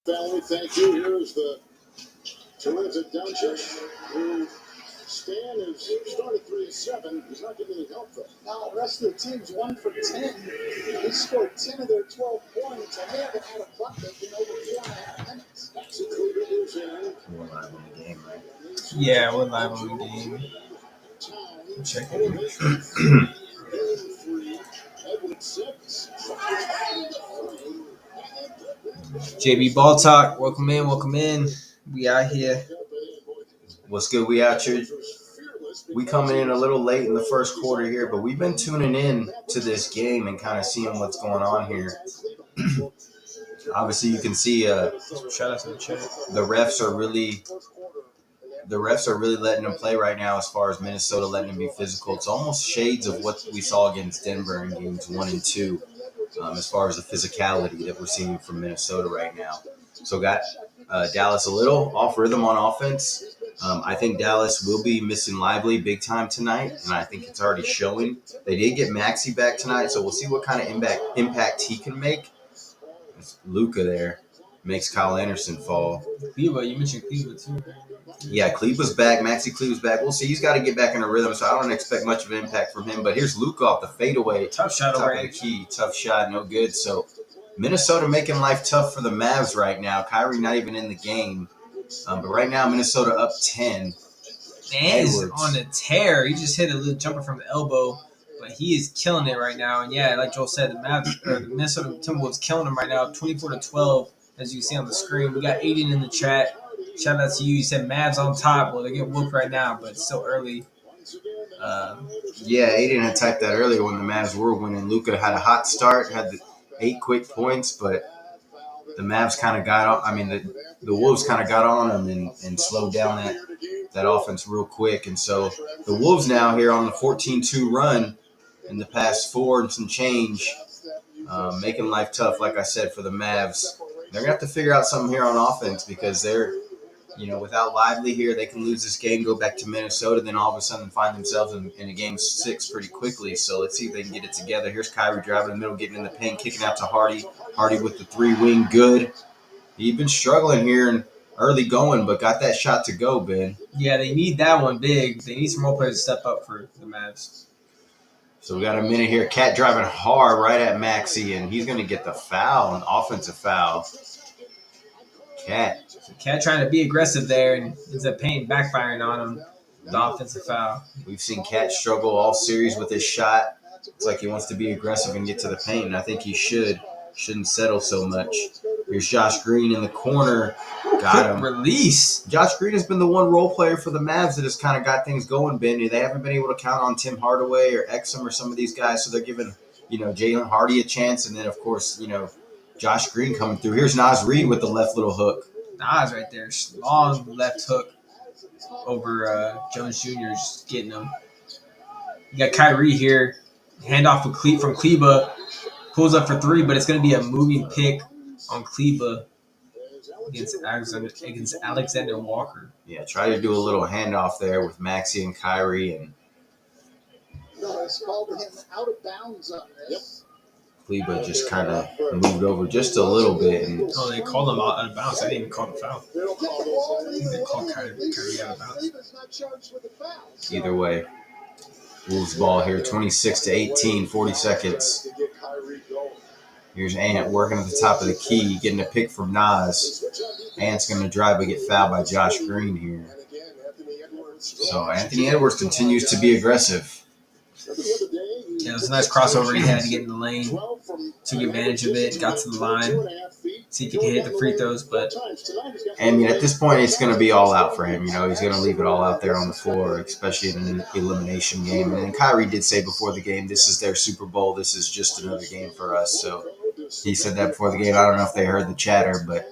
Family, thank you. Here's the terrific Doncic, who Stan has started 3 of 7. He's not getting any help, though. Now, the rest of the team's 1 for 10. He scored 10 of their 12 points, and they haven't had a bucket in over 4.5 minutes. We're live on the game, right? Yeah, we're live on the game. Check it. JB Ball Talk, welcome in. We out here. What's good? We out here. We coming in a little late in the first quarter here, but we've been tuning in to this game and kind of seeing what's going on here. Obviously, you can see Shout out to the chat. the refs are really letting them play right now as far as Minnesota letting them be physical. It's almost shades of what we saw against Denver in games 1 and 2 as far as the physicality that we're seeing from Minnesota right now. So got Dallas a little off rhythm on offense. I think Dallas will be missing Lively big time tonight, and I think it's already showing. They did get Maxey back tonight, so we'll see what kind of impact he can make. Luka there makes Kyle Anderson fall. Cleva, you mentioned Cleva too. Yeah, Cleve's back. Maxey Cleve's back. We'll see. He's got to get back in a rhythm, so I don't expect much of an impact from him. But here's Luka off the fadeaway. Tough shot Top over of the key. Tough shot. No good. So Minnesota making life tough for the Mavs right now. Kyrie not even in the game. But right now, Minnesota up 10. Man is on a tear. He just hit a little jumper from the elbow, but he is killing it right now. And yeah, like Joel said, the Minnesota Timberwolves killing him right now, 24-12, as you see on the screen. We got Aiden in the chat. Shout out to you. You said Mavs on top. Well, they're getting whooped right now, but it's still early. Yeah, Aiden had typed that earlier when the Mavs were winning. Luka had a hot start, had the 8 quick points, but the Mavs kind of got on. I mean, the Wolves kind of got on them and slowed down that offense real quick. And so the Wolves now here on the 14-2 run in the past 4 and some change, making life tough, like I said, for the Mavs. They're going to have to figure out something here on offense because they're, without Lively here, they can lose this game, go back to Minnesota, then all of a sudden find themselves in a game 6 pretty quickly. So let's see if they can get it together. Here's Kyrie driving in the middle, getting in the paint, kicking out to Hardy. Hardy with the 3-wing, good. He's been struggling here and early going, but got that shot to go, Ben. Yeah, they need that one big. They need some more players to step up for the Mavs. So we got a minute here. Cat driving hard right at Maxey, and he's going to get the foul, an offensive foul. Cat Trying to be aggressive there and ends up backfiring on him. The offensive foul. We've seen Cat struggle all series with his shot. It's like he wants to be aggressive and get to the paint, and I think he shouldn't settle so much. Here's Josh Green in the corner. Got him. Release. Josh Green has been the one role player for the Mavs that has kind of got things going, Ben. They haven't been able to count on Tim Hardaway or Exum or some of these guys, so they're giving, Jalen Hardy a chance, and then, of course, Josh Green coming through. Here's Naz Reid with the left little hook. Nas right there. Long left hook over Jones Jr. just getting him. You got Kyrie here. Handoff from Kleba. Pulls up for 3, but it's going to be a moving pick on Kleba against Alexander Walker. Yeah, try to do a little handoff there with Maxey and Kyrie. And It's called him out of bounds on this. Kleba just kind of moved over just a little bit. And they called him out of bounds. I didn't even call the foul. I think they called Kyrie out of bounds. Either way, Wolves ball here, 26-18, 40 seconds. Here's Ant working at the top of the key, getting a pick from Nas. Ant's going to drive but get fouled by Josh Green here. So Anthony Edwards continues to be aggressive. Yeah, it was a nice crossover he had to get in the lane. Took advantage of it, got to the line. See if he can hit the free throws, but I mean, at this point, it's going to be all out for him. He's going to leave it all out there on the floor, especially in an elimination game. And then Kyrie did say before the game, this is their Super Bowl. This is just another game for us. So he said that before the game. I don't know if they heard the chatter, but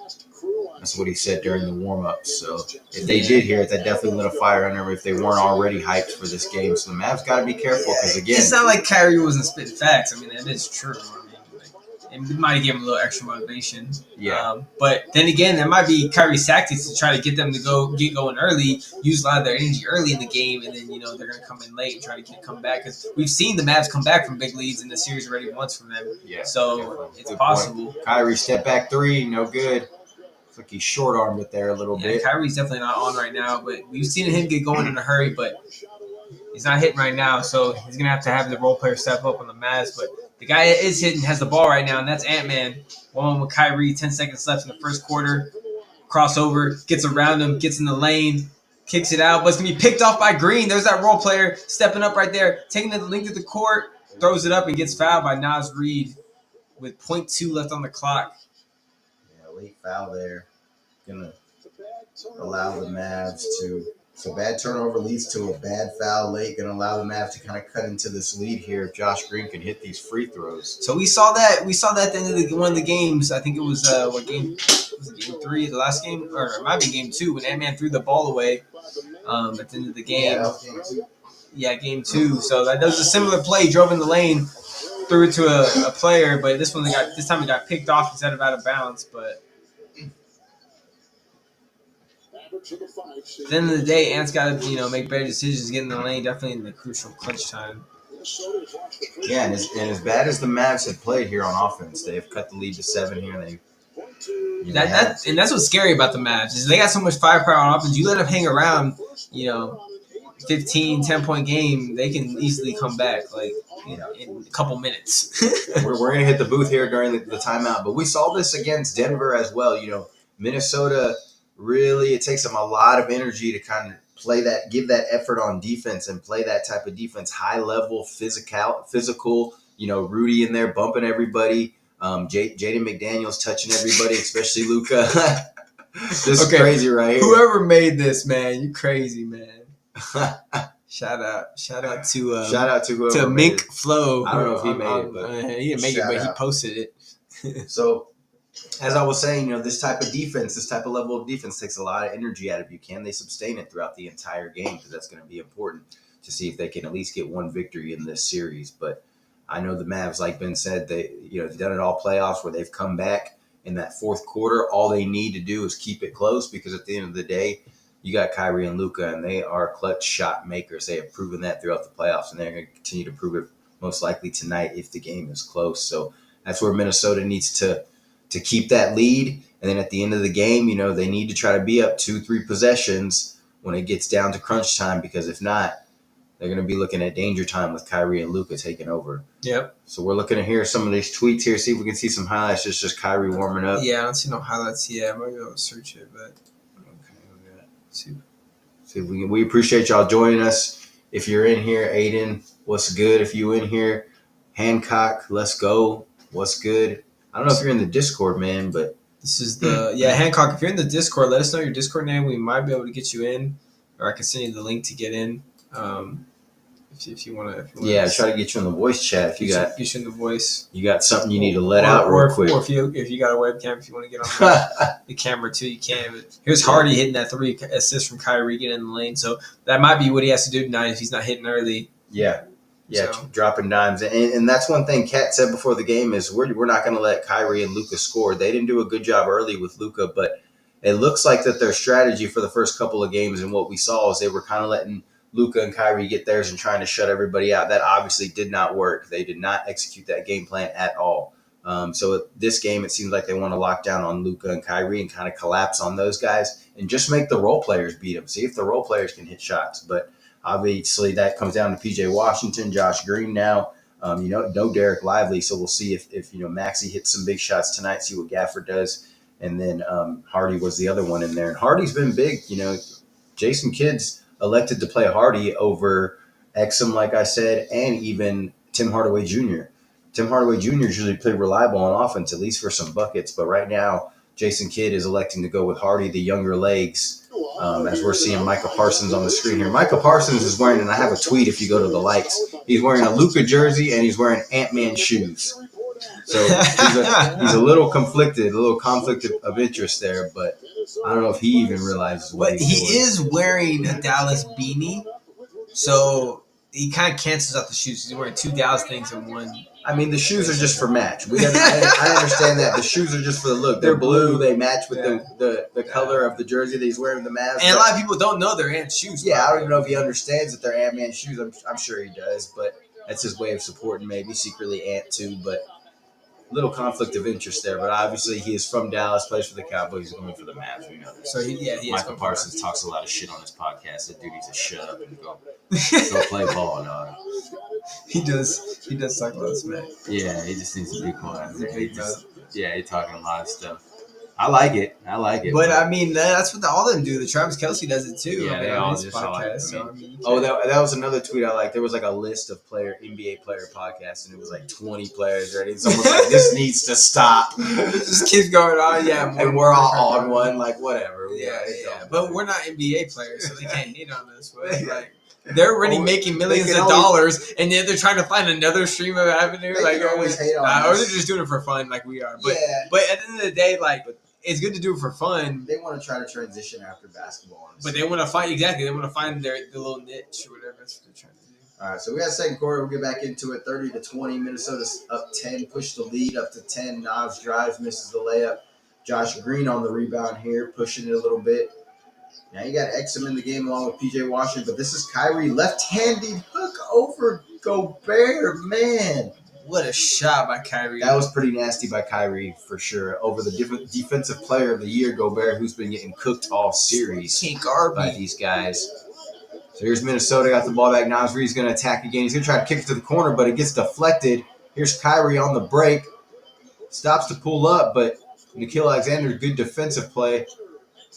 that's what he said during the warm-ups. So if they did hear it, that definitely lit a fire under them if they weren't already hyped for this game. So the Mavs got to be careful because, again, it's not like Kyrie wasn't spitting facts. I mean, that is true. It might give him a little extra motivation. Yeah. But then again, there might be Kyrie's tactics to try to get them to get going early, use a lot of their energy early in the game, and then, they're going to come in late and try to come back. Because we've seen the Mavs come back from big leads in the series already once from them. Yeah. So it's possible. Kyrie step back 3, no good. Looks like he's short-armed it there a little Yeah, bit. Kyrie's definitely not on right now, but we've seen him get going in a hurry, but he's not hitting right now, so he's going to have the role player step up on the Mavs. But the guy that is hitting has the ball right now, and that's Ant-Man. One with Kyrie, 10 seconds left in the first quarter. Crossover, gets around him, gets in the lane, kicks it out, but it's going to be picked off by Green. There's that role player stepping up right there, taking the length of the court, throws it up, and gets fouled by Naz Reid with 0.2 left on the clock. Yeah, late foul there. Gonna allow the Mavs to. So bad turnover leads to a bad foul late. Gonna allow the Mavs to kind of cut into this lead here if Josh Green can hit these free throws. So we saw that at the end of one of the games. I think it was what game? Was it game 3, the last game, or it might be game 2 when Ant-Man threw the ball away at the end of the game. Yeah, game 2. So that was a similar play. Drove in the lane, threw it to a player, but this time it got picked off instead of out of bounds. But at the end of the day, Ant's got to make better decisions, get in the lane, definitely in the crucial clutch time. Yeah, and as bad as the Mavs have played here on offense, they've cut the lead to 7 here. And that's what's scary about the Mavs is they got so much firepower on offense. You let them hang around, 15, 10-point game, they can easily come back in a couple minutes. we're going to hit the booth here during the timeout, but we saw this against Denver as well. Minnesota really, it takes them a lot of energy to kind of play that, give that effort on defense and play that type of defense, high level, physical. Rudy in there bumping everybody. Jaden McDaniels touching everybody, especially Luka. This is crazy right here. Whoever made this, man, you crazy, man. Shout out to whoever Mink Flow. I don't know if he made it, but he didn't make it, but he posted it. So, as I was saying, this type of defense, this type of level of defense takes a lot of energy out of you. Can they sustain it throughout the entire game? Because that's going to be important to see if they can at least get one victory in this series. But I know the Mavs, like Ben said, they've done it all playoffs where they've come back in that fourth quarter. All they need to do is keep it close because at the end of the day, you got Kyrie and Luka, and they are clutch shot makers. They have proven that throughout the playoffs, and they're going to continue to prove it most likely tonight if the game is close. So that's where Minnesota needs to keep that lead. And then at the end of the game, they need to try to be up 2-3 possessions when it gets down to crunch time, because if not, they're going to be looking at danger time with Kyrie and Luka taking over. Yep. So we're looking to hear some of these tweets here, see if we can see some highlights. It's just Kyrie warming up. Yeah, I don't see no highlights yet. I might be able to search it, but see if we appreciate y'all joining us. If you're in here, Aiden, what's good? If you in here, Hancock, let's go. What's good? I don't know if you're in the Discord, man, but this is Hancock. If you're in the Discord, let us know your Discord name. We might be able to get you in, or I can send you the link to get in. If you want to, try to get you in the voice chat. If you got get you in the voice, you got something you need to let out real quick. Or if you got a webcam, if you want to get on the camera too, you can. But here's Hardy hitting that 3 assist from Kyrie, getting in the lane. So that might be what he has to do tonight if he's not hitting early. Yeah, dropping dimes, and that's one thing Kat said before the game is we're not going to let Kyrie and Luka score. They didn't do a good job early with Luka, but it looks like that their strategy for the first couple of games and what we saw is they were kind of letting Luka and Kyrie get theirs and trying to shut everybody out. That obviously did not work. They did not execute that game plan at all. So this game, it seems like they want to lock down on Luka and Kyrie and kind of collapse on those guys and just make the role players beat them. See if the role players can hit shots. But obviously that comes down to P.J. Washington, Josh Green now. No Derek Lively. So we'll see if Maxey hits some big shots tonight, see what Gafford does. And then Hardy was the other one in there. And Hardy's been big. Jason Kidd's elected to play Hardy over Exum, like I said, and even Tim Hardaway Jr. Tim Hardaway Jr. is usually pretty reliable on offense, at least for some buckets. But right now, Jason Kidd is electing to go with Hardy, the younger legs, as we're seeing Micah Parsons on the screen here. Micah Parsons is wearing, and I have a tweet if you go to the likes, he's wearing a Luka jersey and he's wearing Ant-Man shoes. So he's a little conflict of interest there, but I don't know if he even realizes what he's doing. He is wearing a Dallas beanie, so he kind of cancels out the shoes. He's wearing 2 Dallas things in one. I mean, the shoes are just for match. I understand that. The shoes are just for the look. They're blue. They match with the color of the jersey that he's wearing with the Mavs. And a lot of people don't know they're Ant shoes. Yeah, I don't even know if he understands that they're Ant-Man shoes. I'm sure he does, but that's his way of supporting maybe secretly Ant too. But little conflict of interest there, but obviously he is from Dallas, plays for the Cowboys, he's going for the Mavs. We know this. So he is Michael going for Parsons talks a lot of shit on his podcast. That dude needs to shut up and go play ball, dog. He does talk about smack. Yeah, he just needs to be quiet. He's Talking a lot of stuff. I like it. But I mean, that's what all of them do. The Travis Kelce does it too. Yeah, I mean, they on all his just podcast. that was another tweet I liked. There was like a list of NBA player podcasts, and it was like 20 players already. Someone was like, "This needs to stop." Just keeps going on, yeah. And we're all on one, like whatever. Yeah. But we're not NBA players, so they can't hate on us. Like they're already making millions of dollars, and yet they're trying to find another stream of avenue. Like always hate on or us. they're just doing it for fun, like we are. But at the end of the day, like. It's good to do it for fun. They want to try to transition after basketball. But they want to find They want to find their little niche or whatever that's what they're trying to do. All right, so we got second quarter. We'll get back into it. 30-20. Minnesota's up 10. Push the lead up to 10. Nas drives, misses the layup. Josh Green on the rebound here, pushing it a little bit. Now you got Exum in the game along with PJ Washington, but this is Kyrie left-handed hook over Gobert, man. What a shot by Kyrie. That was pretty nasty by Kyrie for sure. Over the defensive player of the year, Gobert, who's been getting cooked all series by these guys. So here's Minnesota, got the ball back. Nas Reed's going to attack again. He's going to try to kick it to the corner, but it gets deflected. Here's Kyrie on the break. Stops to pull up, but Nickeil Alexander, good defensive play.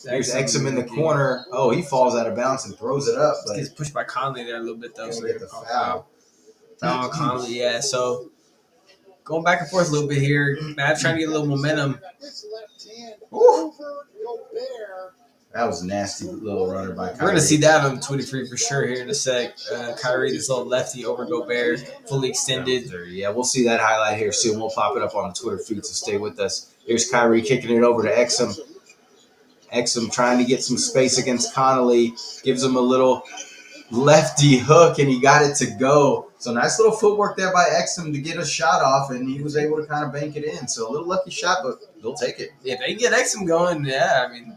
Here's Exum in the corner. Oh, he falls out of bounds and throws it up. But gets pushed by Conley there a little bit, though. So get the foul. Foul on Conley, yeah. So going back and forth a little bit here. Mavs trying to get a little momentum. That was a nasty little runner by Kyrie. We're going to see that on Twitter feed for sure here in a sec. Kyrie, this little lefty over Gobert, fully extended. Yeah, we'll see that highlight here soon. We'll pop it up on the Twitter feed, so stay with us. Here's Kyrie kicking it over to Exum. Exum trying to get some space against Connolly. Gives him a little lefty hook, and he got it to go. So nice little footwork there by Exum to get a shot off, and he was able to kind of bank it in. So a little lucky shot, but they'll take it. If they get Exum going, yeah, I mean.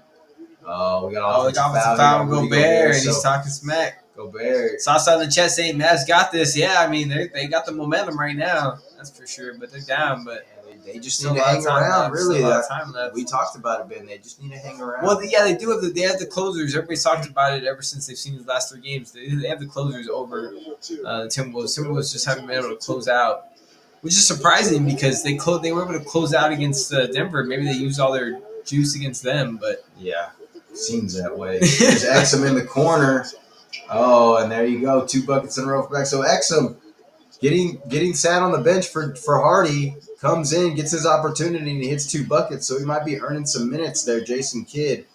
Oh, we got offensive foul Gobert, and he's talking smack. Gobert. Sauce on the chest saying, Mavs got this. Yeah, I mean, they got the momentum right now. That's for sure, but they're down, but. They just need to hang around, really. Time left. We talked about it, Ben. They just need to hang around. Well, yeah, they do have the closers. Everybody's talked about it ever since they've seen the last 3 games. They have the closers over the Timberwolves. Timberwolves just haven't been able to close out, which is surprising because they were able to close out against Denver. Maybe they used all their juice against them, but yeah, seems that way. There's Exum in the corner. Oh, and there you go, 2 buckets in a row for back. So Exum getting sat on the bench for Hardy. Comes in, gets his opportunity, and he hits 2 buckets, so he might be earning some minutes there. Jason Kidd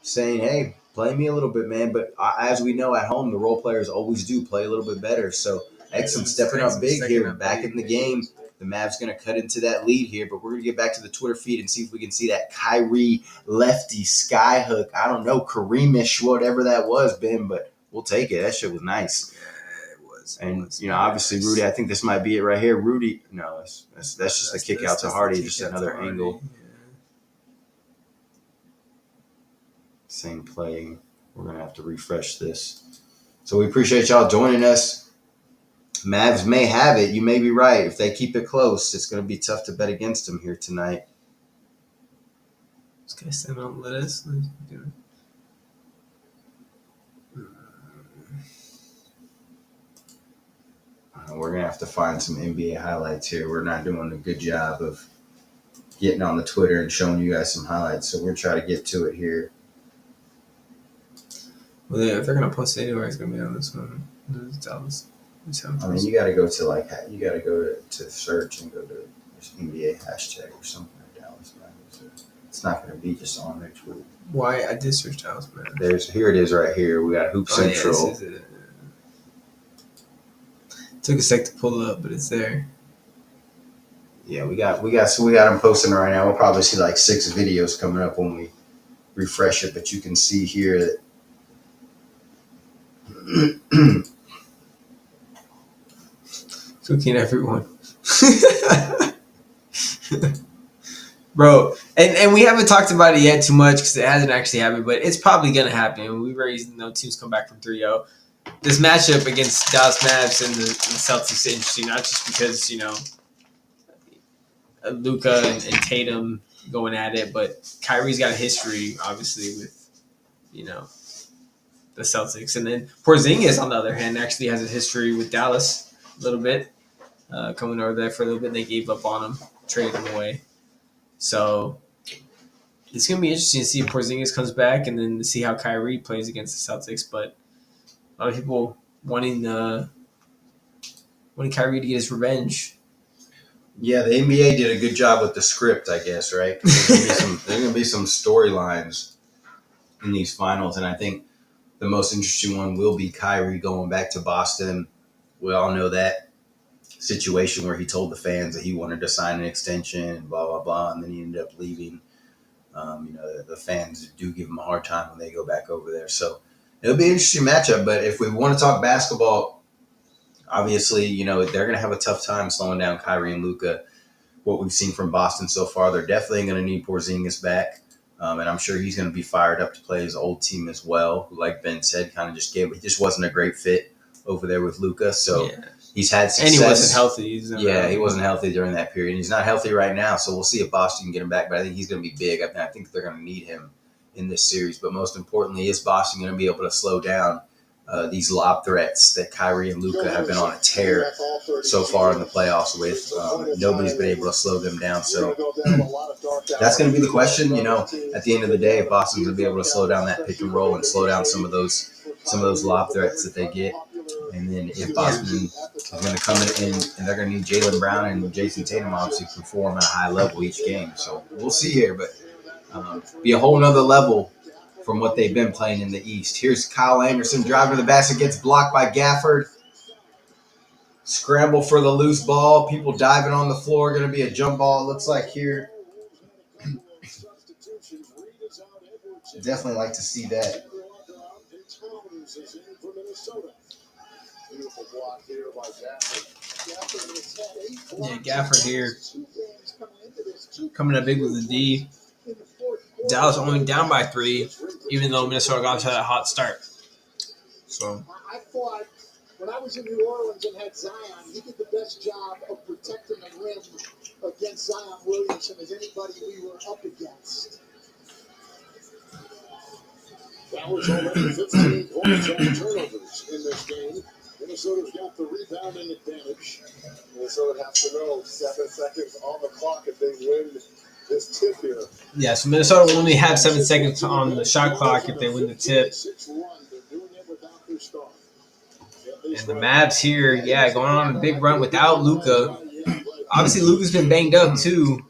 saying, hey, play me a little bit, man. But as we know at home, the role players always do play a little bit better. So Exum stepping up big here, back in the game. The Mavs going to cut into that lead here, but we're going to get back to the Twitter feed and see if we can see that Kyrie lefty sky hook. I don't know, Kareem-ish, whatever that was, Ben, but we'll take it. That shit was nice. And, obviously, Rudy, I think this might be it right here. Rudy, no, that's just a kick out to Hardy, just another angle. Yeah. Same play. We're going to have to refresh this. So we appreciate y'all joining us. Mavs may have it. You may be right. If they keep it close, it's going to be tough to bet against them here tonight. This guy stand on lettuce. We're going to have to find some NBA highlights here. We're not doing a good job of getting on the Twitter and showing you guys some highlights, so we'll try to get to it here. Well, yeah, if they're going to post it anywhere, it's going to be on this one. I mean, you got to go to search and go to NBA hashtag or something like Dallas Mavericks. It's not going to be just on their Twitter. Why? I did search Dallas Mavericks. Here it is right here. We got Hoop Central. Yeah, this is it. Took a sec to pull it up, but it's there. Yeah, we got them posting right now. We'll probably see like 6 videos coming up when we refresh it, but you can see here that cooking everyone. Bro, and we haven't talked about it yet too much because it hasn't actually happened, but it's probably going to happen. We've already know teams come back from 3-0. This matchup against Dallas Mavs and the Celtics is interesting, not just because, Luka and Tatum going at it, but Kyrie's got a history, obviously, with the Celtics, and then Porzingis, on the other hand, actually has a history with Dallas a little bit, coming over there for a little bit. And they gave up on him, traded him away. So it's gonna be interesting to see if Porzingis comes back, and then to see how Kyrie plays against the Celtics. But a lot of people wanting Kyrie to get his revenge. Yeah, the NBA did a good job with the script, I guess, right? There's going to be some storylines in these finals, and I think the most interesting one will be Kyrie going back to Boston. We all know that situation where he told the fans that he wanted to sign an extension and blah, blah, blah, and then he ended up leaving. The fans do give him a hard time when they go back over there. So it'll be an interesting matchup, but if we want to talk basketball, obviously, they're going to have a tough time slowing down Kyrie and Luka. What we've seen from Boston so far, they're definitely going to need Porzingis back. And I'm sure he's going to be fired up to play his old team as well, who, like Ben said, he just wasn't a great fit over there with Luka. So he's had success. And he wasn't healthy. He wasn't healthy during that period. He's not healthy right now, so we'll see if Boston can get him back. But I think he's going to be big. I think they're going to need him in this series. But most importantly, is Boston going to be able to slow down these lob threats that Kyrie and Luka have been on a tear so far in the playoffs with? Nobody's been able to slow them down. So that's going to be the question. At the end of the day, if Boston's going to be able to slow down that pick and roll and slow down some of those lob threats that they get. And then if Boston is going to come in and they're going to need Jaylen Brown and Jason Tatum obviously to perform at a high level each game. So we'll see here, but be a whole nother level from what they've been playing in the East. Here's Kyle Anderson driving to the basket, gets blocked by Gafford. Scramble for the loose ball. People diving on the floor. Going to be a jump ball, it looks like here. Definitely like to see that. Yeah, Gafford here. Coming up big with the D. Dallas only down by 3, even though Minnesota got to that hot start. So I thought when I was in New Orleans and had Zion, he did the best job of protecting the rim against Zion Williamson as anybody we were up against. That was already 15 points on turnovers in this game. Minnesota's got the rebounding advantage. Minnesota has to know 7 seconds on the clock if they win this tip here. Yeah, so Minnesota will only have 7 seconds on the shot clock if they win the tip. And the Mavs here, going on a big run without Luka. Obviously, Luka's been banged up too.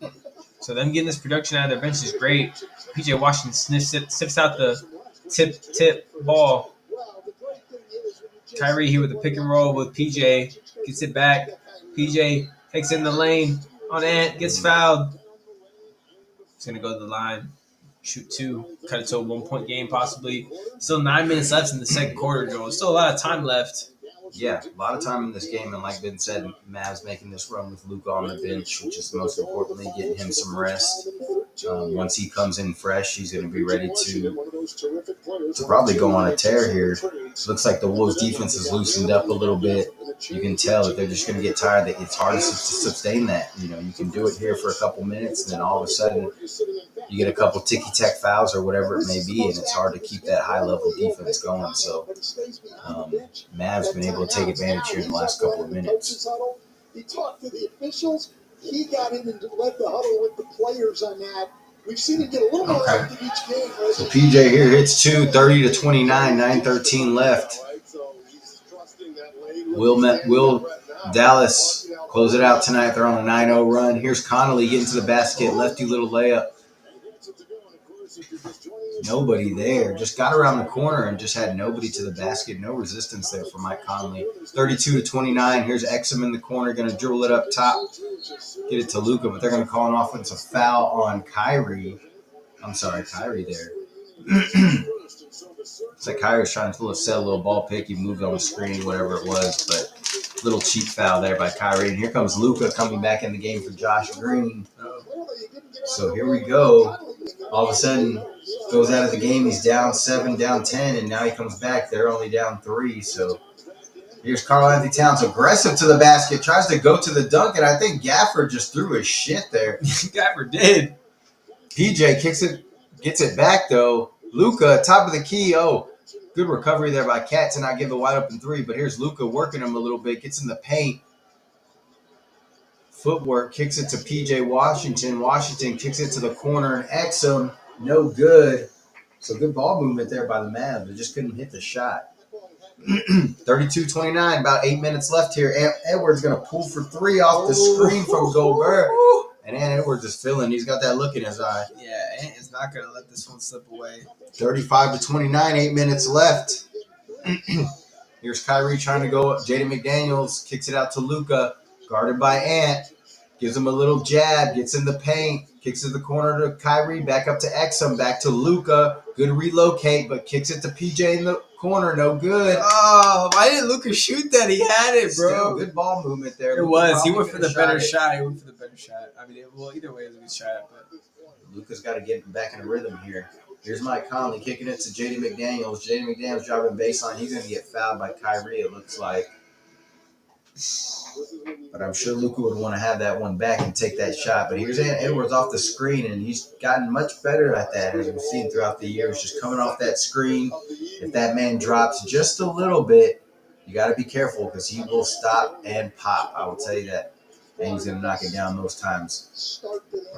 So them getting this production out of their bench is great. PJ Washington sips out the tip ball. Kyrie here with the pick and roll with PJ. Gets it back. PJ takes it in the lane on Ant. Gets fouled. He's going to go to the line. Shoot 2. Cut it to a 1-point game possibly. Still 9 minutes left in the second quarter, Joel. Still a lot of time left. Yeah, a lot of time in this game. And like Ben said, Mavs making this run with Luka on the bench, which is most importantly getting him some rest. Once he comes in fresh, he's going to be ready to probably go on a tear here. Looks like the Wolves' defense has loosened up a little bit. You can tell that they're just going to get tired. It's hard to sustain that. You can do it here for a couple minutes, and then all of a sudden you get a couple ticky-tack fouls or whatever it may be, and it's hard to keep that high-level defense going. So Mavs been able to take advantage here in the last couple of minutes. He talked to the officials. He got in and led the huddle with the players on that. We've seen him get a little more active each game. So PJ here hits 2, 30-29, 9:13 left. Will Dallas close it out tonight? They're on a 9-0 run. Here's Connolly getting to the basket, lefty little layup. Nobody there. Just got around the corner and just had nobody to the basket. No resistance there for Mike Conley. 32-29. Here's Exum in the corner, going to dribble it up top. Get it to Luka, but they're going to call an offensive foul on Kyrie. I'm sorry, Kyrie there. It's like Kyrie's trying to set a little ball pick. He moved on the screen, whatever it was, but little cheap foul there by Kyrie. And here comes Luka coming back in the game for Josh Green. So here we go. All of a sudden, goes out of the game. He's down 7, down 10, and now he comes back. They're only down 3. So Here's Karl-Anthony Towns, aggressive to the basket, tries to go to the dunk, and I think Gafford just threw his shit there. Gafford did. PJ kicks it, gets it back, though. Luka, top of the key. Oh, good recovery there by Cat to not give a wide-open three, but here's Luka working him a little bit, gets in the paint. Footwork, kicks it to PJ Washington. Washington kicks it to the corner and Exum. No good. So good ball movement there by the Mavs. They just couldn't hit the shot. 32-29, about 8 minutes left here. Edwards going to pull for three off the screen from Gobert. And Edwards is feeling. He's got that look in his eye. Yeah, Ant is not going to let this one slip away. 35-29, 8 minutes left. Here's Kyrie trying to go up. Jaden McDaniels kicks it out to Luka. Guarded by Ant. Gives him a little jab. Gets in the paint. Kicks it to the corner to Kyrie. Back up to Exum. Back to Luka. Good relocate, but kicks it to PJ in the corner. No good. Oh, why didn't Luka shoot that? He had it, bro. Still good ball movement there. It was. He went for the better shot. He went for the better shot. I mean, well, either way, it was a good shot. But Luka's got to get back in a rhythm here. Here's Mike Conley kicking it to Jaden McDaniels. Jaden McDaniels driving baseline. He's going to get fouled by Kyrie, it looks like. But I'm sure Luka would want to have that one back and take that shot. But here's Edwards off the screen, and he's gotten much better at that, as we've seen throughout the years. Just coming off that screen, if that man drops just a little bit, you got to be careful because he will stop and pop. I will tell you that. And he's going to knock it down most times.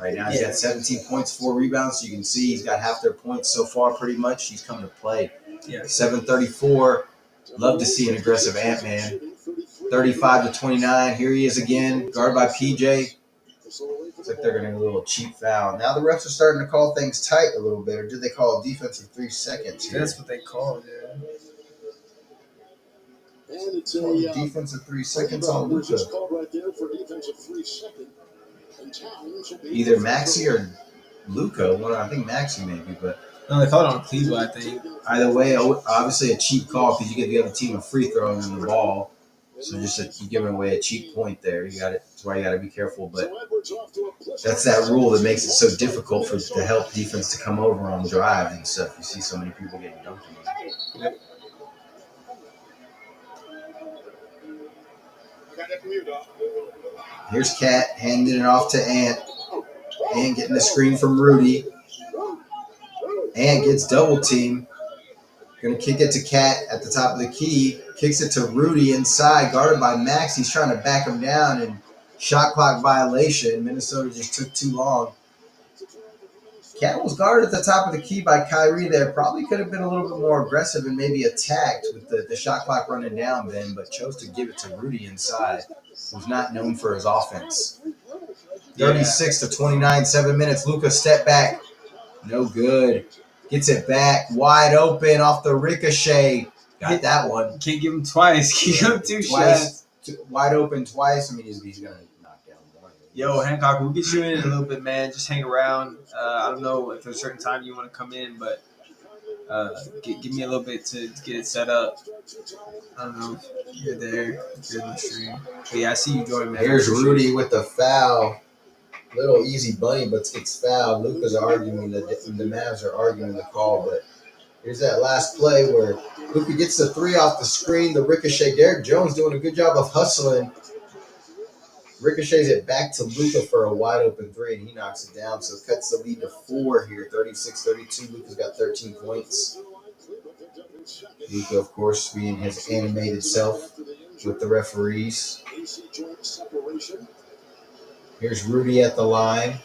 Right now, he's got 17 points, 4 rebounds. So you can see he's got half their points so far pretty much. He's coming to play. yeah. 7:34. Love to see an aggressive Ant-Man. 35-29. Here he is again, guarded by PJ. Looks like they're going to get a little cheap foul. Now the refs are starting to call things tight a little bit, or did they call a defensive 3 seconds here? That's what they called it. And it's a Defensive 3 seconds on Luka. called right there for defensive 3 second. And Towns will be Either Maxey or Luka. Well, I think Maxey maybe, but No, they called it on Cleveland, I think. either way, obviously a cheap call because you give the other team a free throw and then the ball. So you're giving away a cheap point there. That's why you got to be careful. But that's that rule that makes it so difficult to help defense to come over on drives and stuff. You see so many people getting dunked on. Yep. Here's Cat handing it off to Ant. Ant getting the screen from Rudy. Ant gets double teamed. Going to kick it to Cat at the top of the key. Kicks it to Rudy inside, guarded by Max. He's trying to back him down, and shot clock violation. Minnesota just took too long. Cat was guarded at the top of the key by Kyrie there. Probably could have been a little bit more aggressive and maybe attacked with the shot clock running down then, but chose to give it to Rudy inside, who's not known for his offense. 36-29, 7 minutes. Luka step back. No good. Gets it back. Wide open off the ricochet. Got that one. Can't give him twice. Give him 2 shots. Wide open twice. I mean, he's going to knock down one. Yo, Hancock, we'll get you in a little bit, man. Just hang around. I don't know if there's a certain time you want to come in, but give me a little bit to get it set up. I don't know if you're there, if you're in the stream. But yeah, I see you joining, man. Here's Rudy with the foul. Little easy bunny, but gets fouled. Luka's arguing, the Mavs are arguing the call, but here's that last play where Luka gets the 3 off the screen, the ricochet. Derek Jones doing a good job of hustling. Ricochets it back to Luka for a wide open 3, and he knocks it down. So it cuts the lead to 4 here, 36-32. Luka's got 13 points. Luka, of course, being his animated self with the referees. Here's Rudy at the line.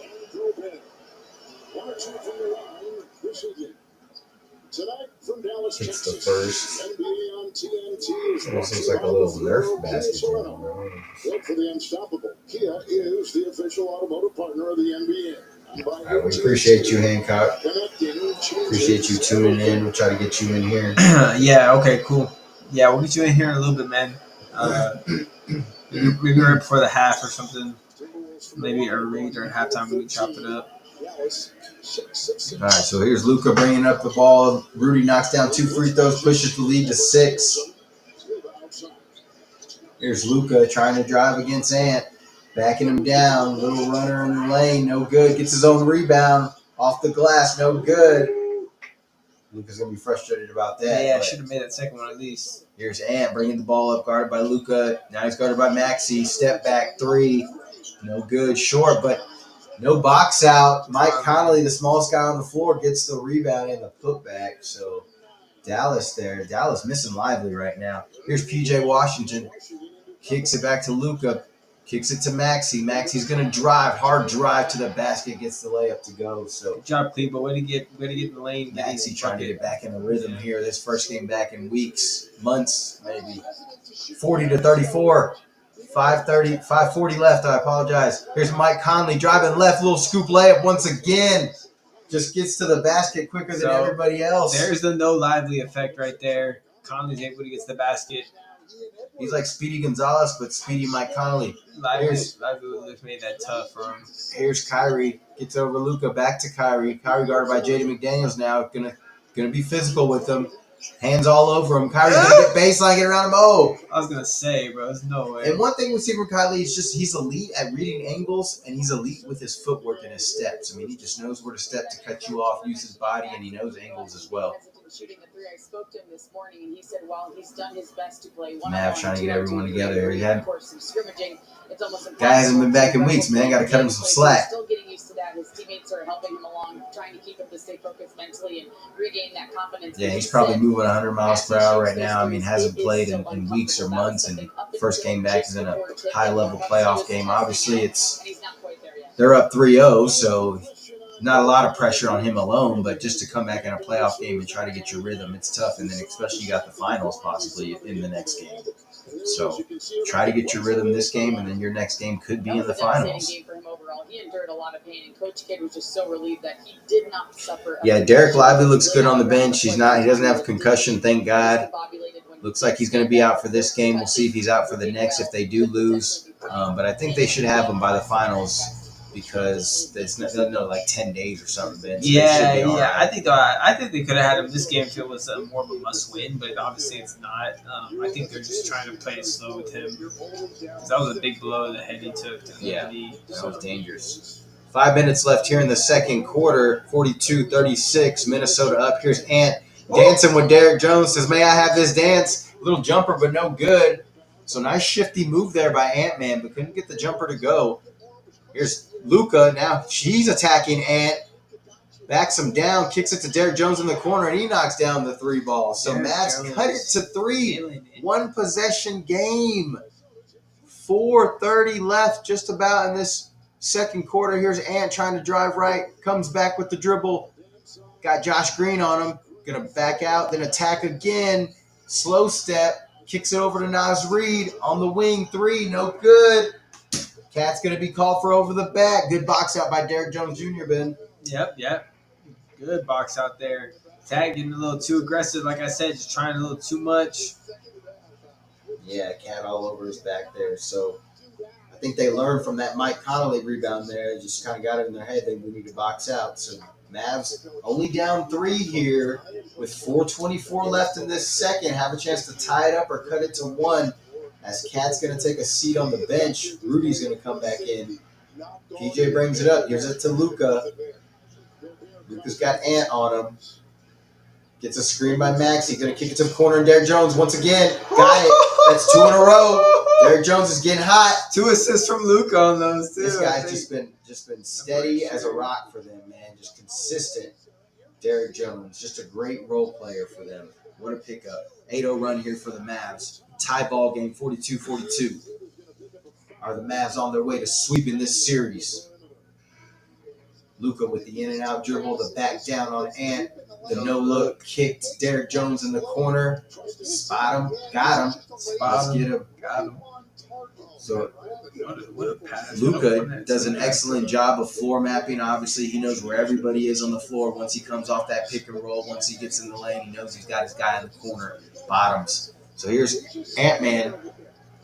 Hits the first. Almost looks like a little Nerf basketball. Look for the unstoppable. Kia is the official automotive partner of the NBA. All right, we appreciate you, Hancock. Appreciate you tuning in. We'll try to get you in here. Yeah, okay, cool. Yeah, we'll get you in here in a little bit, man. Maybe right before the half or something. Maybe early during halftime we can chop it up. All right, so here's Luka bringing up the ball. Rudy knocks down 2 free throws, pushes the lead to 6. Here's Luka trying to drive against Ant, backing him down. Little runner in the lane, no good. Gets his own rebound off the glass, no good. Luka's going to be frustrated about that. Yeah, but should have made that second one at least. Here's Ant bringing the ball up, guarded by Luka. Now he's guarded by Maxey. Step back three. No good. Short, but no box out. Mike Conley, the smallest guy on the floor, gets the rebound and the putback. So Dallas there. Dallas missing Lively right now. Here's PJ Washington. Kicks it back to Luka. Kicks it to Maxey. Maxey's going to drive. Hard drive to the basket. Gets the layup to go. So Good job, Clebo. Way to get in the lane. Maxey trying to get back in the rhythm here. This first game back in weeks, months, maybe. 40-34. 5:40 left. I apologize. Here's Mike Conley driving left. Little scoop layup once again. Just gets to the basket quicker than everybody else. There's the no Lively effect right there. Conley's able to get to the basket. He's like Speedy Gonzalez, but Speedy Mike Conley. Lively would have made that tough for him. Here's Kyrie. Gets over Luka. Back to Kyrie. Kyrie guarded by Jaden McDaniels now. Gonna be physical with him. Hands all over him. Kyrie's gonna get baseline, get around him. Oh, I was gonna say, bro, there's no way. and one thing we see from Kyrie is just he's elite at reading angles, and he's elite with his footwork and his steps. I mean, he just knows where to step to cut you off, use his body, and he knows angles as well. Shooting the three, I spoke to him this morning, and he said, while he's done his best to play one Mav trying to get everyone together. He had some scrimmaging. It's almost guy hasn't been back in weeks, man. Got to cut him some slack. Still getting used to that. His teammates are helping him along, trying to keep him to stay focused mentally and regain that confidence. Yeah, he's probably moving 100 miles per hour right now. I mean, hasn't played in weeks or months, and first game back is in a high-level playoff game. Obviously, they're up 3-0, so not a lot of pressure on him alone, but just to come back in a playoff game and try to get your rhythm, it's tough. And then especially you got the finals possibly in the next game. So try to get your rhythm this game, and then your next game could be in the finals. Game for him overall. He endured a lot of pain, and Coach Kidd was just so relieved that he did not suffer. Yeah, Derek Lively looks good on the bench. He doesn't have a concussion, thank God. Looks like he's going to be out for this game. We'll see if he's out for the next if they do lose. But I think they should have him by the finals, because it's no like 10 days or something. Ben. So yeah. Right. I think they could have had him this game if it was more of a must-win, but obviously it's not. I think they're just trying to play it slow with him, because that was a big blow to the head he took. Yeah, that was dangerous. 5 minutes left here in the second quarter. 42-36, Minnesota up. Here's Ant dancing with Derek Jones. Says, "May I have this dance?" Little jumper, but no good. So nice shifty move there by Ant-Man, but couldn't get the jumper to go. Here's Luka. Now she's attacking Ant. Backs him down. Kicks it to Derek Jones in the corner, and he knocks down the three ball. So Mavs cut it to 3. One possession game. 4:30 left just about in this second quarter. Here's Ant trying to drive right. Comes back with the dribble. Got Josh Green on him. Going to back out, then attack again. Slow step. Kicks it over to Naz Reid on the wing. 3. No good. Cat's going to be called for over the back. Good box out by Derek Jones Jr., Ben. Yep. Good box out there. Tag getting a little too aggressive, like I said, just trying a little too much. Yeah, Cat all over his back there. So I think they learned from that Mike Conley rebound there. Just kind of got it in their head that we need to box out. So Mavs only down 3 here with 4:24 left in this second. Have a chance to tie it up or cut it to 1. As Cat's going to take a seat on the bench, Rudy's going to come back in. PJ brings it up. Gives it to Luka. Luka's got Ant on him. Gets a screen by Maxey. Going to kick it to the corner. And Derek Jones once again. Got it. That's 2 in a row. Derek Jones is getting hot. 2 assists from Luka on those, too. This guy's just been steady as a rock for them, man. Just consistent. Derek Jones, just a great role player for them. What a pickup. 8-0 run here for the Mavs. Tie ball game, 42-42. Are the Mavs on their way to sweeping this series? Luka with the in and out dribble, the back down on Ant, the no look kicked Derek Jones in the corner. Spot him, got him. Let's get him. Got him. So What a pass. Luka does an excellent job of floor mapping. Obviously, he knows where everybody is on the floor. Once he comes off that pick and roll, once he gets in the lane, he knows he's got his guy in the corner, bottoms. So here's Ant-Man.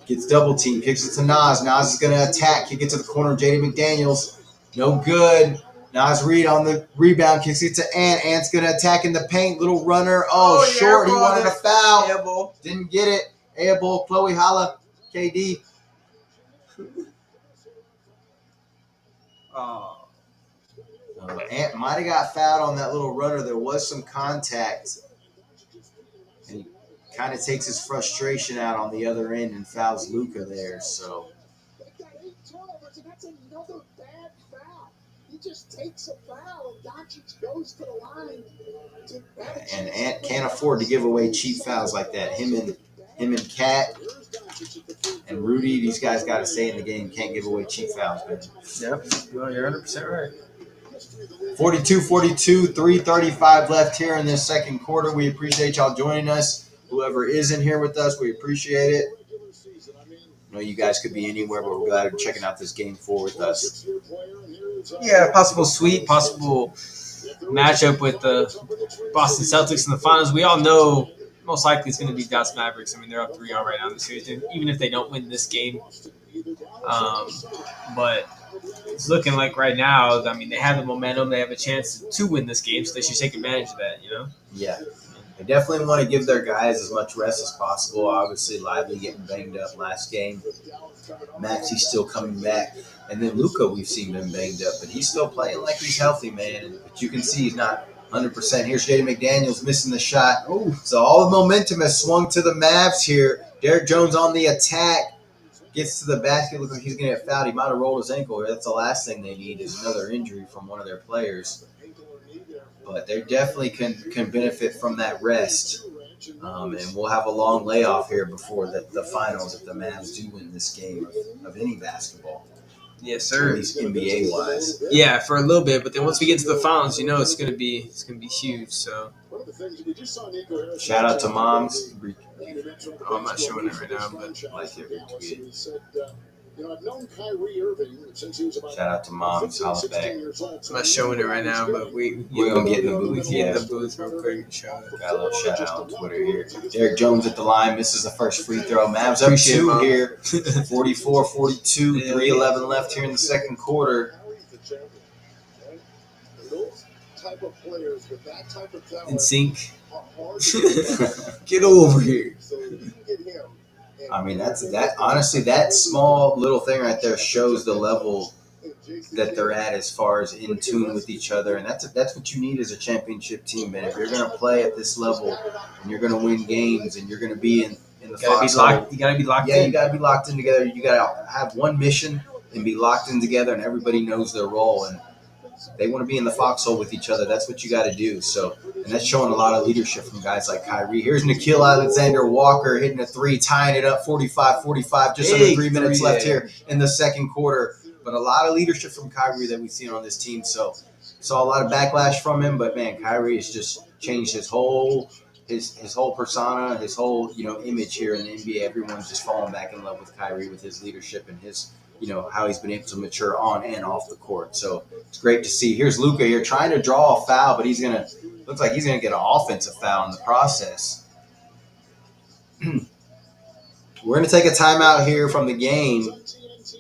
Gets double team, kicks it to Naz. Naz is going to attack. Kick it to the corner of Jaden McDaniels. No good. Naz Reid on the rebound, kicks it to Ant. Ant's going to attack in the paint. Little runner. Oh, short. He wanted a foul. Airball. Didn't get it. Airball. Chloe Holla. KD. Oh. Ant might have got fouled on that little runner. There was some contact. And he kind of takes his frustration out on the other end and fouls Luka there. So They've got 8 turnovers, and that's another bad foul. He just takes a foul, and Doncic goes to the line. and Ant can't afford to give away cheap fouls like that. Him and Cat and Rudy, these guys got to stay in the game. Can't give away cheap fouls, man. Yep. Well, you're 100% right. 42-42, 3:35 left here in this second quarter. We appreciate y'all joining us. Whoever is in here with us, we appreciate it. I know you guys could be anywhere, but we're glad you're checking out this game 4 with us. Yeah, possible sweep, possible matchup with the Boston Celtics in the finals. We all know most likely it's going to be Dallas Mavericks. I mean, they're up 3-0 right now in the series, even if they don't win this game. But it's looking like right now, I mean, they have the momentum. They have a chance to win this game, so they should take advantage of that, you know? Yeah. They definitely want to give their guys as much rest as possible. Obviously, Lively getting banged up last game. Maxi's still coming back. And then Luka, we've seen him banged up, but he's still playing like he's healthy, man. But you can see he's not 100%. Here's Jaden McDaniels missing the shot. Oh, so all the momentum has swung to the Mavs here. Derrick Jones on the attack. Gets to the basket. Looks like he's going to get fouled. He might have rolled his ankle. That's the last thing they need is another injury from one of their players. But they definitely can benefit from that rest. And we'll have a long layoff here before the finals if the Mavs do win this game of any basketball. Yes, sir. At least NBA-wise. Yeah, for a little bit, but then once we get to the finals, you know it's gonna be huge. So Shout out to moms. oh, I'm not showing it right now, but Like it, retweet. I've known Kyrie Irving since he was about Shout out to moms. Holla back. I'm not showing it right now, but we're gonna get in the booth. We get in the booth real quick and show it. Got a little shout out on Twitter here. Derrick Jones at the line. Misses the first free throw. Mavs up Appreciate 2 it, here. 44-42. 3:11 left here in the second quarter. In sync. Get over here. I mean, honestly, that small little thing right there shows the level that they're at as far as in tune with each other, and that's what you need as a championship team, man. If you're going to play at this level and you're going to win games and you're going to be in the foxhole, you gotta be locked yeah, in. you got to be locked in together. You got to have one mission and be locked in together, and everybody knows their role, and they want to be in the foxhole with each other. That's what you got to do. So, and that's showing a lot of leadership from guys like Kyrie. Here's Nickeil Alexander-Walker hitting a 3, tying it up 45-45, just under 3 minutes left here in the second quarter. But a lot of leadership from Kyrie that we've seen on this team. So, saw a lot of backlash from him. But, man, Kyrie has just changed his whole persona, his whole, image here in the NBA. Everyone's just falling back in love with Kyrie, with his leadership and his how he's been able to mature on and off the court. So it's great to see. Here's Luka here trying to draw a foul, but looks like he's going to get an offensive foul in the process. We're going to take a timeout here from the game,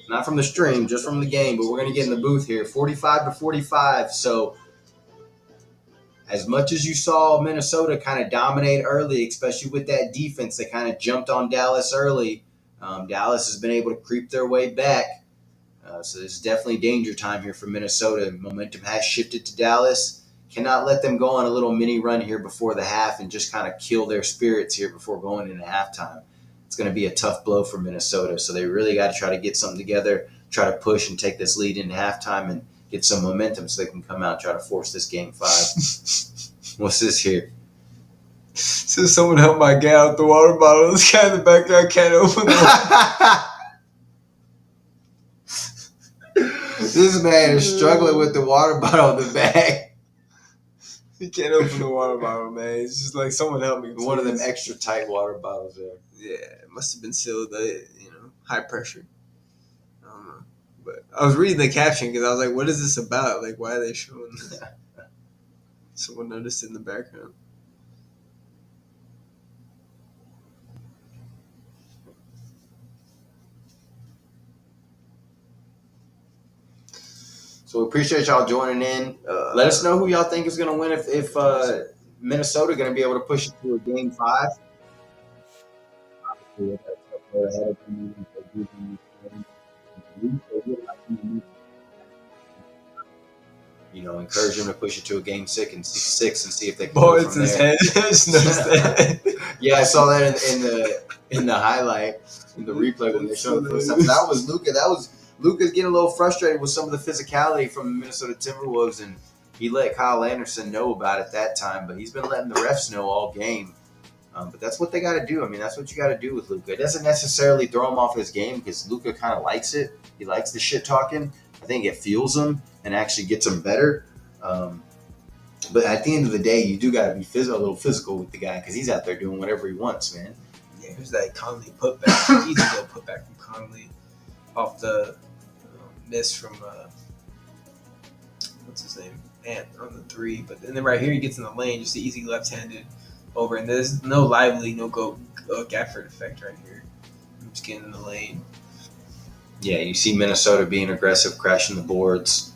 not from the stream, just from the game, but we're going to get in the booth here. 45-45. So as much as you saw Minnesota kind of dominate early, especially with that defense, they kind of jumped on Dallas early. Dallas has been able to creep their way back. So this is definitely danger time here for Minnesota. Momentum has shifted to Dallas. Cannot let them go on a little mini run here before the half and just kind of kill their spirits here before going into halftime. It's going to be a tough blow for Minnesota. So they really got to try to get something together, try to push and take this lead into halftime and get some momentum so they can come out and try to force this game 5. What's this here? So someone help my guy out the water bottle. This guy in the background can't open the This man is struggling with the water bottle in the bag. He can't open the water bottle, man. It's just like, someone help me. One of them extra tight water bottles there. Yeah, it must have been sealed, high pressure. I don't know. But I was reading the caption because I was like, what is this about? Like, why are they showing this? Someone noticed in the background. So we appreciate y'all joining in. Let us know who y'all think is going to win if Minnesota going to be able to push it to a game 5. encourage him to push it to a game 6 and see if they can Boy, go it's from his there. head. It's his head. Yeah, I saw that in the highlight, in the replay when they showed the footsteps. That was Luka. Luka's getting a little frustrated with some of the physicality from the Minnesota Timberwolves, and he let Kyle Anderson know about it that time. But he's been letting the refs know all game. But that's what they got to do. I mean, that's what you got to do with Luka. It doesn't necessarily throw him off his game because Luka kind of likes it. He likes the shit talking. I think it fuels him and actually gets him better. But at the end of the day, you do got to be a little physical with the guy because he's out there doing whatever he wants, man. Yeah, here's that Conley putback. Easy little putback from Conley off the miss from what's his name? Ant on the 3. But then right here he gets in the lane, just the easy left-handed over, and there's no lively, no go Gafford effect right here. I'm just getting in the lane. Yeah, you see Minnesota being aggressive, crashing the boards.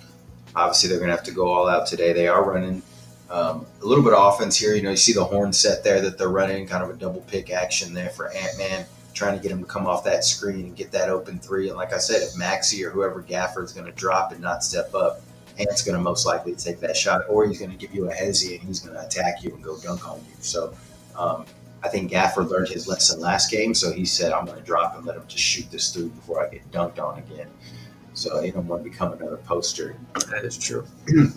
Obviously, they're going to have to go all out today. They are running a little bit of offense here. You see the horn set there that they're running, kind of a double pick action there for Ant-Man, trying to get him to come off that screen and get that open 3. And like I said, if Maxey or whoever Gafford's going to drop and not step up, Ant's going to most likely take that shot, or he's going to give you a hezzy and he's going to attack you and go dunk on you. So I think Gafford learned his lesson last game, so he said, I'm going to drop and let him just shoot this through before I get dunked on again. So he don't want to become another poster. That is true.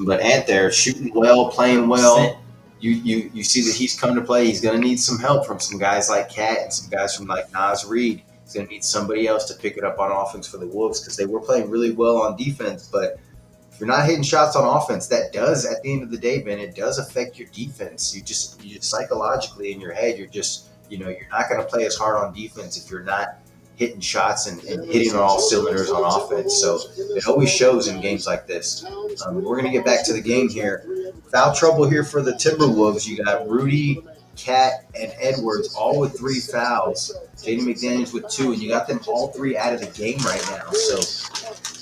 But Ant there, shooting well, playing well. You see that he's come to play. He's going to need some help from some guys like Cat and some guys from like Naz Reid. He's going to need somebody else to pick it up on offense for the Wolves because they were playing really well on defense. But if you're not hitting shots on offense, that does, at the end of the day, man, it does affect your defense. You just psychologically in your head, you're not going to play as hard on defense if you're not hitting shots and hitting on all cylinders on offense. So it always shows in games like this. We're going to get back to the game here. Foul trouble here for the Timberwolves. You got Rudy, Cat, and Edwards all with 3 fouls. Jaden McDaniels with 2, and you got them all 3 out of the game right now. So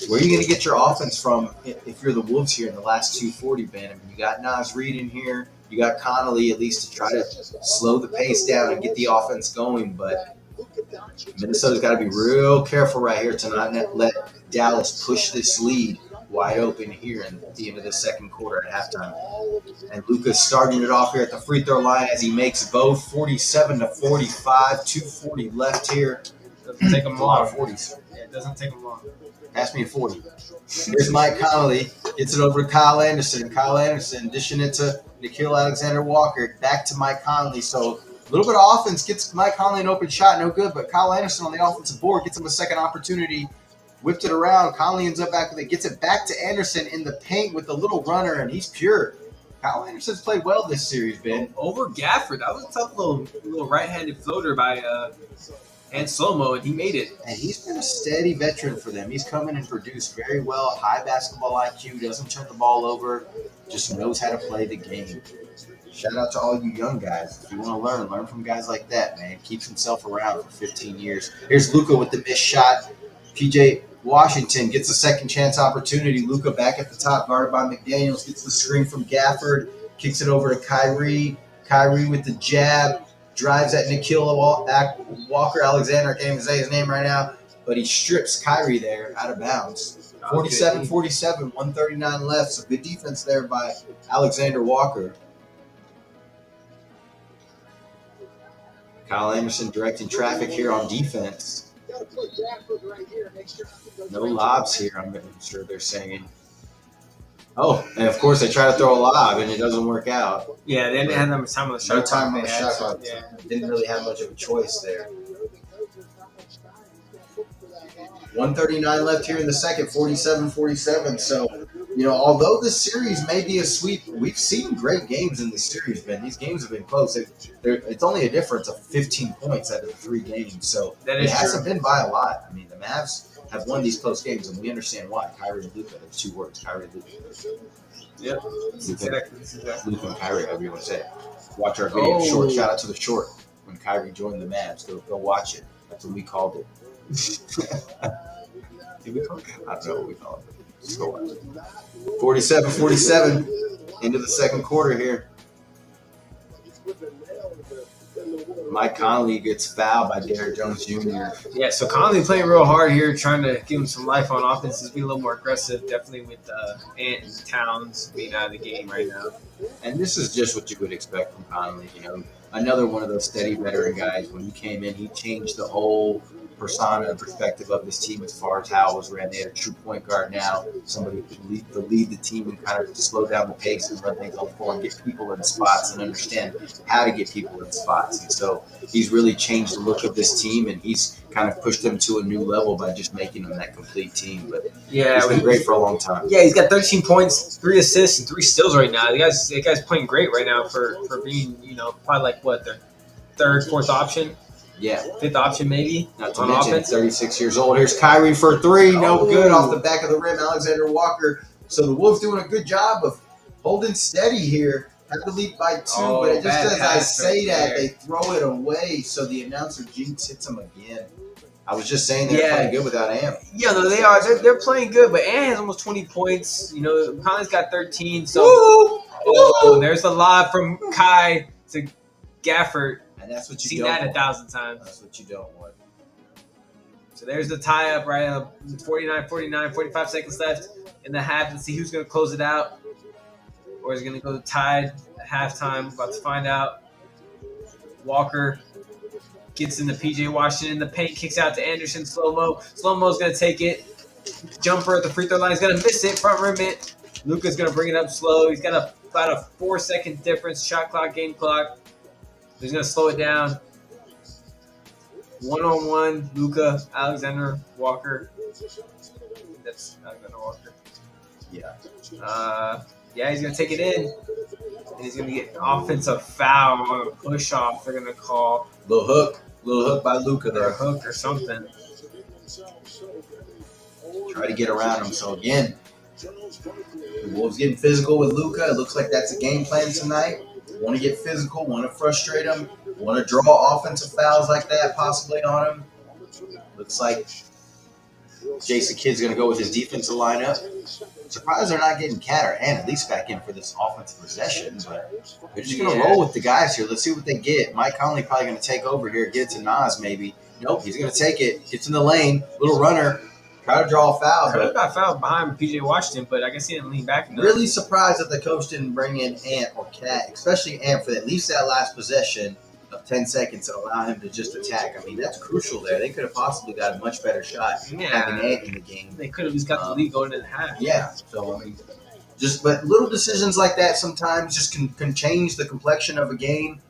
where are you going to get your offense from if you're the Wolves here in the last 240, Ben? I mean, you got Naz Reid in here. You got Connolly at least to try to slow the pace down and get the offense going, but Minnesota's got to be real careful right here to not let Dallas push this lead wide open here at the end of the second quarter at halftime. And Luka's starting it off here at the free throw line as he makes both 47-45, 2:40 left here. Doesn't take him long. 40s. Yeah, it doesn't take him long. Pass me a 40. Here's Mike Connolly. Gets it over to Kyle Anderson. Kyle Anderson dishing it to Nickeil Alexander-Walker. Back to Mike Connolly. So a little bit of offense gets Mike Connolly an open shot. No good, but Kyle Anderson on the offensive board gets him a second opportunity. Whipped it around. Connolly ends up back with it. Gets it back to Anderson in the paint with a little runner, and he's pure. Kyle Anderson's played well this series, Ben. Over Gafford. That was a tough little right-handed floater by and slow-mo, and he made it. And he's been a steady veteran for them. He's come in and produced very well. High basketball IQ, doesn't turn the ball over, just knows how to play the game. Shout out to all you young guys. If you want to learn from guys like that, man. Keeps himself around for 15 years. Here's Luka with the missed shot. PJ Washington gets a second chance opportunity. Luka back at the top, guarded by McDaniels, gets the screen from Gafford, kicks it over to Kyrie. Kyrie with the jab, drives at Nickeil Walker Alexander. I can't even say his name right now, but he strips Kyrie there out of bounds. 47-47, 139 left. So good defense there by Alexander Walker. Kyle Anderson directing traffic here on defense. No lobs here, I'm sure they're saying. Oh, and of course they try to throw a lob and it doesn't work out. Yeah, they didn't have that much time on the shot. No time on the shot clock. Yeah. Didn't really have much of a choice there. 139 left here in the second, 47-47. So, although this series may be a sweep, we've seen great games in this series, man. These games have been close. It's only a difference of 15 points out of the 3 games. So it hasn't been by a lot. I mean, the Mavs have won these close games, and we understand why. Kyrie and Luka, there's 2 words. Kyrie and Luka. Yep. Exactly. Luka and Kyrie, however you want to say it. Watch our video. Short. Shout out to the short. When Kyrie joined the Mavs, go watch it. That's what we called it. Did we call it? I don't know what we called it. Just go watch it. 47-47 into the second quarter here. Mike Conley gets fouled by Derrick Jones Jr. Yeah, so Conley playing real hard here, trying to give him some life on offense. He's being a little more aggressive, definitely with Ant and Towns being out of the game right now. And this is just what you would expect from Conley. Another one of those steady veteran guys. When he came in, he changed the whole persona and perspective of this team as far as how it was ran. They had a true point guard now, somebody who could lead the team and kind of slow down the pace and let things go forward and get people in spots and understand how to get people in spots. And so he's really changed the look of this team, and he's kind of pushed them to a new level by just making them that complete team. But Yeah, he's been great for a long time. Yeah, he's got 13 points, 3 assists, and 3 steals right now. The guy's playing great right now for being, probably like their third, fourth option. Yeah. Fifth option, maybe. Not to on mention, offense. 36 years old. Here's Kyrie for 3. No good off the back of the rim. Alexander Walker. So the Wolves doing a good job of holding steady here. Have to lead by 2, but it just as I say that, they throw it away. So the announcer Jinx hits him again. I was just saying they're playing good without Amp. Yeah, no, they are. They're playing good, but Ant has almost 20 points. Conley's got 13. So there's a lot from Kai to Gafford. And that's what you Seen don't that want. 1,000 times. That's what you don't want. So there's the tie-up, right? 49, 45 seconds left in the half. Let's see who's going to close it out. Or is it going to go tied at halftime? About to find out. Walker gets into PJ Washington in the paint, kicks out to Anderson, slow-mo. Slow-mo's going to take it. Jumper at the free throw line. He's going to miss it. Front rim it. Luka's going to bring it up slow. He's got about a 4-second difference. Shot clock, game clock. He's going to slow it down. One-on-one, Luka, Alexander Walker. That's Alexander Walker. Yeah. He's going to take it in. And he's going to get an offensive foul on a push-off they're going to call. Little hook by Luka Or there. a hook or something. Try to get around him. So again, the Wolves getting physical with Luka. It looks like that's a game plan tonight. Want to get physical, want to frustrate him, want to draw offensive fouls like that possibly on him. Looks like Jason Kidd's going to go with his defensive lineup. Surprised they're not getting Cat or Ant at least back in for this offensive possession, but they're just going to roll with the guys here. Let's see what they get. Mike Conley probably going to take over here, get it to Nas maybe. Nope, he's going to take it. Gets in the lane, little runner. Try to draw a foul. Could have got fouled behind PJ Washington, but I guess he didn't lean back enough. Really surprised that the coach didn't bring in Ant or Cat, especially Ant for at least that last possession of 10 seconds to allow him to just attack. I mean, that's crucial there. They could have possibly got a much better shot having Ant in the game. They could have just got the lead going into the half. Yeah. So, I mean, but little decisions like that sometimes just can change the complexion of a game.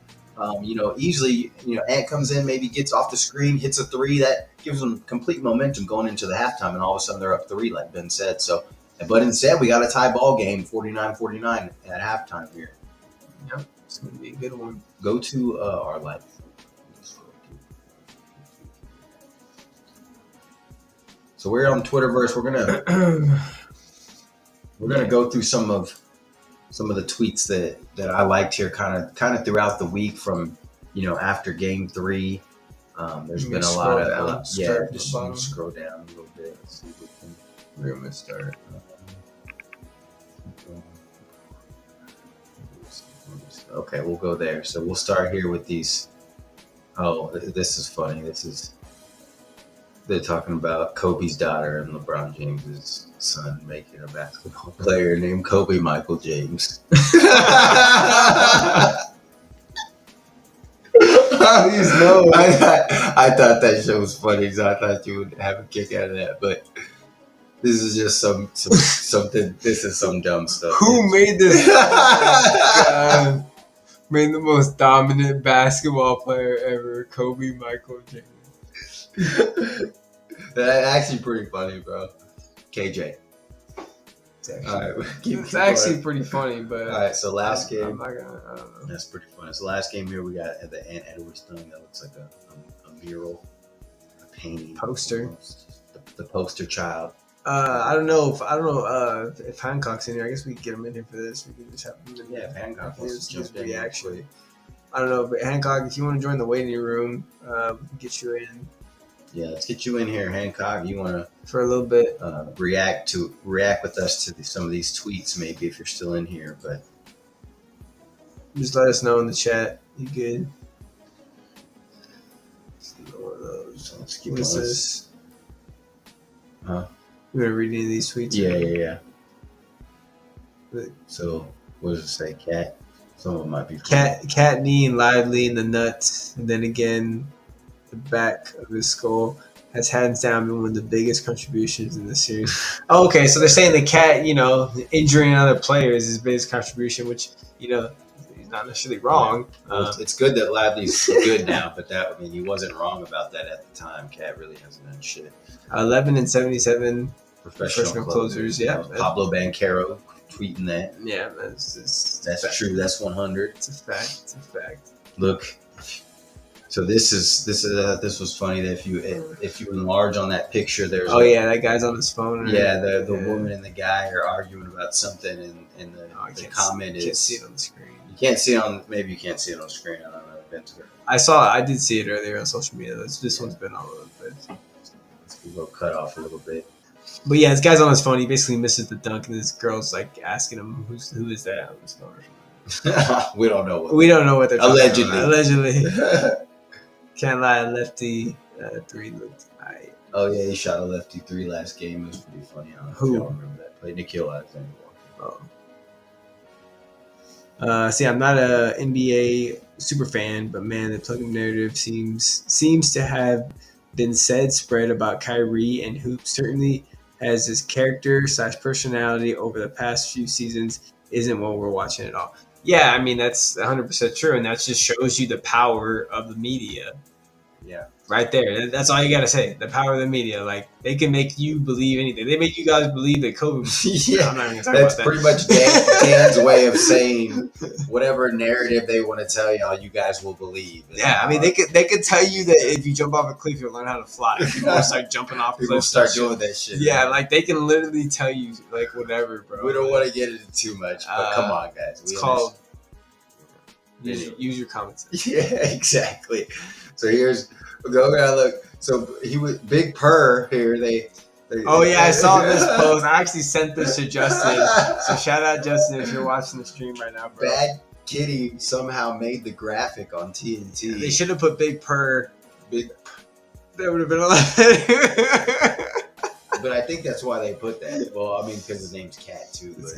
Easily, Ant comes in, maybe gets off the screen, hits a 3. That gives them complete momentum going into the halftime, and all of a sudden they're up 3, like Ben said. So, but instead, we got a tie ball game, 49-49 at halftime here. Yep, it's going to be a good one. Go to our live. So we're on Twitterverse. We're gonna go through some of the tweets that I liked here, kind of throughout the week from after Game 3. There's been a lot of just scroll down a little bit. Let's see if we can. We're gonna start. Okay, we'll go there. So we'll start here with these. Oh, this is funny. They're talking about Kobe's daughter and LeBron James's son making a basketball player named Kobe Michael James. I thought that show was funny, so I thought you would have a kick out of that. But this is just something. This is some dumb stuff. Who made this? God. Made the most dominant basketball player ever, Kobe Michael James. That's actually pretty funny, bro. KJ. It's actually pretty funny, but all right. So last game. I'm not gonna, I don't know. That's pretty funny. So last game here, we got the Ant Edwards thing that looks like a mural, a painting Poster. The poster child. I don't know if Hancock's in here. I guess we can get him in here for this. We can just have him in Yeah, if Hancock wants to his jump in. reaction. I don't know, but Hancock, if you want to join the waiting room, we can get you in. Yeah, let's get you in here, Hancock. You want to for a little bit. React with us to some of these tweets, maybe if you're still in here. But Just let us know in the chat. You good? Let's keep What is on. this? Huh? You want to read any of these tweets? Yeah. But So, what does it say? Cat? Some of them might be. cat kneeing lively in the nuts, and then again, the back of his skull has hands down been one of the biggest contributions in the series. Oh, okay, so they're saying the cat, injuring other players is his biggest contribution, which he's not necessarily wrong. Well, it's good that Lively's good now, but he wasn't wrong about that at the time. Cat really hasn't done shit. 11 and 77 Professional closers. Yeah, Pablo Banchero tweeting that. Yeah, that's True. That's 100. It's a fact. Look, so this was funny that if you enlarge on that picture, there's that guy's on his phone. The woman and the guy are arguing about something, and the comment is can't see it on the screen. You can't see it on maybe you can't see it on the screen. I don't know. I did see it earlier on social media. This one's been all over the place. It's a little cut off a little bit. But yeah, this guy's on his phone. He basically misses the dunk, and this girl's like asking him, "Who is that on his phone?" We don't know what they're talking about. Allegedly. Can't lie, lefty 3 looked tight. Oh yeah, he shot a lefty 3 last game. It was pretty funny. I don't know if y'all remember that. Played Nikhil Alexander. See, I'm not a NBA super fan, but man, the plug-in narrative seems to have been spread about Kyrie, and who certainly has his character/personality over the past few seasons isn't what we're watching at all. Yeah, I mean, that's 100% true, and that just shows you the power of the media. Yeah. Right there. That's all you got to say. The power of the media. Like, they can make you believe anything. They make you guys believe that Kobe. Yeah. I'm not even going to talk That's about that. pretty much Dan's way of saying whatever narrative they want to tell y'all, you guys will believe. Yeah, I mean, they could tell you that if you jump off a cliff, you'll learn how to fly. People will start jumping off People cliffs. start doing that shit. Yeah, man. like, they can literally tell you, like, whatever, bro. We don't want to get into too much, but come on, guys. It's called use your common sense. Yeah, exactly. So here's look. So he was Big Purr here. I saw this post. I actually sent this to Justin. So shout out Justin if you're watching the stream right now, bro. Bad Kitty somehow made the graphic on TNT. They should have put Big Purr. Big. That would have been a lot better. But I think that's why they put that. Well, I mean, because his name's Cat too. But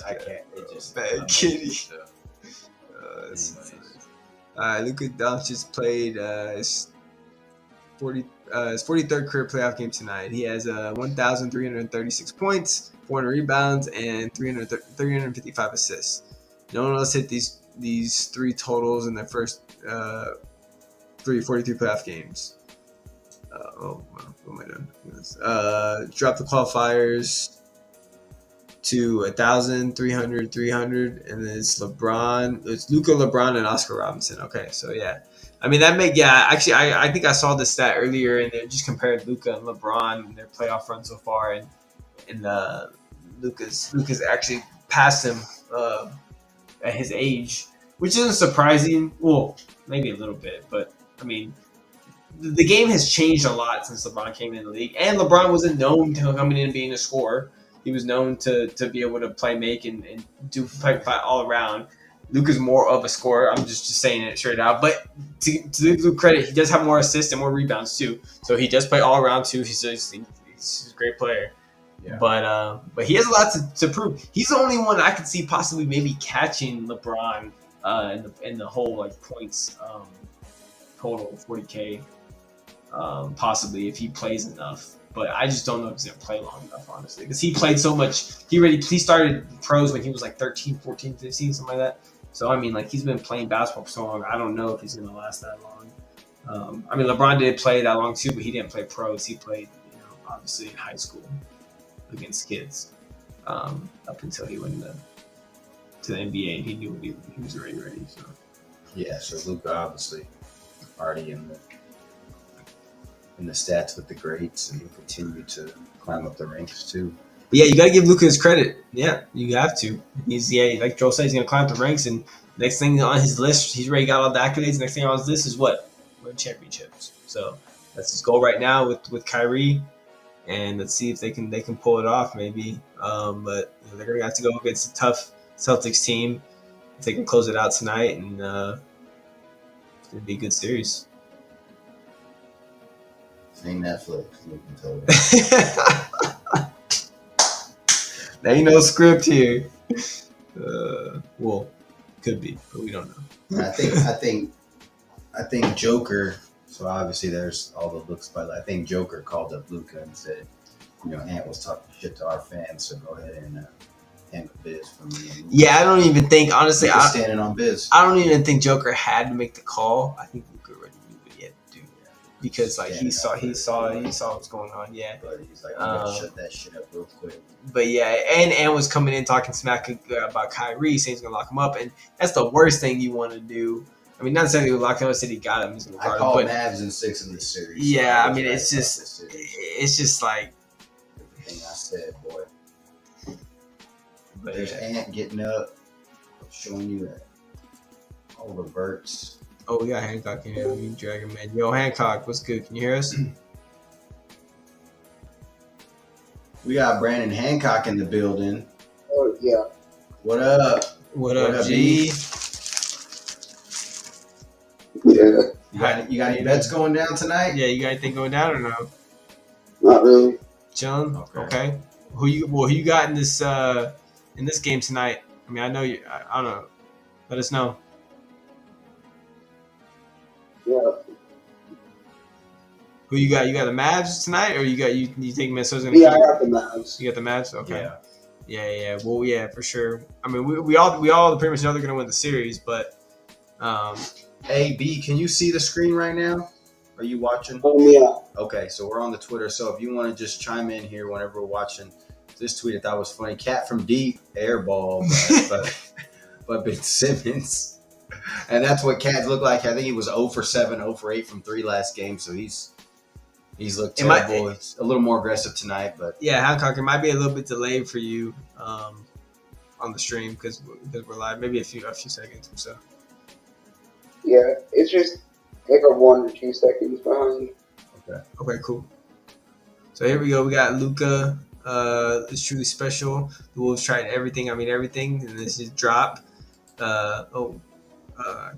I can't. It just Bad Kitty. Luka Doncic played his 43rd career playoff game tonight. He has 1,336 points, 400 rebounds, and 355 assists. No one else hit these 3 totals in their first 43 playoff games. What am I doing? Dropped the qualifiers to 1,000, 300, 300, and then it's LeBron. It's Luka, LeBron, and Oscar Robinson. Okay, so yeah. I mean, actually, I think I saw this stat earlier, and they just compared Luka and LeBron and their playoff run so far, and Luka's actually passed him at his age, which isn't surprising. Well, maybe a little bit, but I mean, the game has changed a lot since LeBron came in the league, and LeBron wasn't known to coming in and being a scorer. He was known to be able to play make and do play all around. Luka's more of a scorer. I'm just saying it straight out. But to Luka credit, he does have more assists and more rebounds too. So he does play all around too. He's a great player. Yeah. But he has a lot to prove. He's the only one I could see possibly maybe catching LeBron in the whole like points total 40K possibly if he plays enough. But I just don't know if he's going to play long enough, honestly. Because he played so much. He started pros when he was like 13, 14, 15, something like that. So, I mean, like, he's been playing basketball for so long. I don't know if he's going to last that long. I mean, LeBron did play that long, too, but he didn't play pros. He played, obviously in high school against kids up until he went to the NBA. And he knew he was already ready. So. Yeah, so Luka obviously already in the stats with the greats, and he'll continue to climb up the ranks too. But yeah, you got to give Luka his credit. Yeah, you have to. Like Joel said, he's going to climb up the ranks, and next thing on his list, he's already got all the accolades. Next thing on his list is what? Win championships. So that's his goal right now with Kyrie, and let's see if they can pull it off maybe. But they're going to have to go against a tough Celtics team. If they can close it out tonight, and it's going to be a good series. Ain't Netflix. You can tell that. There ain't no script here. Well, could be, but we don't know. I think Joker. So obviously there's all the looks, but I think Joker called up Luka and said, Ant was talking shit to our fans, so go ahead and handle biz for me. Yeah, I don't even think, honestly, Luka's standing on biz. I don't even think Joker had to make the call. I think Luka already knew what he had to do because like he saw what's going on. Yeah, But he's like, I'm gonna shut that shit up real quick. But yeah, and was coming in talking smack about Kyrie, saying he's gonna lock him up, and that's the worst thing you want to do. I mean, not saying he would lock him up, said he got him. He's gonna guard I call him, Mavs in 6 in this series. Yeah, so I mean, it's just like everything I said, boy. But There's yeah. Ant getting up, showing you that all the verts. Oh, we got Hancock in here. We Dragon Man. Yo, Hancock, what's good? Can you hear us? We got Brandon Hancock in the building. Oh yeah. What up? What up, G? Yeah. You got any bets going down tonight? Yeah, you got anything going down or no? Not really. Chilling. Okay. Okay. Who you got in this game tonight? I mean, I know you. I don't know. Let us know. Yeah. Who you got? You got the Mavs tonight, or you think Minnesota's gonna? Yeah, I got the Mavs. You got the Mavs. Okay. Yeah. Yeah. Well, yeah, for sure. I mean, we all pretty much know they're gonna win the series, but Hey, B, can you see the screen right now? Are you watching? Yeah. Okay, so we're on the Twitter. So if you want to just chime in here whenever we're watching this tweet, I thought was funny. Cat from deep, airball, but Ben Simmons. And that's what Cat looked like. I think he was 0 for 7, 0 for 8 from 3 last game. So he's looked terrible. He's a little more aggressive tonight, but yeah, Hancock, it might be a little bit delayed for you on the stream because we're live. Maybe a few seconds or so. Yeah, it's just like a 1 or 2 seconds behind. Okay, cool. So here we go. We got Luka. It's truly special. The Wolves tried everything. I mean, everything. And this is drop. I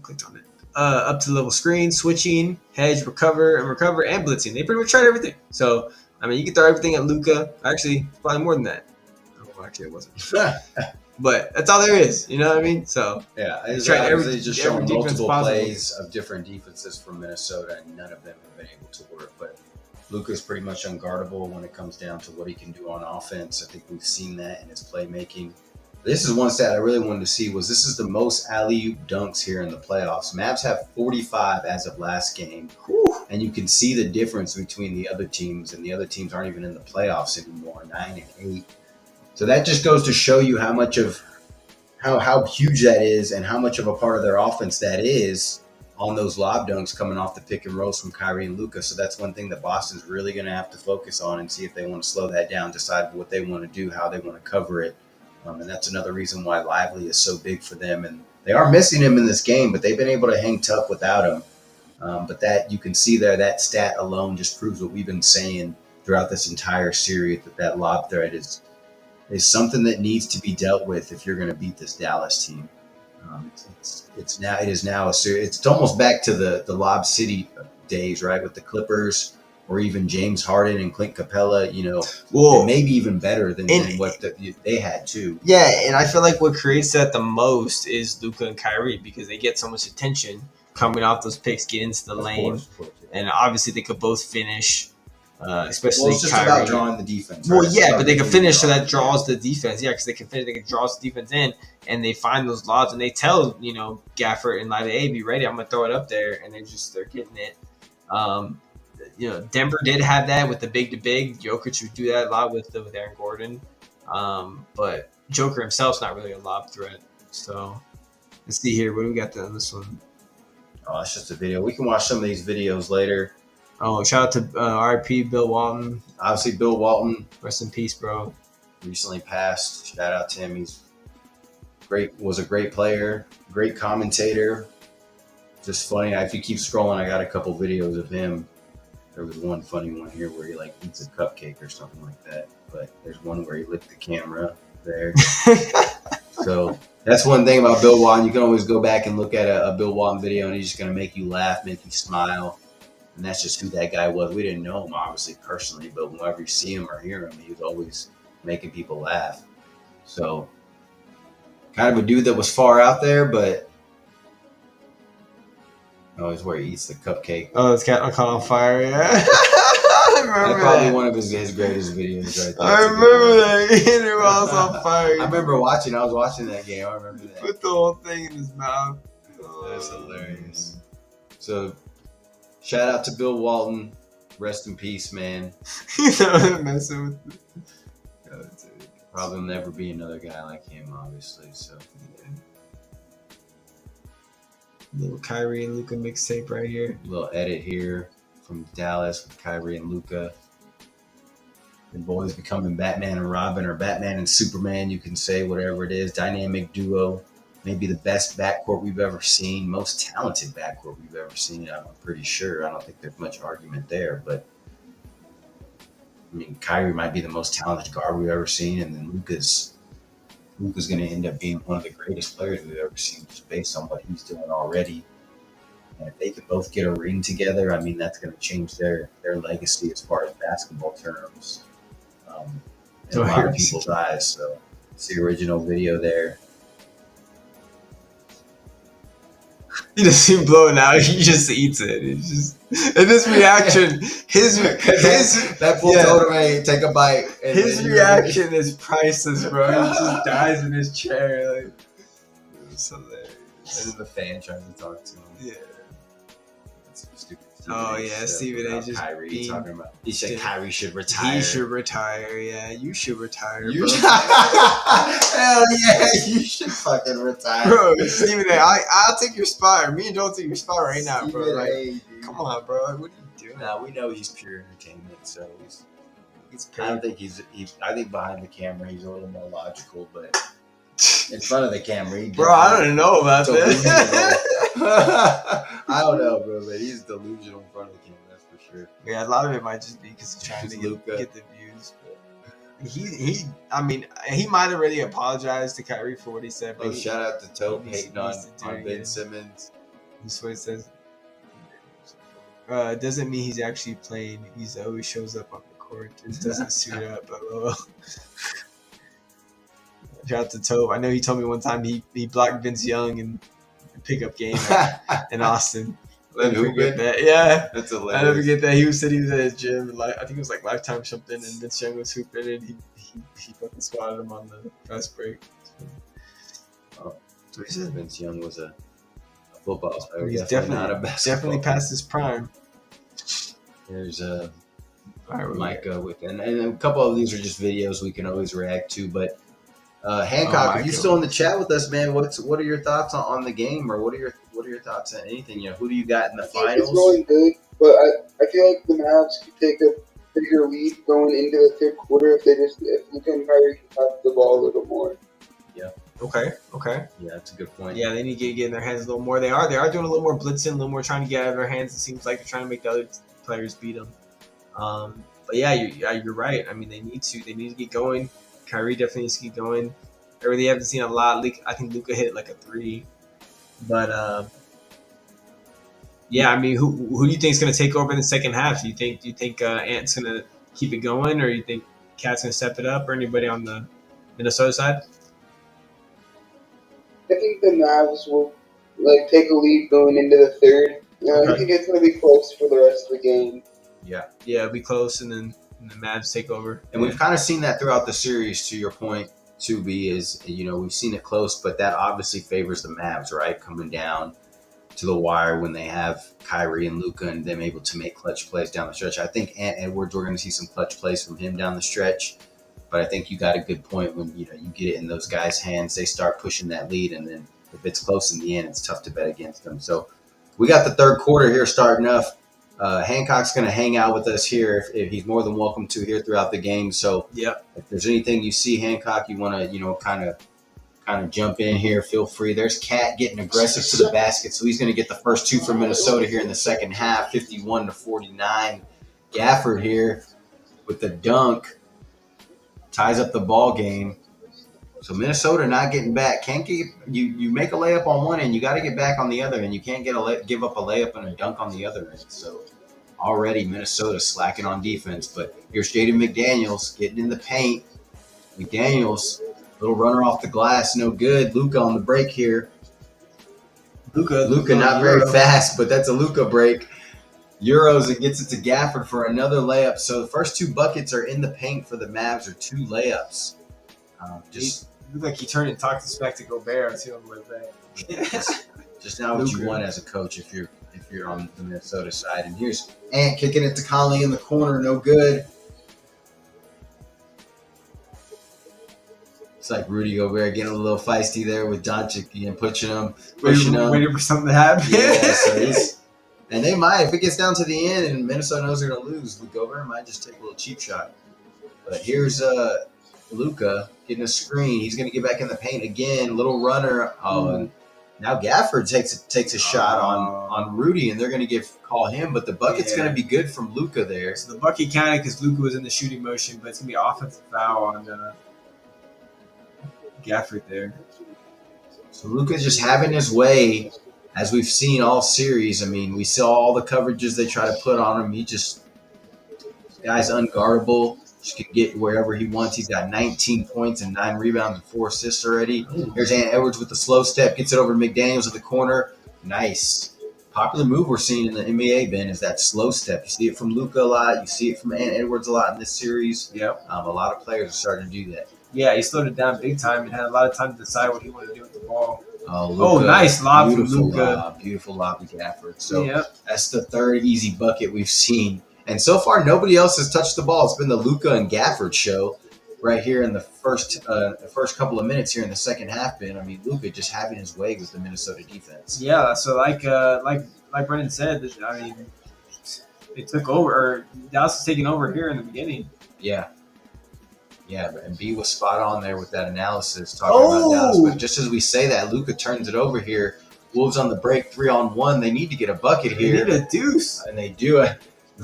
clicked on it. Up to level screen, switching, hedge, recover, and blitzing. They pretty much tried everything. So, I mean, you can throw everything at Luka. Actually, probably more than that. Oh, actually, it wasn't. But that's all there is. You know what I mean? So, yeah, they tried just showing defense multiple possible. plays of different defenses from Minnesota, and none of them have been able to work. But Luka's pretty much unguardable when it comes down to what he can do on offense. I think we've seen that in his playmaking. This is one stat I really wanted to see was this is the most alley-oop dunks here in the playoffs. Mavs have 45 as of last game. Whew. And you can see the difference between the other teams, and the other teams aren't even in the playoffs anymore, 9 and 8. So that just goes to show you how much of how huge that is and how much of a part of their offense that is on those lob dunks coming off the pick and rolls from Kyrie and Luka. So that's one thing that Boston's really going to have to focus on and see if they want to slow that down, decide what they want to do, how they want to cover it. And that's another reason why Lively is so big for them. And they are missing him in this game, but they've been able to hang tough without him. But that you can see there, that stat alone just proves what we've been saying throughout this entire series, that lob threat is something that needs to be dealt with if you're going to beat this Dallas team. It is now a series. It's almost back to the Lob City days, right, with the Clippers, or even James Harden and Clint Capella. And maybe even better than what they had too. Yeah, and I feel like what creates that the most is Luka and Kyrie because they get so much attention coming off those picks, get into the lane, Of course, yeah. and obviously they could both finish. Especially Well, it's just Kyrie. about drawing the defense. Well, right? yeah, but they can finish, so that draws the defense. Yeah, because they can finish, they can draw the defense in, and they find those lobs, and they tell Gafford and Lively, hey, be ready, I'm gonna throw it up there, and they're getting it. Denver did have that with the big to big. Jokic would do that a lot with Aaron Gordon, but Joker himself's not really a lob threat. So let's see here, what do we got on this one? Oh, it's just a video. We can watch some of these videos later. Oh, shout out to RP Bill Walton. Obviously, Bill Walton Rest in peace, bro. recently passed. Shout out to him. He's great. Was a great player, great commentator. Just funny. If you keep scrolling, I got a couple videos of him. There was one funny one here where he eats a cupcake or something like that. But there's one where he licked the camera there. So that's one thing about Bill Walton. You can always go back and look at a Bill Walton video, and he's just gonna make you laugh, make you smile. And that's just who that guy was. We didn't know him, obviously, personally, but whenever you see him or hear him, he was always making people laugh. So, kind of a dude that was far out there, but always where he eats the cupcake. Oh, it's caught on fire. Yeah, I remember That's probably that. one of his greatest videos right there. I remember that. He hit it while I was on fire. I remember watching. I was watching that game. I remember that. Put the whole thing in his mouth. That's hilarious. So, shout out to Bill Walton. Rest in peace, man. Messing with Probably will never be another guy like him, obviously. So, little Kyrie and Luka mixtape right here. little edit here from Dallas with Kyrie and Luka. The boys becoming Batman and Robin, or Batman and Superman. You can say whatever it is. Dynamic duo. Maybe the best backcourt we've ever seen. Most talented backcourt we've ever seen. I'm pretty sure. I don't think there's much argument there. But, I mean, Kyrie might be the most talented guard we've ever seen. And then Luka's going to end up being one of the greatest players we've ever seen, just based on what he's doing already. And if they could both get a ring together, I mean, that's going to change their legacy as far as basketball terms in a lot of people's eyes. So it's the original video there. He doesn't seem blowing out. He just eats it. It's just, and his reaction, That fool told him, "Hey, take a bite." And his reaction is priceless, bro. He just dies in his chair. Like, it's hilarious. And then the fan trying to talk to him. Yeah. That's stupid. Oh yeah, Stephen A. just Kyrie talking about. He said Kyrie should retire. He should retire. Yeah, you should retire, bro. Hell yeah, you should fucking retire, Bro, Stephen A. I'll take your spot. Or me and Joe will take your spot right now, bro. Stephen Like, A, dude. come on, bro. What are you doing? Nah, we know he's pure entertainment, so It's I don't paid. think I think behind the camera he's a little more logical, but in front of the camera, Bro, I don't know about that. I don't know, bro, but he's delusional in front of the camera, that's for sure. Yeah, a lot of it might just be because he's trying to Luka. get the views. But I mean, he might have really apologized to Kyrie for what he said. But Shout out to Tope he needs- hating he on needs to do it Ben again. Simmons. That's what it says. Doesn't mean he's actually playing. He's always shows up on the court. Just doesn't suit up. LOL. Shout out to Tope. I know he told me one time he blocked Vince Young in a pickup game in Austin. Let Never forget that. Yeah. That's I never hilarious. forget that. He said he was at his gym, and I think it was like Lifetime or something, and Vince Young was hooping, and he fucking spotted him on the fast break. Oh, Vince Young was a football player. He's definitely not a basketball definitely player. past his prime. There's All right, Micah with, and a couple of these are just videos we can always react to. But Hancock, if you're still in the chat with us, man, what are your thoughts on the game, or what are your thoughts on anything? You know, who do you got in the I think finals? it's going good, but I feel like the Mavs could take a bigger lead going into the third quarter if Luka and Kyrie can pass the ball a little more. Okay. Yeah, that's a good point. Yeah, they need to get in their hands a little more. They are doing a little more blitzing, a little more trying to get out of their hands. It seems like they're trying to make the other players beat them. But yeah, you're right. I mean, they need to get going. Kyrie definitely needs to get going. I really haven't seen a lot. I think Luka hit like a 3, but yeah, I mean, who do you think is going to take over in the second half? Do you think Ant's going to keep it going, or you think Cat's going to step it up, or anybody on the Minnesota side? I think the Mavs will take a lead going into the third. Okay. I think it's going to be close for the rest of the game. Yeah, it'll be close, and then the Mavs take over. and we've kind of seen that throughout the series. To your point, 2B is, we've seen it close, but that obviously favors the Mavs, right? Coming down to the wire when they have Kyrie and Luka and them able to make clutch plays down the stretch. I think Ant Edwards, we're going to see some clutch plays from him down the stretch. But I think you got a good point when you get it in those guys' hands, they start pushing that lead, and then if it's close in the end, it's tough to bet against them. So we got the third quarter here starting up. Hancock's going to hang out with us here if he's more than welcome to here throughout the game. So if there's anything you see, Hancock, you want to kind of jump in here, feel free. There's Cat getting aggressive to the basket, so he's going to get the first 2 from Minnesota here in the second half, 51-49. Gafford here with the dunk. Ties up the ball game. So Minnesota not getting back. Can't keep you make a layup on one end, you got to get back on the other, and you can't give up a layup and a dunk on the other end. So already Minnesota slacking on defense. But here's Jaden McDaniels getting in the paint. McDaniels, little runner off the glass, no good. Luka on the break here. Luka not very fast, but that's a Luka break. Euros and gets it to Gafford for another layup. So the first 2 buckets are in the paint for the Mavs are 2 layups. Just looked like he turned and talked smack to Gobert too on the way. Just not what you want as a coach if you're on the Minnesota side. And here's Ant kicking it to Conley in the corner, no good. It's like Rudy Gobert getting a little feisty there with Doncic and pushing him. Waiting for something to happen. Yeah, so and they might, if it gets down to the end and Minnesota knows they're going to lose, Gobert might just take a little cheap shot. But here's Luka getting a screen. He's going to get back in the paint again. Little runner. Oh, and now Gafford takes a shot on Rudy, and they're going to call him. But the bucket's going to be good from Luka there. So the bucket counted because Luka was in the shooting motion, but it's going to be an offensive foul on Gafford there. So Luka's just having his way, as we've seen all series. I mean, we saw all the coverages they try to put on him. The guy's unguardable. Just can get wherever he wants. He's got 19 points and 9 rebounds and 4 assists already. Here's Ant Edwards with the slow step. Gets it over to McDaniels in the corner. Nice. Popular move we're seeing in the NBA, Ben, is that slow step. You see it from Luka a lot. You see it from Ant Edwards a lot in this series. Yep. A lot of players are starting to do that. Yeah, he slowed it down big time and had a lot of time to decide what he wanted to do with the ball. Luka, nice lob from beautiful Luka. Lob, beautiful lob to Gafford. So that's the 3rd easy bucket we've seen. And so far, nobody else has touched the ball. It's been the Luka and Gafford show right here in the first couple of minutes here in the second half, Ben. I mean, Luka just having his way with the Minnesota defense. Yeah, so like Brendan said, I mean, they took over, or Dallas is taking over here in the beginning. Yeah, and B was spot on there with that analysis talking about Dallas. But just as we say that, Luka turns it over here. Wolves on the break, 3-on-1. They need to get a bucket here. They need a deuce. And they do it.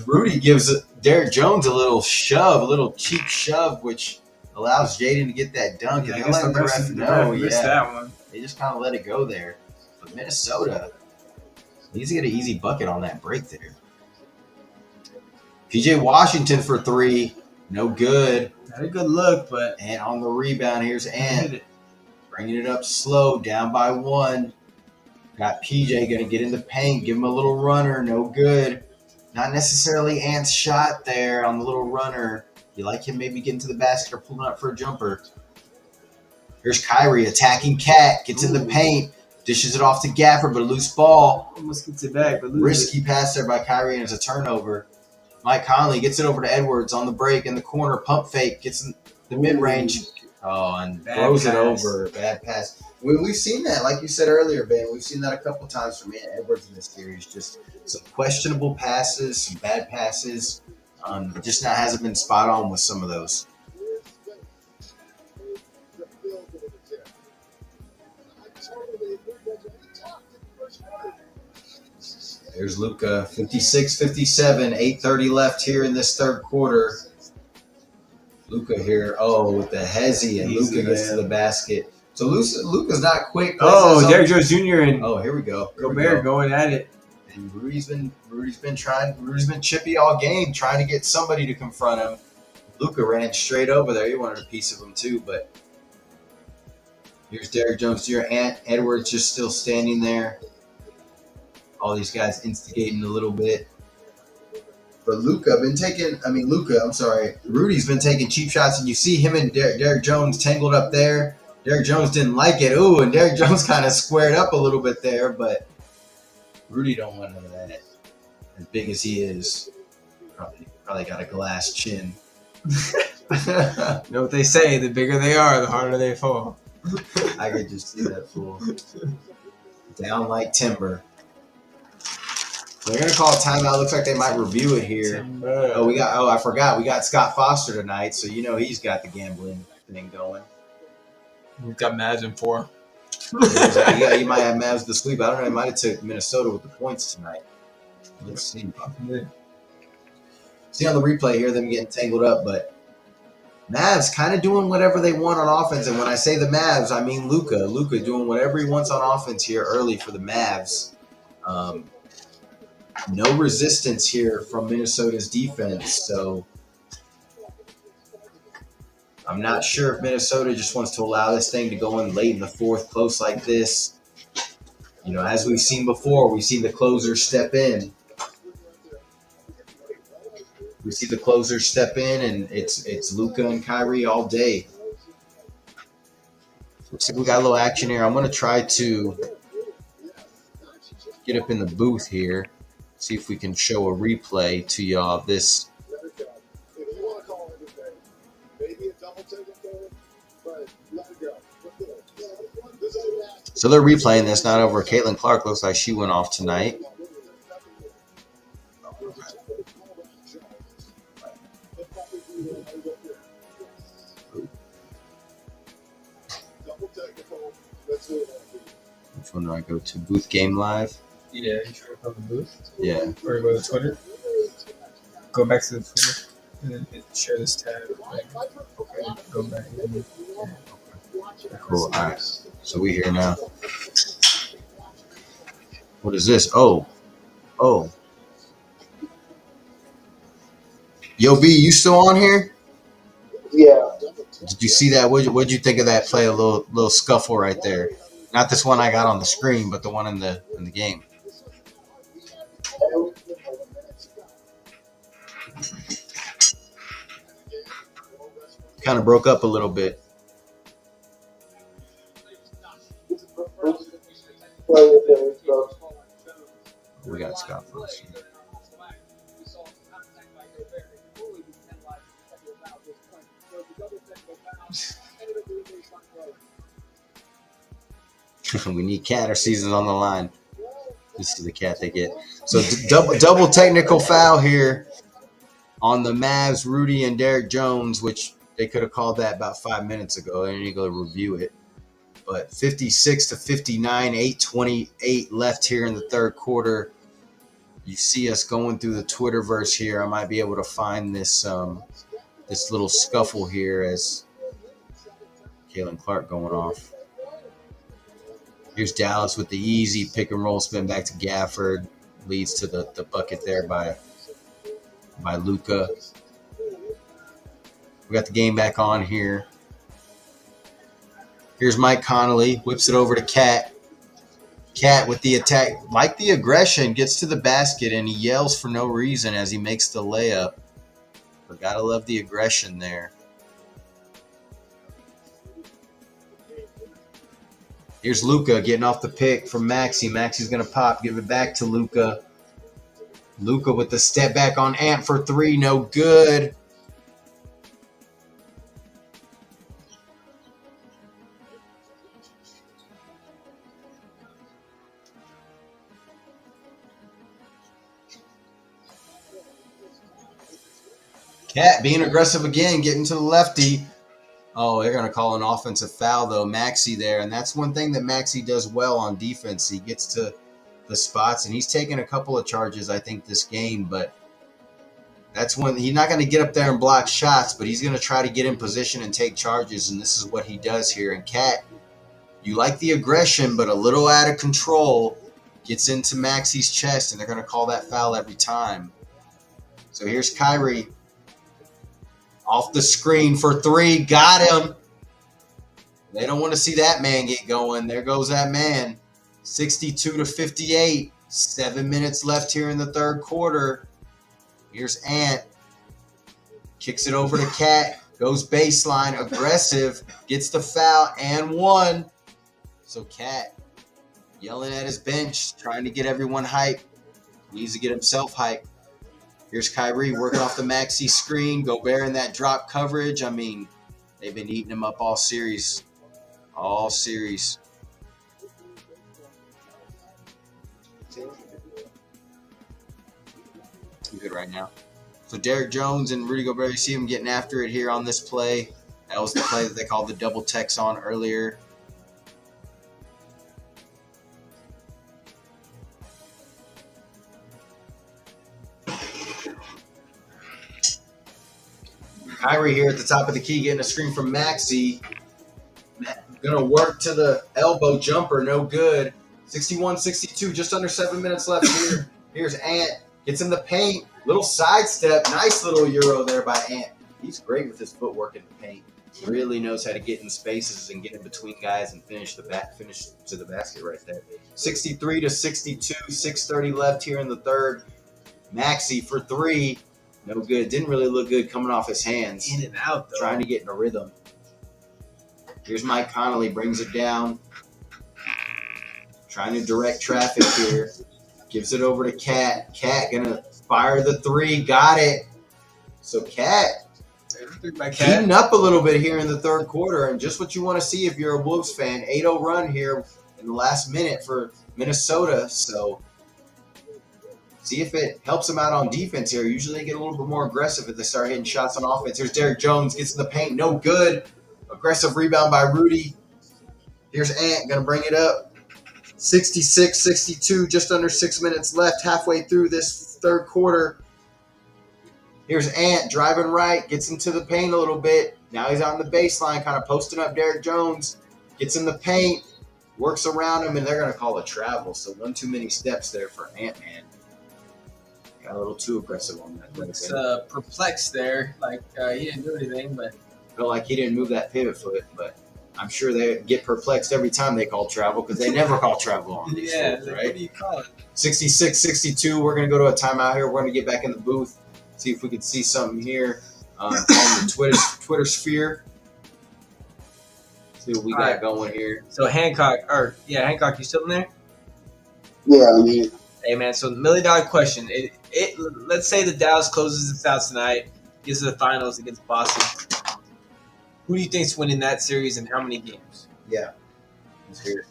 Rudy gives Derek Jones a little cheap shove, which allows Jaden to get that dunk. Yeah, And I guess they let the ref know. Missed that one. They just kind of let it go there. But Minnesota needs to get an easy bucket on that break there. PJ Washington for 3. No good. Had a good look, but... And on the rebound, here's Ant. Bringing it up slow, down by 1. Got PJ going to get in the paint. Give him a little runner. No good. Not necessarily Ant's shot there on the little runner. You like him maybe getting to the basket or pulling up for a jumper. Here's Kyrie attacking Cat. Gets in the paint. Dishes it off to Gafford, but a loose ball. Almost gets it back, but risky pass there by Kyrie, and it's a turnover. Mike Conley gets it over to Edwards on the break in the corner. Pump fake. Gets in the mid-range. And throws it over. Bad pass. We've seen that, like you said earlier, Ben. We've seen that a couple times from Edwards in this series. Just some questionable passes, some bad passes. Just hasn't been spot on with some of those. There's Luka, 56-57, 8:30 left here in this third quarter. Luka here, with the hezzy, and Luka gets to the basket. So Luka's not quick. Derrick Jones Jr. and here we go. Gobert going at it. And Rudy's been chippy all game, trying to get somebody to confront him. Luka ran straight over there. He wanted a piece of him too, but here's Derrick Jones Jr. Ant Edwards just still standing there. All these guys instigating a little bit. But Rudy's been taking cheap shots, and you see him and Derrick Jones tangled up there. Derrick Jones didn't like it. And Derrick Jones kind of squared up a little bit there, but Rudy don't want none of that. As big as he is, probably got a glass chin. You know what they say, the bigger they are, the harder they fall. I could just see that fool. Down like timber. They're going to call a timeout. Looks like they might review it here. I forgot. We got Scott Foster tonight, so he's got the gambling thing going. We've got Mavs in 4. He might have Mavs to sweep. I don't know. He might have took Minnesota with the points tonight. Let's see. See on the replay here, them getting tangled up, but Mavs kind of doing whatever they want on offense. And when I say the Mavs, I mean Luka. Luka doing whatever he wants on offense here early for the Mavs. No resistance here from Minnesota's defense. So I'm not sure if Minnesota just wants to allow this thing to go in late in the fourth, close like this. You know, as we've seen before, we've seen the closers step in. We see the closers step in, and it's Luka and Kyrie all day. Looks like we got a little action here. I'm going to try to get up in the booth here, see if we can show a replay to y'all of this. So they're replaying this, not over. Caitlin Clark looks like she went off tonight. Which one do I go to? Booth Game Live? Yeah, you try to find the booth? Yeah. Or go to Twitter. Go back to the Twitter and then share this tab. Go back. Cool. All right. So we here now. What is this? Oh. Yo, B, you still on here? Yeah. Did you see that? What'd you think of that play? A little scuffle right there. Not this one I got on the screen, but the one in the game. Kind of broke up a little bit. We got Scott first. We need cat or seasons on the line. This is the cat they get. So double technical foul here on the Mavs, Rudy and Derek Jones, which they could have called that about 5 minutes ago. They need to go review it. But 56-59, 8:28 left here in the third quarter. You see us going through the Twitterverse here. I might be able to find this this little scuffle here as Caitlin Clark going off. Here's Dallas with the easy pick and roll spin back to Gafford. Leads to the bucket there by Luka. We got the game back on here. Here's Mike Connolly. Whips it over to Cat. Cat with the attack. Like the aggression. Gets to the basket and he yells for no reason as he makes the layup. But gotta love the aggression there. Here's Luka getting off the pick from Maxey. Maxey's going to pop. Give it back to Luka. Luka with the step back on Ant for three. No good. Cat being aggressive again, getting to the lefty. Oh, they're going to call an offensive foul, though. Maxey there. And that's one thing that Maxey does well on defense. He gets to the spots, and he's taken a couple of charges, I think, this game. But that's when he's not going to get up there and block shots, but he's going to try to get in position and take charges, and this is what he does here. And Cat, you like the aggression, but a little out of control, gets into Maxey's chest, and they're going to call that foul every time. So here's Kyrie. Off the screen for three. Got him. They don't want to see that man get going. There goes that man. 62-58. 7 minutes left here in the third quarter. Here's Ant. Kicks it over to Cat. Goes baseline. Aggressive. Gets the foul and one. So Cat yelling at his bench. Trying to get everyone hyped. Needs to get himself hyped. Here's Kyrie working off the Maxey screen. Gobert in that drop coverage. I mean, they've been eating him up all series. All series. I'm good right now. So Derek Jones and Rudy Gobert, you see him getting after it here on this play. That was the play that they called the double text on earlier. Kyrie here at the top of the key getting a screen from Maxey. Going to work to the elbow jumper. No good. 61-62. Just under 7 minutes left here Here's Ant. Gets in the paint. Little sidestep. Nice little Euro there by Ant. He's great with his footwork in the paint. Really knows how to get in spaces and get in between guys and finish to the basket right there. 63-62, 6:30 left here in the third. Maxey for three. No good. Didn't really look good coming off his hands. In and out, though. Trying to get in a rhythm. Here's Mike Connolly. Brings it down. Trying to direct traffic here. Gives it over to Cat. Cat gonna fire the three. Got it. So Cat heating up a little bit here in the third quarter, and just what you want to see if you're a Wolves fan. 8-0 run here in the last minute for Minnesota. So see if it helps them out on defense here. Usually they get a little bit more aggressive if they start hitting shots on offense. Here's Derek Jones. Gets in the paint. No good. Aggressive rebound by Rudy. Here's Ant. Going to bring it up. 66-62. Just under 6 minutes left. Halfway through this third quarter. Here's Ant. Driving right. Gets into the paint a little bit. Now he's on the baseline. Kind of posting up Derek Jones. Gets in the paint. Works around him. And they're going to call a travel. So one too many steps there for Ant-Man. Got a little too aggressive on that. Looks perplexed there. Like he didn't do anything, but felt like he didn't move that pivot foot. But I'm sure they get perplexed every time they call travel because they never call travel on these folks, right? What do you call it? 66-62. We're going to go to a timeout here. We're going to get back in the booth, see if we can see something here on the Twitter sphere. See what we got going here. So Hancock, you still in there? Yeah, I'm here. Hey man, so the $1 million question. Let's say the Dallas closes this out tonight, gets to the finals against Boston. Who do you think's winning that series and how many games? Yeah. Let's hear it.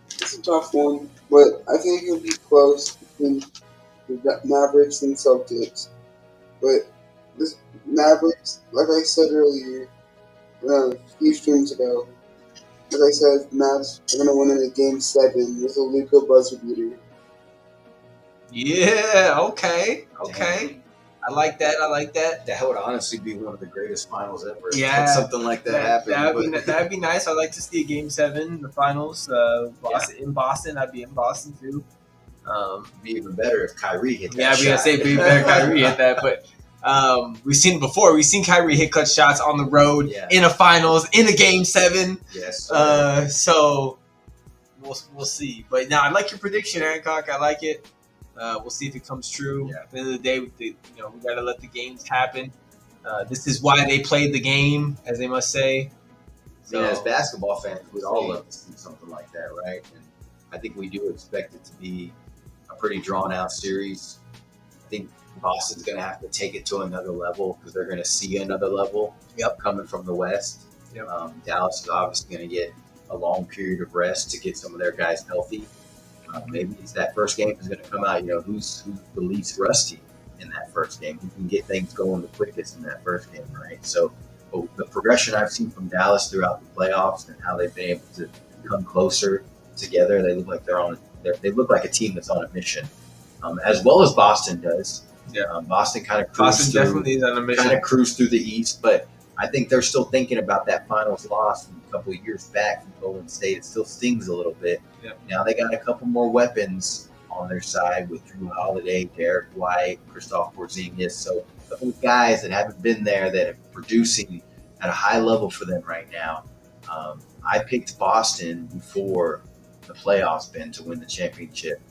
It's a tough one, but I think it'll be close between the Mavericks and Celtics. But this Mavericks, like I said earlier, a few streams ago, like I said, Mavs are going to win in a Game 7 with a Luka buzzer beater. Yeah, okay. I like that. That would honestly be one of the greatest finals ever. Yeah. If something like that happened. That'd be nice. I'd like to see a Game 7 in the finals. In Boston. I'd be in Boston too. Be even better if Kyrie hit that Yeah, I was shot. going to say it'd be better Kyrie hit that, but we've seen it before. We've seen Kyrie hit clutch shots on the road in a finals, in a Game 7. Yes. So we'll see. But now I like your prediction, Hancock. I like it. We'll see if it comes true. Yeah. At the end of the day, we got to let the games happen. This is why they played the game, as they must say. So, as basketball fans, we'd all love to see something like that, right? And I think we do expect it to be a pretty drawn-out series. I think Boston's going to have to take it to another level because they're going to see another level coming from the West. Yep. Dallas is obviously going to get a long period of rest to get some of their guys healthy. Maybe it's that first game is going to come out, who's the least rusty in that first game, who can get things going the quickest in that first game, right? So the progression I've seen from Dallas throughout the playoffs and how they've been able to come closer together, they look like they look like a team that's on a mission, as well as Boston does. Yeah. Boston kind of definitely is on a mission. Kind of cruise through the East, but I think they're still thinking about that finals loss from a couple of years back from Golden State. It still stings a little bit. Yep. Now they got a couple more weapons on their side with Drew Holiday, Derek White, Kristaps Porzingis. So a couple of guys that haven't been there that are producing at a high level for them right now. I picked Boston before the playoffs been to win the championship.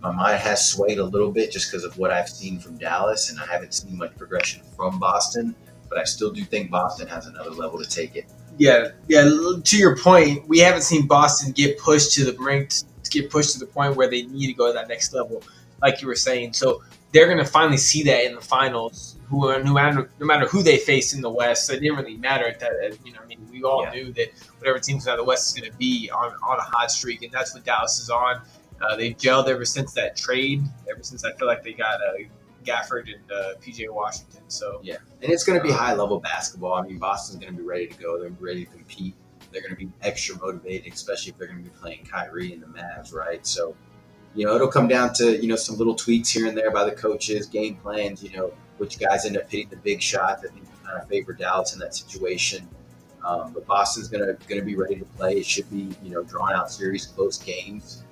My mind has swayed a little bit just because of what I've seen from Dallas, and I haven't seen much progression from Boston. But I still do think Boston has another level to take it. Yeah. To your point, we haven't seen Boston get pushed to the brink, to get pushed to the point where they need to go to that next level, like you were saying. So they're going to finally see that in the finals. No matter who they face in the West, so it didn't really matter at that. We all knew that whatever team's out of the West is going to be on a hot streak, and that's what Dallas is on. They've gelled ever since that trade. Ever since I feel like they got Gafford and PJ Washington. So yeah, and it's going to be high level basketball. I mean, Boston's going to be ready to go. They're ready to compete. They're going to be extra motivated, especially if they're going to be playing Kyrie and the Mavs, right? So, it'll come down to some little tweaks here and there by the coaches, game plans. Which guys end up hitting the big shots. I think we kind of favor Dallas in that situation. But Boston's going to be ready to play. It should be drawn out series, close games.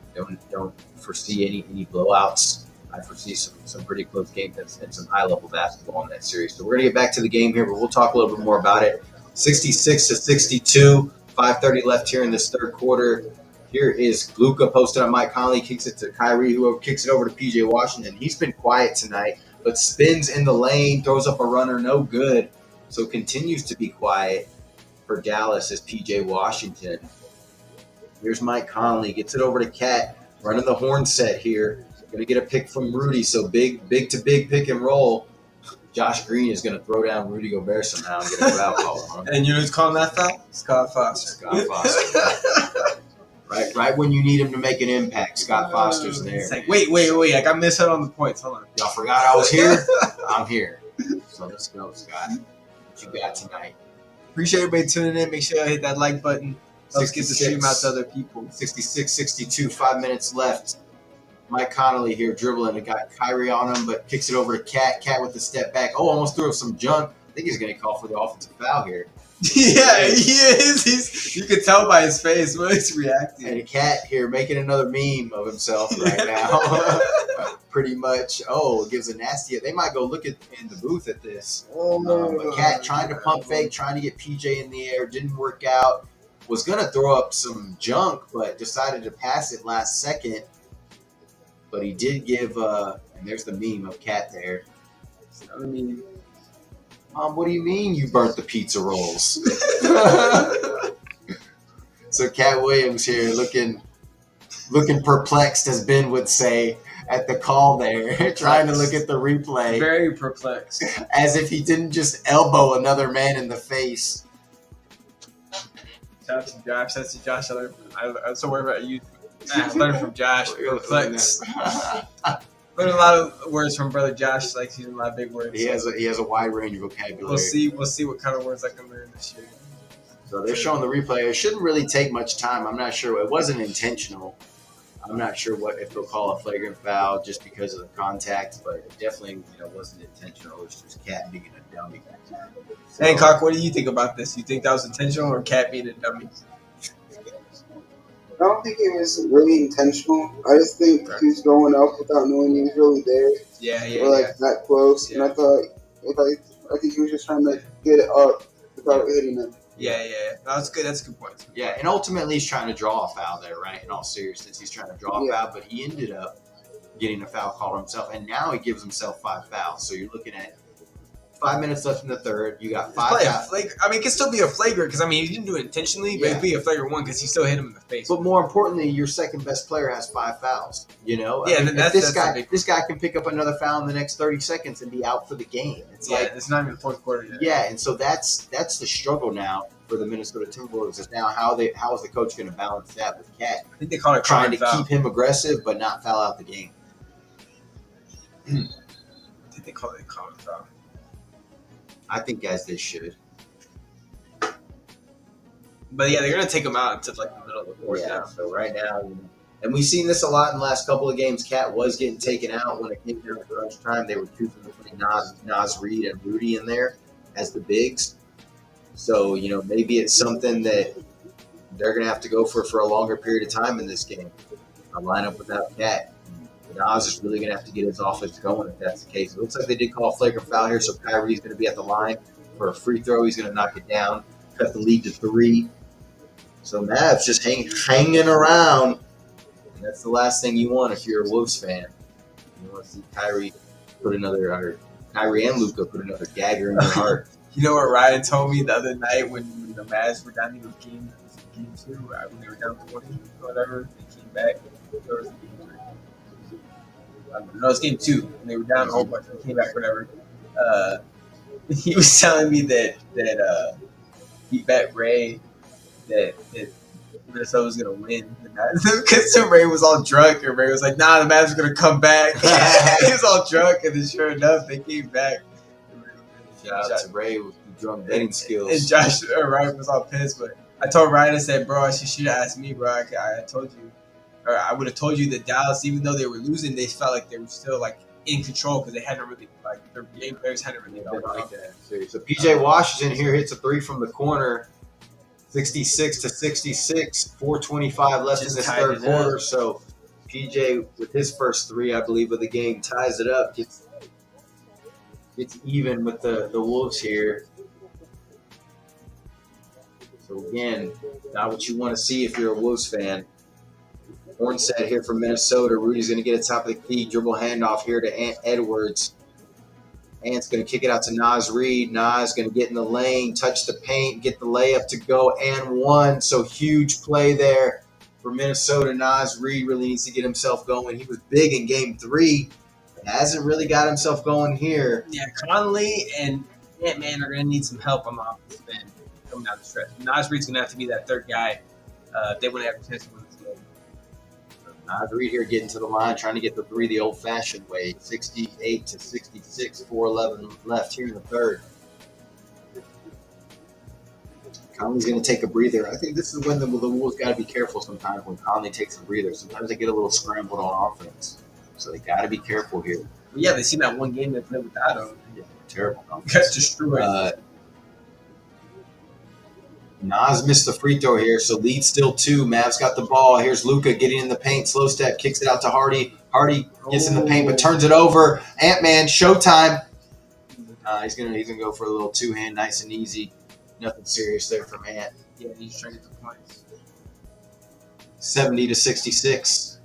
don't foresee any blowouts. I foresee some pretty close games and some high level basketball in that series. So we're gonna get back to the game here, but we'll talk a little bit more about it. 66-62, 5:30 left here in this third quarter. Here is Luka posted on Mike Conley, kicks it to Kyrie, who kicks it over to PJ Washington. He's been quiet tonight, but spins in the lane, throws up a runner, no good. So continues to be quiet for Dallas is PJ Washington. Here's Mike Conley, gets it over to Cat, running the horn set here. Going to get a pick from Rudy, so big to big pick and roll. Josh Green is going to throw down Rudy Gobert somehow and get a foul call on him. And you know who's calling that foul? Scott Foster. Scott Foster. Right when you need him to make an impact, Scott Foster's there. It's like, wait. I got missed out on the points. Hold on. Y'all forgot I was here? I'm here. So let's go, Scott. What you got tonight? Appreciate everybody tuning in. Make sure y'all hit that like button. Let's get the stream out to other people. 66-62, 5 minutes left. Mike Conley here dribbling. It got Kyrie on him, but kicks it over to Cat. Cat with the step back. Oh, almost threw up some junk. I think he's going to call for the offensive foul here. Yeah, he is. You can tell by his face when he's reacting. And Cat here making another meme of himself right now. Pretty much. Oh, it gives a nasty. They might go look in the booth at this. But Cat trying to pump fake, trying to get PJ in the air. Didn't work out. Was going to throw up some junk, but decided to pass it last second. But he did give, and there's the meme of Cat there. I mean, Mom, what do you mean you burnt the pizza rolls? So Cat Williams here looking perplexed, as Ben would say, at the call there, trying to look at the replay. Very perplexed. As if he didn't just elbow another man in the face. Shout out to Josh. I'm so worried about you. I learned from Josh. Perplexed. Learned a lot of words from brother Josh. Like, he's a lot of big words. He has a wide range of vocabulary. We'll see what kind of words I can learn this year. So they're showing the replay. It shouldn't really take much time. I'm not sure. It wasn't intentional. I'm not sure if they'll call a flagrant foul just because of the contact, but it definitely wasn't intentional. It was just Cat being a dummy. So, Hancock, what do you think about this? You think that was intentional or Cat being a dummy? I don't think it was really intentional. I just think he was going up without knowing he was really there. Yeah. Or that close. Yeah. And I think he was just trying to get it up without hitting him. Yeah. No, that's good. That's a good point. Yeah, and ultimately he's trying to draw a foul there, right? In all seriousness, he's trying to draw a foul, but he ended up getting a foul called himself, and now he gives himself 5 fouls. So you're looking at 5 minutes left in the third. You got 5 fouls. I mean, it could still be a flagrant because, he didn't do it intentionally, but it'd be a flagrant one because he still hit him in the face. But more importantly, your second best player has 5 fouls. Yeah, this guy can pick up another foul in the next 30 seconds and be out for the game. It's not even the fourth quarter yet. Yeah, and so that's the struggle now for the Minnesota Timberwolves is now how is the coach going to balance that with Cat? I think they call it trying to keep him aggressive but not foul out the game. I think they call it a common foul. I think, guys, they should. But yeah, they're gonna take him out until the middle of the fourth. Yeah. So right now, and we've seen this a lot in the last couple of games. Cat was getting taken out when it came down to crunch time. They were choosing between Nas Reed and Rudy in there as the bigs. So maybe it's something that they're gonna have to go for a longer period of time in this game. A lineup without Cat. Nas is really going to have to get his offense going if that's the case. It looks like they did call a flagrant foul here, so Kyrie's going to be at the line for a free throw. He's going to knock it down, cut the lead to 3. So Mavs just hanging around. And that's the last thing you want if you're a Wolves fan. You want to see Kyrie and Luka put another dagger in your heart. You know what Ryan told me the other night when the Mavs were down in game 2, when they were down 20 or whatever, they came back. No, it's game 2. And they were down a whole bunch. They came back, whatever. He was telling me that he bet Ray that Minnesota was gonna win because Ray was all drunk, and Ray was like, "Nah, the Mavs are gonna come back." He was all drunk, and then sure enough, they came back. Shout out to Ray with the drunk betting skills. And Josh Ryan was all pissed, but I told Ryan, I said, "Bro, you should have asked me, bro. I told you." Or I would have told you that Dallas, even though they were losing, they felt like they were still in control because they hadn't really their game players hadn't really been like that. So PJ Washington here hits a 3 from the corner, 66-66, 4:25 left in this third quarter. So PJ with his first three, I believe, of the game, ties it up, gets even with the Wolves here. So again, not what you want to see if you're a Wolves fan. Hornset here from Minnesota. Rudy's going to get it top of the key. Dribble handoff here to Ant Edwards. Ant's going to kick it out to Naz Reid. Naz going to get in the lane, touch the paint, get the layup to go, and one. So huge play there for Minnesota. Naz Reid really needs to get himself going. He was big in game 3. Hasn't really got himself going here. Yeah, Conley and Ant-Man are going to need some help on the offensive end coming down the stretch. Naz Reid's going to have to be that third guy if they want to have a chance to win this game. Naz Reid here getting to the line, trying to get the 3 the old-fashioned way. 68-66, 4:11 left here in the third. Conley's going to take a breather. I think this is when the Wolves got to be careful sometimes when Conley takes a breather. Sometimes they get a little scrambled on offense. So they got to be careful here. But yeah, they seen that one game they played without him. Yeah, terrible. That's destroyed. Nas missed the free throw here, so lead still 2. Mavs got the ball. Here's Luka getting in the paint. Slow step, kicks it out to Hardy. Hardy gets in the paint, but turns it over. Ant-Man, showtime. He's gonna go for a little two-hand, nice and easy. Nothing serious there from Ant. Yeah, he's trying to get the points. 70-66.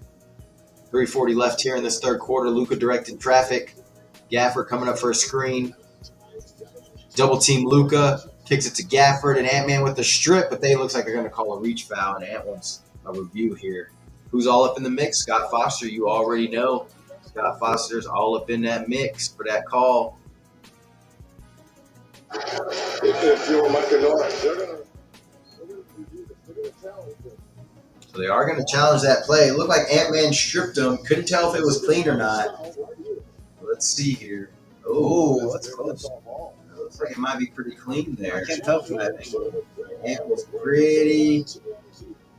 3:40 left here in this third quarter. Luka directing traffic. Gafford coming up for a screen. Double team Luka. Kicks it to Gafford and Ant-Man with the strip, but they looks like they're going to call a reach foul, and Ant wants a review here. Who's all up in the mix? Scott Foster, you already know. Scott Foster's all up in that mix for that call. If you're Micah Norris, they're going to challenge it. So they are going to challenge that play. It looked like Ant-Man stripped him. Couldn't tell if it was clean or not. Let's see here. Oh, that's close. Looks like it might be pretty clean there. I can't tell from that angle. Ant was pretty.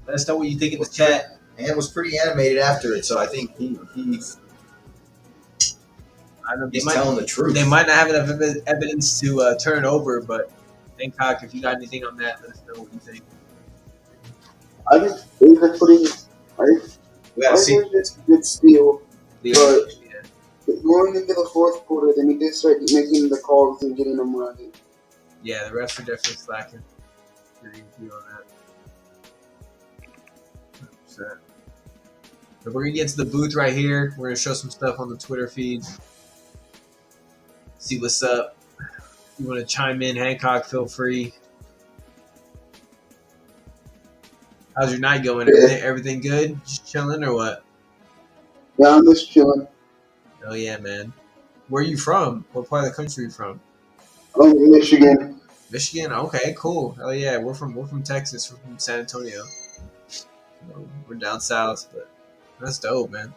Let us know what you think in the chat. Ant was pretty animated after it, so I think he's telling the truth. They might not have enough evidence to turn it over, but Hancock, if you got anything on that, let us know what you think. I think these are pretty. We gotta see. It's a good steal, Yeah. but going into the fourth quarter, they need to start making the calls and getting them right. Yeah, the refs are definitely slacking. Agree with you on that. 100%. So we're gonna get to the booth right here. We're gonna show some stuff on the Twitter feed. See what's up. If you want to chime in, Hancock, feel free. How's your night going? Everything good? Just chilling or what? Yeah, I'm just chilling. Oh yeah, man. Where are you from? What part of the country are you from? I'm in Michigan. Michigan. Okay, cool. Hell yeah, we're from Texas. We're from San Antonio. So we're down south, but that's dope, man.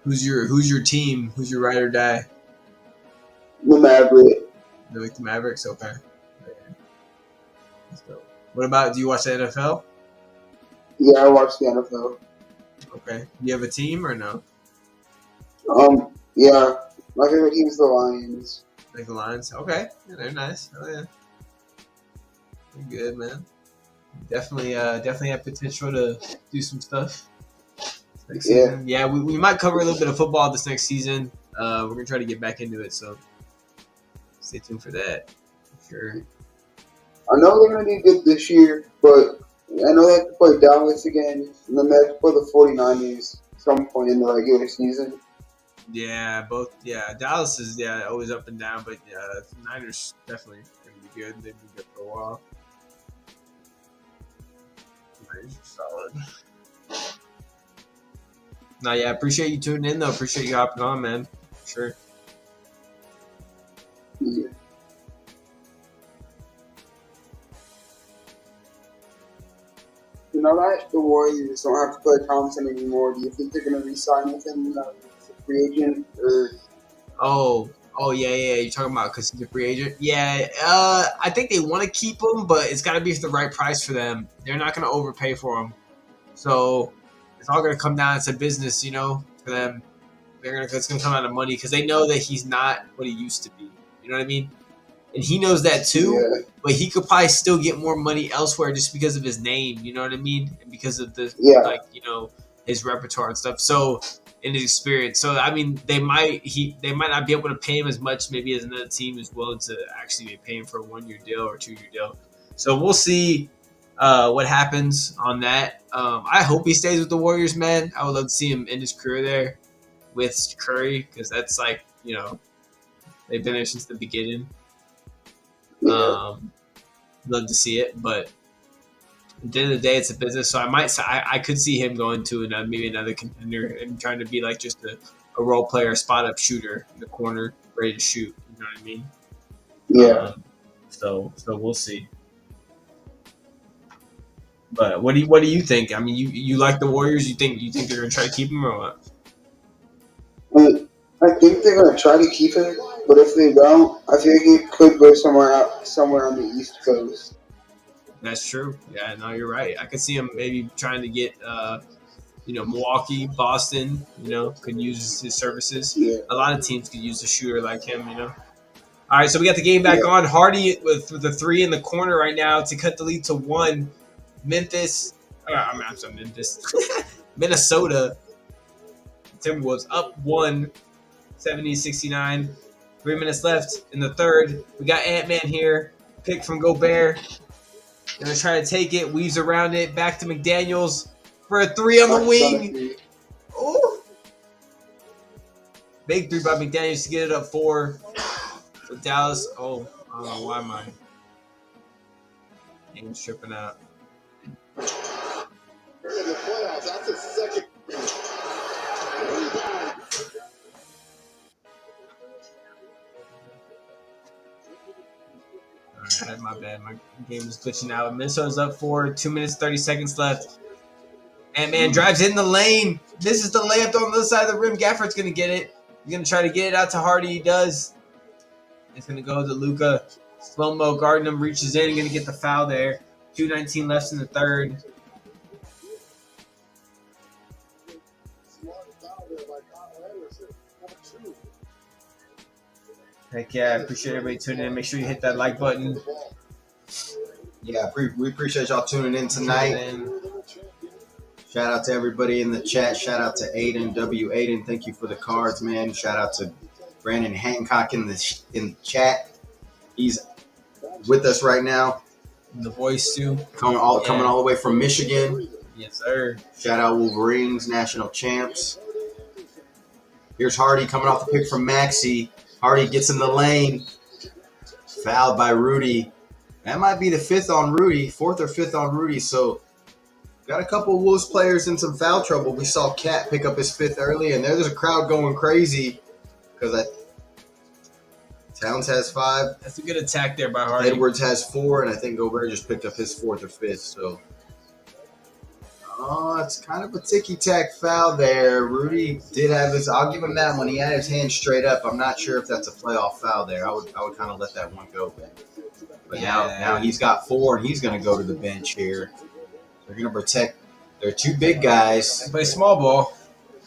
Who's your team? Who's your ride or die? The Mavericks. You like the Mavericks? Okay. That's dope. What about? Do you watch the NFL? Yeah, I watch the NFL. Okay. Do you have a team or no? Yeah, my favorite team is the Lions. Like the Lions? Okay. Yeah, they're nice. Oh yeah. They're good, man. Definitely have potential to do some stuff. Next season. Yeah, we might cover a little bit of football this next season. We're gonna try to get back into it, so stay tuned for that. For sure. I know they're gonna be good this year, but I know they have to play Dallas again, and then they have to play the 49ers at some point in the regular season. Yeah, both. Yeah, Dallas is always up and down, but the Niners definitely gonna be good. They've been good for a while. Niners are solid. No, yeah, appreciate you tuning in though. Appreciate you hopping on, man. Sure. Yeah. You know that the Warriors don't have to play Thompson anymore. Do you think they're going to re-sign with him as a free agent? Or? Oh, yeah. You're talking about because he's a free agent? Yeah, I think they want to keep him, but it's got to be the right price for them. They're not going to overpay for him. So it's all going to come down to business, for them. It's going to come out of money because they know that he's not what he used to be. You know what I mean? and he knows that too. Yeah. But he could probably still get more money elsewhere just because of his name. You know what I mean? And because of the Yeah. his repertoire and stuff. So in his experience, so I mean, they might not be able to pay him as much maybe as another team is willing to actually be paying for a 1-year deal or 2-year deal. So we'll see what happens on that. I hope he stays with the Warriors, man. I would love to see him end his career there with Curry because that's like they've been there since the beginning. Yeah. Love to see it, but at the end of the day, it's a business. So I could see him going to maybe another contender and trying to be like just a role player, spot up shooter in the corner, ready to shoot. You know what I mean? Yeah. So we'll see. But what do you think? I mean, you like the Warriors? You think they're gonna try to keep him or what? I think they're gonna try to keep him, but if they don't, I think he could go somewhere on the East Coast. That's true. Yeah, no, you're right. I could see him maybe trying to get, Milwaukee, Boston. Could use his services. Yeah. A lot of teams could use a shooter like him. All right, so we got the game back on. Hardy with the 3 in the corner right now to cut the lead to 1. Memphis. I'm sorry, Memphis. Minnesota Timberwolves up 1, 70-69. 3 minutes left in the third. We got Ant-Man here. Pick from Gobert. Gonna try to take it, weaves around it, back to McDaniels for a 3 on the wing. Ooh. Big 3 by McDaniels to get it up 4 with Dallas. Oh, I don't know why my game's tripping out. In the playoffs, that's his second rebound. Alright, my bad. My game is glitching out. Minnesota's up 4, 2 minutes, 30 seconds left. Ant-Man drives in the lane. This is the layup on the other side of the rim. Gafford's going to get it. He's going to try to get it out to Hardy. He does. It's going to go to Luka. Slow-mo guarding him. Reaches in. Going to get the foul there. 2:19 left in the third. Heck yeah, I appreciate everybody tuning in. Make sure you hit that like button. Yeah, we appreciate y'all tuning in tonight. Shout out to everybody in the chat. Shout out to Aiden, W. Aiden. Thank you for the cards, man. Shout out to Brandon Hancock in the chat. He's with us right now. The voice too. Coming all the way from Michigan. Yes, sir. Shout out Wolverines, national champs. Here's Hardy coming off the pick from Maxey. Hardy gets in the lane. Fouled by Rudy. That might be the 4th or 5th on Rudy. So got a couple of Wolves players in some foul trouble. We saw Cat pick up his 5th early, and there's a crowd going crazy because Towns has 5. That's a good attack there by Hardy. Edwards has 4, and I think Gobert just picked up his 4th or 5th. So, it's kind of a ticky-tack foul there. Rudy did have his. I'll give him that one. He had his hand straight up. I'm not sure if that's a playoff foul there. I would kind of let that one go, but now he's got 4, and he's going to go to the bench here. They're going to protect. They're 2 big guys. They play small ball.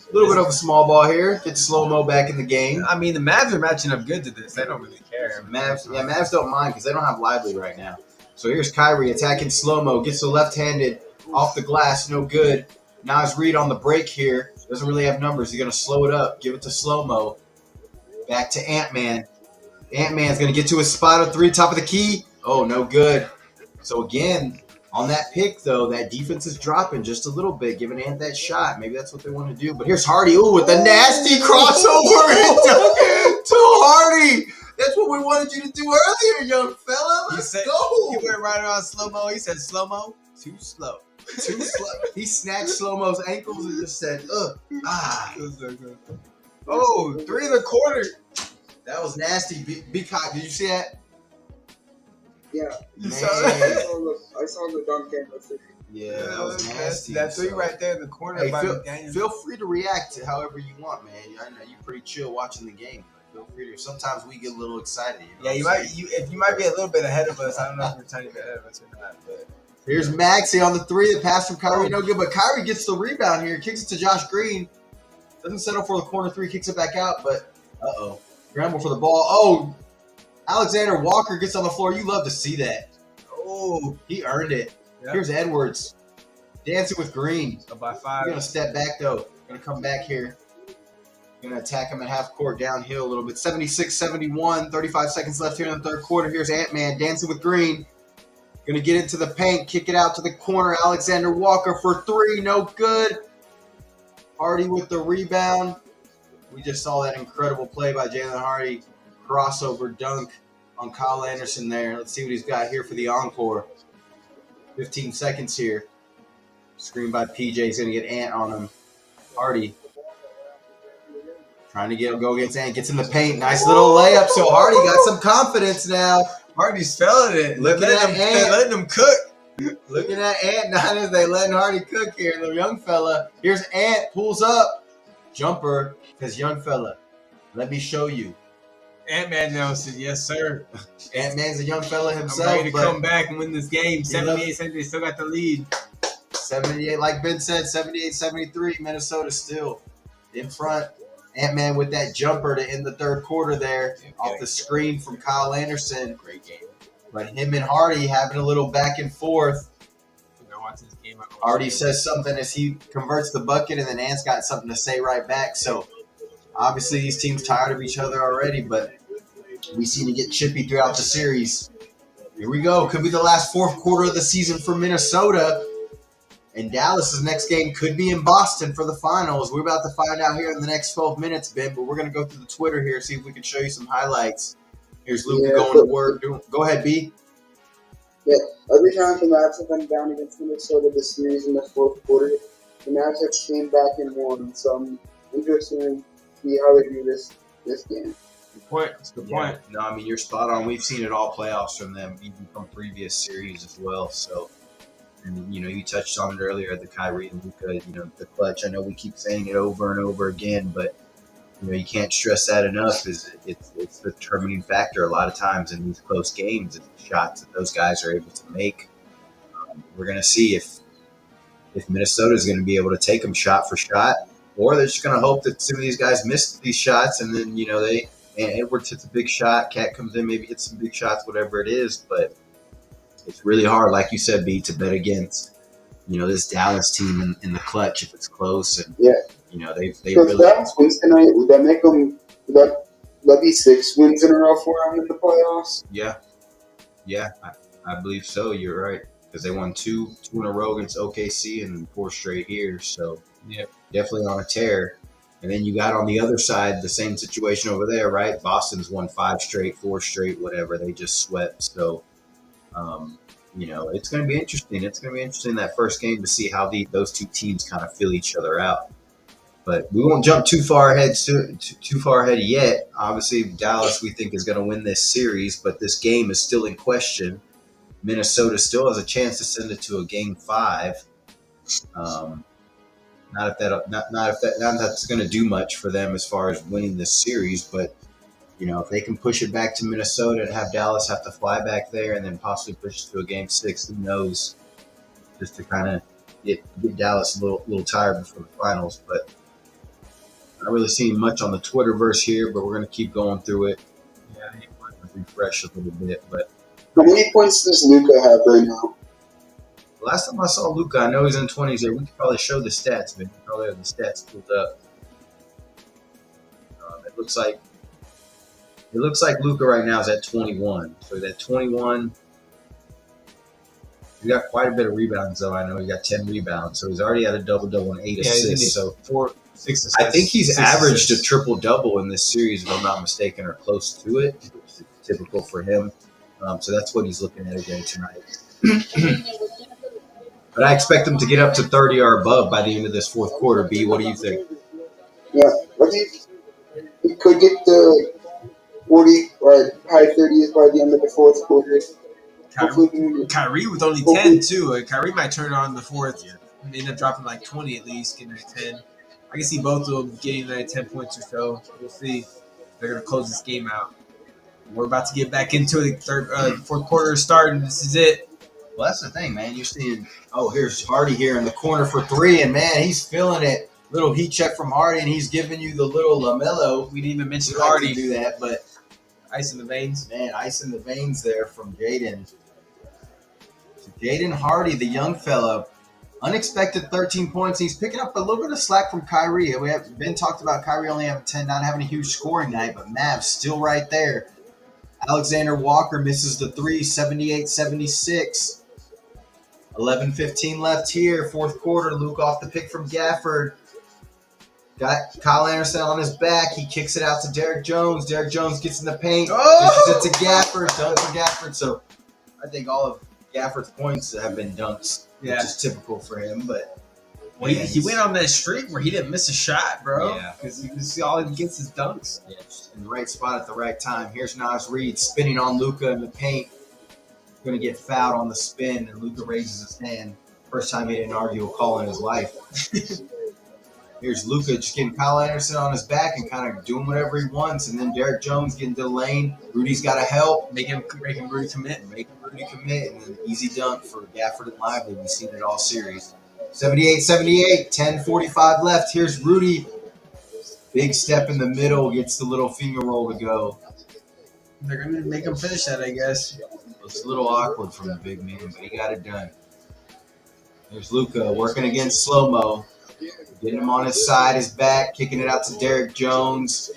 A little bit of a small ball here. Get slow-mo back in the game. I mean, the Mavs are matching up good to this. They don't really care. Mavs don't mind because they don't have Lively right now. So here's Kyrie attacking slow-mo. Gets the left-handed off the glass. No good. Nas Reed on the break here. Doesn't really have numbers. He's going to slow it up. Give it to slow-mo. Back to Ant-Man. Ant-Man's going to get to his spot of 3, top of the key. Oh, no good. So again, on that pick, though, that defense is dropping just a little bit, giving Ant that shot. Maybe that's what they want to do. But here's Hardy. Ooh, with the nasty crossover to Hardy. That's what we wanted you to do earlier, young fella. Let's go. He went right around slow-mo. He said slow-mo, too slow. Too slow. He snatched slow-mo's ankles and just said, ugh. Oh, 3 in the corner. That was nasty. Be cock. Did you see that? Yeah. Man. I saw the dunk yesterday. Yeah, that was nasty. That 3 right there in the corner. Hey, feel free to react to however you want, man. I know you're pretty chill watching the game. Feel free to. Sometimes we get a little excited. You might be a little bit ahead of us. I don't know if you're a tiny bit ahead of us or not. But here's Maxey on the 3. The pass from Kyrie, no good. But Kyrie gets the rebound here. Kicks it to Josh Green. Doesn't settle for the corner 3. Kicks it back out. But, scramble for the ball. Oh, Alexander Walker gets on the floor. You love to see that. Oh, he earned it. Yep. Here's Edwards. Dancing with Green. So by He's 5. going to step back, though. Going to come back here. Going to attack him at half court downhill a little bit. 76-71. 35 seconds left here in the third quarter. Here's Ant-Man dancing with Green. Going to get into the paint. Kick it out to the corner. Alexander Walker for 3. No good. Hardy with the rebound. We just saw that incredible play by Jalen Hardy. Crossover dunk on Kyle Anderson there. Let's see what he's got here for the encore. 15 seconds here. Screen by PJ. He's going to get Ant on him. Hardy trying to go against Ant. Gets in the paint. Nice little layup. So Hardy got some confidence now. Hardy's feeling it. Looking at Ant. Letting him cook. Looking at Ant. Niners, they letting Hardy cook here. The young fella. Here's Ant. Pulls up. Jumper. Because young fella. Let me show you. Ant-Man knows it. Yes, sir. Ant-Man's a young fella himself. I'm ready to come back and win this game. 78-70, still got the lead. 78, like Ben said, 78-73. Minnesota still in front. Ant-Man with that jumper to end the third quarter there off the screen from Kyle Anderson. Great game. But him and Hardy having a little back and forth. Hardy says something as he converts the bucket, and then Ant's got something to say right back. So obviously these teams tired of each other already, but we seem to get chippy throughout the series. Here we go. Could be the last fourth quarter of the season for Minnesota. And Dallas's next game could be in Boston for the finals. We're about to find out here in the next 12 minutes, Ben, but we're going to go through the Twitter here, see if we can show you some highlights. Here's Luka going to work. Go ahead, B. Yeah, every time the Mavs have been down against Minnesota this series in the fourth quarter, the Mavs have came back and won. So I'm interested in see how they do this game. Good point. That's a good point. No, I mean, you're spot on. We've seen it all playoffs from them, even from previous series as well. So, and, you touched on it earlier, the Kyrie and Luka, the clutch. I know we keep saying it over and over again, but, you can't stress that enough. It's the determining factor a lot of times in these close games, is the shots that those guys are able to make. We're going to see if Minnesota is going to be able to take them shot for shot, or they're just going to hope that some of these guys miss these shots, and then, Edwards hits a big shot, Cat comes in, maybe hits some big shots, whatever it is. But it's really hard, like you said, B, to bet against, this Dallas team in the clutch if it's close. And, they So really – if Dallas wins tonight, would that make them – would that be 6 wins in a row for them in the playoffs? Yeah, I believe so. You're right. Because they won two in a row against OKC and 4 straight here. So, definitely on a tear. And then you got on the other side the same situation over there, right? Boston's won 5 straight, 4 straight, whatever. They just swept. So, it's going to be interesting. It's going to be interesting that first game to see how those two teams kind of feel each other out. But we won't jump too far ahead yet. Obviously, Dallas we think is going to win this series, but this game is still in question. Minnesota still has a chance to send it to a game 5. Not if that's going to do much for them as far as winning this series, but if they can push it back to Minnesota and have Dallas have to fly back there and then possibly push it to a game 6, who knows? Just to kind of get Dallas a little tired before the finals, but. Not really seeing much on the Twitterverse here, but we're going to keep going through it. Yeah, refresh a little bit. But how many points does Luka have right now? Last time I saw Luka, I know he's in 20s there. We could probably show the stats, but we probably have the stats pulled up. It looks like Luka right now is at 21. So that 21. He got quite a bit of rebounds, though. I know he got 10 rebounds, so he's already at a double-double and 8 assists. So 4, 6 assists. I think he's averaged a triple-double in this series, if I'm not mistaken, or close to it, which is typical for him. So that's what he's looking at again tonight. But I expect him to get up to 30 or above by the end of this fourth quarter. B, what do you think? Yeah, I think he could get to 40 or high 30s by the end of the fourth quarter. Kyrie with only 10 too. Kyrie might turn on the fourth and end up dropping like 20 at least, getting to 10. I can see both of them getting like 10 points or so. We'll see. They're gonna close this game out. We're about to get back into the fourth quarter starting. This is it. Well, that's the thing, man. You're seeing. Oh, here's Hardy here in the corner for 3, and man, he's feeling it. Little heat check from Hardy, and he's giving you the little LaMelo. We didn't even mention Hardy Hardy. Do that, but Ice in the veins. Man, ice in the veins there from Jaden. So Jaden Hardy, the young fella, unexpected 13 points. He's picking up a little bit of slack from Kyrie. We have been talked about Kyrie only having 10, not having a huge scoring night, but Mavs still right there. Alexander Walker misses the three, 78-76. 11:15 left here, fourth quarter. Luke off the pick from Gafford. Got Kyle Anderson on his back. He kicks it out to Derek Jones. Derek Jones gets in the paint. Dishes it to Gafford. Dunk for Gafford. So I think all of Gafford's points have been dunks, which is typical for him. But he went on that streak where he didn't miss a shot, bro. Yeah. Because you can see all he gets is dunks. Yeah, just in the right spot at the right time. Here's Naz Reid spinning on Luka in the paint. Going to get fouled on the spin, and Luka raises his hand. First time he didn't argue a call in his life. Here's Luka just getting Kyle Anderson on his back and kind of doing whatever he wants. And then Derek Jones getting to the lane. Rudy's got to help. Making Rudy commit. And then an easy dunk for Gafford and Lively. We've seen it all series. 78-78, 10:45 left. Here's Rudy. Big step in the middle. Gets the little finger roll to go. They're going to make him finish that, I guess. It's a little awkward from the big man, but he got it done. There's Luka working against slow-mo. Getting him on his side, his back, kicking it out to Derek Jones.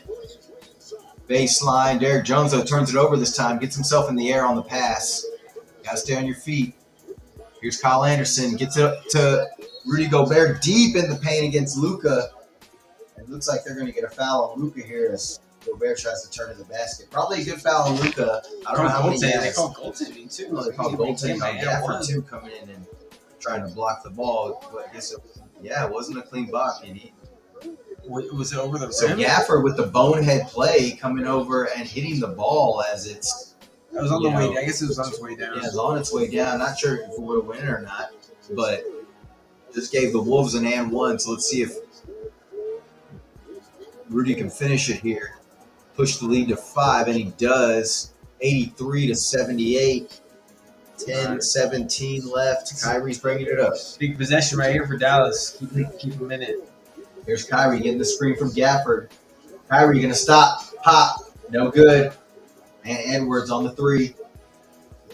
Baseline. Derek Jones, though, turns it over this time. Gets himself in the air on the pass. Got to stay on your feet. Here's Kyle Anderson. Gets it up to Rudy Gobert deep in the paint against Luka. It looks like they're going to get a foul on Luka here as Gobert tries to turn to the basket. Probably a good foul on Luka. I don't know how many They guys. call goaltending, too. They call goaltending on Yeah, Gafford, too, coming in and trying to block the ball. But I guess it wasn't a clean block. And Was it over the rim? so Gafford with the bonehead play coming over and hitting the ball as it's It was on the way down. I guess it was on its way down. it's on its way down. Not sure if it would have win or not, but just gave the Wolves an and one. So let's see if Rudy can finish it here. Push the lead to 5, and he does. 83-78. 10-17 left. Kyrie's bringing it up. Big possession right here for Dallas. Keep him in it. Here's Kyrie getting the screen from Gafford. Kyrie going to stop. Pop. No good. And Edwards on the 3.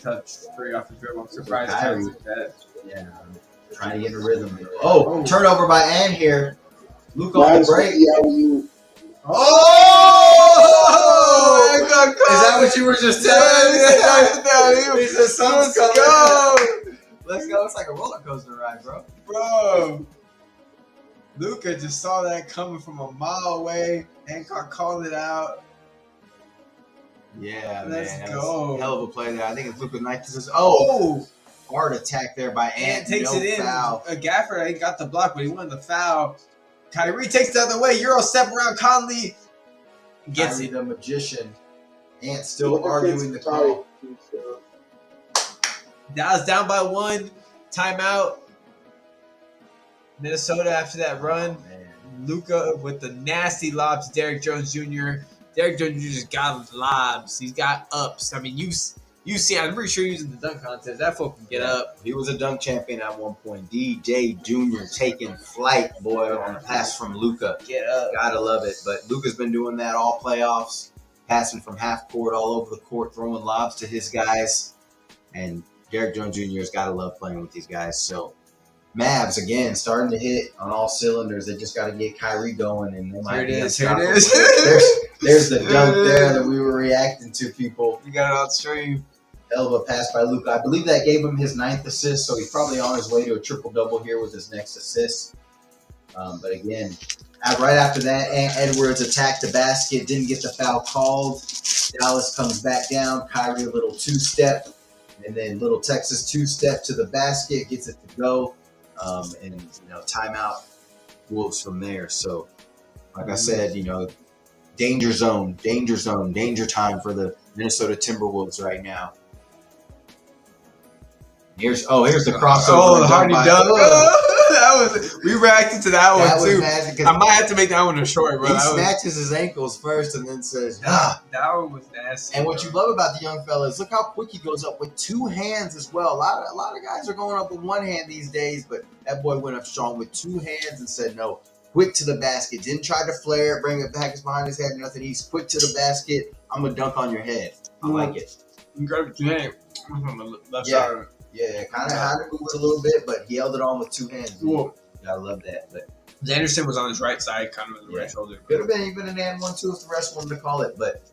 Touch straight off the dribble. I'm surprised Kyrie. like that. Yeah, trying to get a rhythm. Oh, turnover by Ann here. Luke on the Nice break. Oh! Is that what you were just telling me? He said, "Sun's coming." Let's go. It's like a roller coaster ride, bro. Bro. Luka just saw that coming from a mile away. Hancock called it out. Yeah, Let's man. go. Hell of a play there. I think it's Luka Knight. Oh, hard attack there by Ant. Takes No it in. foul. Gafford ain't got the block, but he won the foul. Kyrie takes the other way. Euro step around Conley. Gets Kyrie it. the magician. Ant still arguing the call. Dallas down by 1. Timeout. Minnesota after that run. Luka with the nasty lobs. Derek Jones Jr. Derek Jones Jr. just got lobs. He's got ups. I mean, you see, I'm pretty sure he was in the dunk contest. That folk can get up. He was a dunk champion at one point. DJ Jr. taking flight, boy, on a pass from Luka. Get up. Gotta love it. But Luka's been doing that all playoffs, passing from half court all over the court, throwing lobs to his guys. And Derek Jones Jr. has gotta love playing with these guys. So Mavs again starting to hit on all cylinders. They just got to get Kyrie going, and they might Here it be is. Here it unstoppable. is. There's the dunk there that we were reacting to, people. You got it on stream. Hell of a pass by Luka. I believe that gave him his 9th assist, so he's probably on his way to a triple-double here with his next assist. But again, right after that, Edwards attacked the basket, didn't get the foul called. Dallas comes back down. Kyrie a little 2-step, and then little Texas 2-step to the basket, gets it to go. And timeout Wolves from there. So, like I said, danger zone, danger time for the Minnesota Timberwolves right now. Here's the crossover. Oh, the Hardy dunk. We reacted to that one too. Magic, I might have to make that one a short, bro. He snatches his ankles first and then says, That one was nasty. And what you love about the young fella is look how quick he goes up with 2 hands as well. A lot of guys are going up with 1 hand these days, but that boy went up strong with 2 hands and said, no, quick to the basket. Didn't try to flare, bring it back behind his head, nothing. He's quick to the basket. I'm going to dunk on your head. I like it. You grab it with 2 hands. On the left Yeah. side. Yeah, kind of had to move it a little bit, but he held it on with 2 hands. Cool. I love that. But Anderson was on his right side, kind of on the right shoulder. could have been even an and 1-2 if the rest wanted to call it. But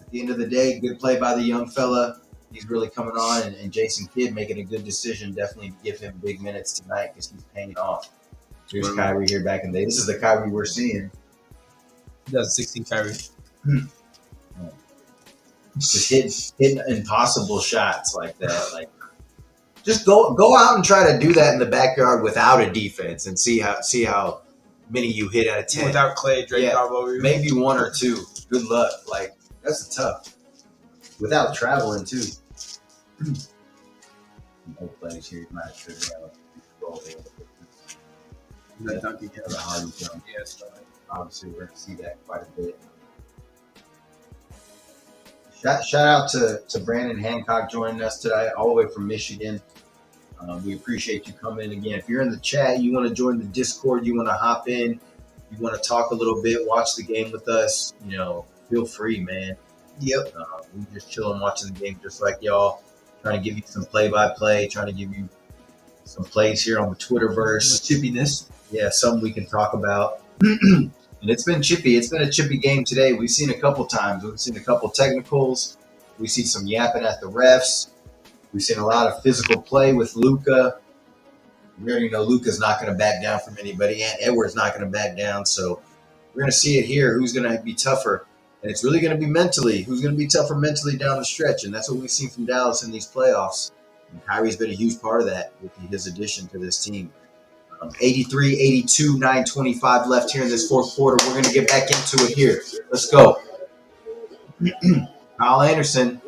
at the end of the day, good play by the young fella. He's really coming on, and Jason Kidd making a good decision. Definitely give him big minutes tonight because he's paying off. Here's Kyrie here back in the day. This is the Kyrie we're seeing. 2016 Kyrie. Just hitting impossible shots like that. Like, just go out and try to do that in the backyard without a defense and see how many you hit out of 10. Without Clay draped all over you. Maybe 1 or 2. Good luck. Like, that's tough. Without traveling too. No plays here. You might should have roll there. That dunk again. The Hardy jump. Yes. Obviously, we're going to see that quite a bit. Shout out to Brandon Hancock joining us today, all the way from Michigan. We appreciate you coming in again. If you're in the chat, you want to join the Discord, you want to hop in, you want to talk a little bit, watch the game with us, feel free, man. Yep. We just chilling, watching the game just like y'all. Trying to give you some play-by-play, trying to give you some plays here on the Twitterverse. Chippiness. Yeah, something we can talk about. And it's been chippy. It's been a chippy game today. We've seen a couple times. We've seen a couple technicals. We've seen some yapping at the refs. We've seen a lot of physical play with Luka. We already know Luka's not going to back down from anybody, and Edwards not going to back down. So we're going to see it here. Who's going to be tougher? And it's really going to be mentally. Who's going to be tougher mentally down the stretch? And that's what we've seen from Dallas in these playoffs. And Kyrie's been a huge part of that with his addition to this team. 83-82, 9:25 left here in this fourth quarter. We're going to get back into it here. Let's go. Kyle Anderson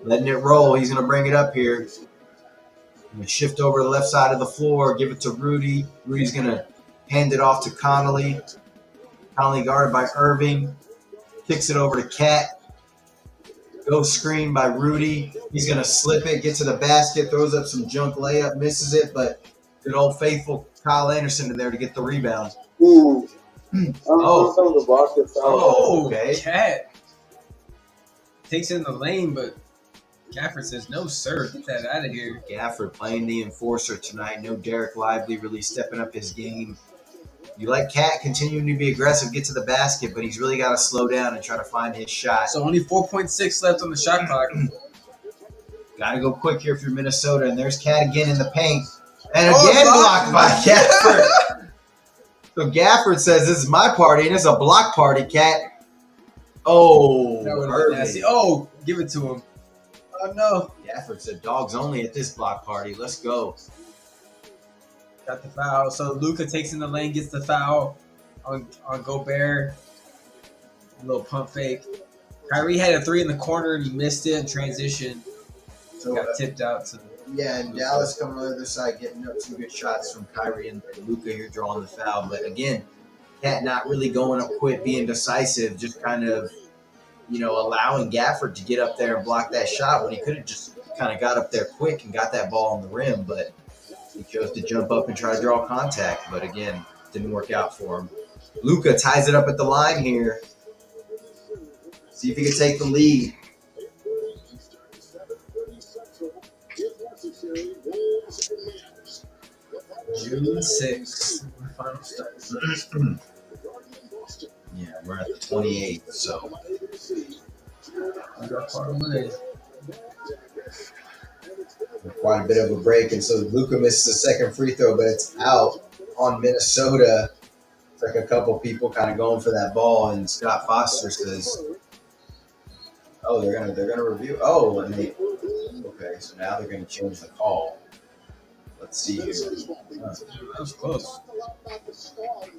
letting it roll. He's going to bring it up here. Going to shift over to the left side of the floor, give it to Rudy. Rudy's going to hand it off to Connolly. Connolly guarded by Irving. Kicks it over to Cat. Goes screen by Rudy. He's going to slip it, get to the basket, throws up some junk layup, misses it, but good old faithful Kyle Anderson in there to get the rebound. Ooh. Oh, okay. Cat takes it in the lane, but Gafford says, no, sir. Get that out of here. Gafford playing the enforcer tonight. No Derek Lively really stepping up his game. You like Cat continuing to be aggressive, get to the basket, but he's really got to slow down and try to find his shot. So only 4.6 left on the shot clock. Got to go quick here for Minnesota. And there's Cat again in the paint. And again blocked by Gafford. So Gafford says, this is my party, and it's a block party, Cat. Oh, that would have been nasty. Oh, give it to him. Oh, no. Gafford said, dogs only at this block party. Let's go. Got the foul. So Luka takes in the lane, gets the foul on Gobert. A little pump fake. Kyrie had a 3 in the corner, and he missed it in transition. So got tipped out to yeah, and Dallas coming on the other side, getting up some good shots from Kyrie and Luka here drawing the foul. But again, Cat not really going up quick, being decisive, just kind of, allowing Gafford to get up there and block that shot when he could have just kind of got up there quick and got that ball on the rim. But he chose to jump up and try to draw contact. But again, didn't work out for him. Luka ties it up at the line here. See if he can take the lead. June 6th. Final start. Yeah, we're at the 28th, so. We got far away. Quite a bit of a break, and so Luka misses the second free throw, but it's out on Minnesota. It's like a couple people kind of going for that ball, and Scott Foster says, "Oh, they're gonna review. Oh, and okay, so now they're gonna change the call. Let's see here. That was close.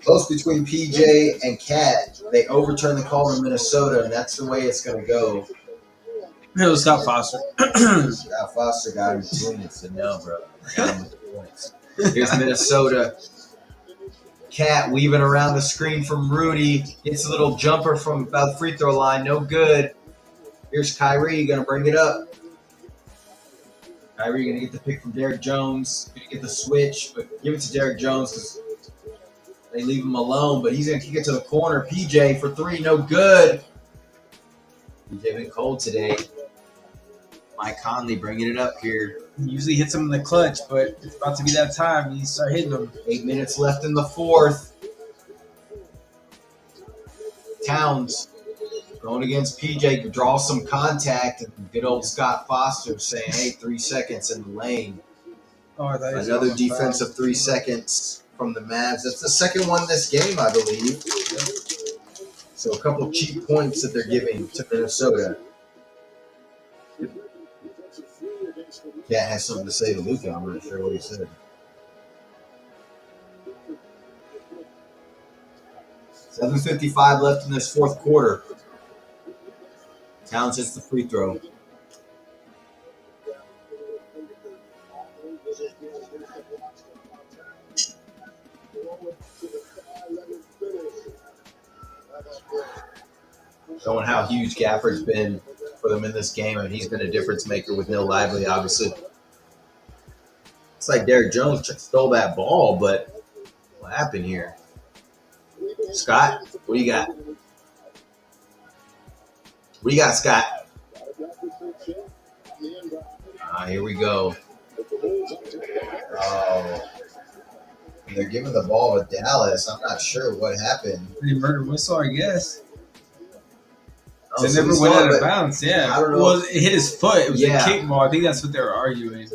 Close between PJ and Cat. They overturn the call in Minnesota, and that's the way it's gonna go. It was Scott Foster. Scott Foster got him between it, said no, bro. Got him with the points. Here's Minnesota. Cat weaving around the screen from Rudy. Gets a little jumper from about the free throw line. No good. Here's Kyrie going to bring it up. Kyrie going to get the pick from Derek Jones. Going to get the switch, but give it to Derek Jones because They leave him alone, but he's going to kick it to the corner. PJ for three, no good. PJ been cold today. Mike Conley bringing it up here. He usually hits him in the clutch, but it's about to be that time. You start hitting them. 8 minutes left in the fourth. Towns going against PJ, draws some contact, and good old Scott Foster saying, hey, 3 seconds in the lane. Oh, I thought he was Another on the foul. defensive 3 seconds from the Mavs. That's the second one this game, I believe. So a couple cheap points that they're giving to Minnesota. Cat has something to say to Luka. I'm not sure what he said. $7:55 left in this fourth quarter. Towns hits the free throw. Showing how huge Gafford's been for them in this game, and he's been a difference maker with no Lively, obviously. It's like Derrick Jones stole that ball, but what happened here? Scott, what do you got? What do you got, Scott? Here we go. Oh. And they're giving the ball to Dallas. I'm not sure what happened. Pretty murder whistle, I guess. Oh, It so never he went saw out it, of but bounds, yeah. I don't know. Well, it hit his foot. It was Yeah. a kick ball. I think that's what they were arguing.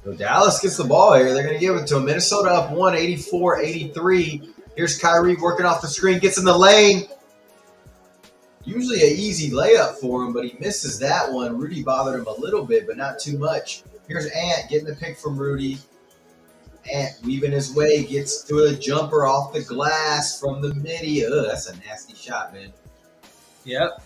So Dallas gets the ball here. They're going to give it to him. Minnesota up 84-83. Here's Kyrie working off the screen. Gets in the lane. Usually an easy layup for him, but he misses that one. Rudy bothered him a little bit, but not too much. Here's Ant getting the pick from Rudy. Ant weaving his way. Gets to a jumper off the glass from the midi. Ugh, that's a nasty shot, man. Yep.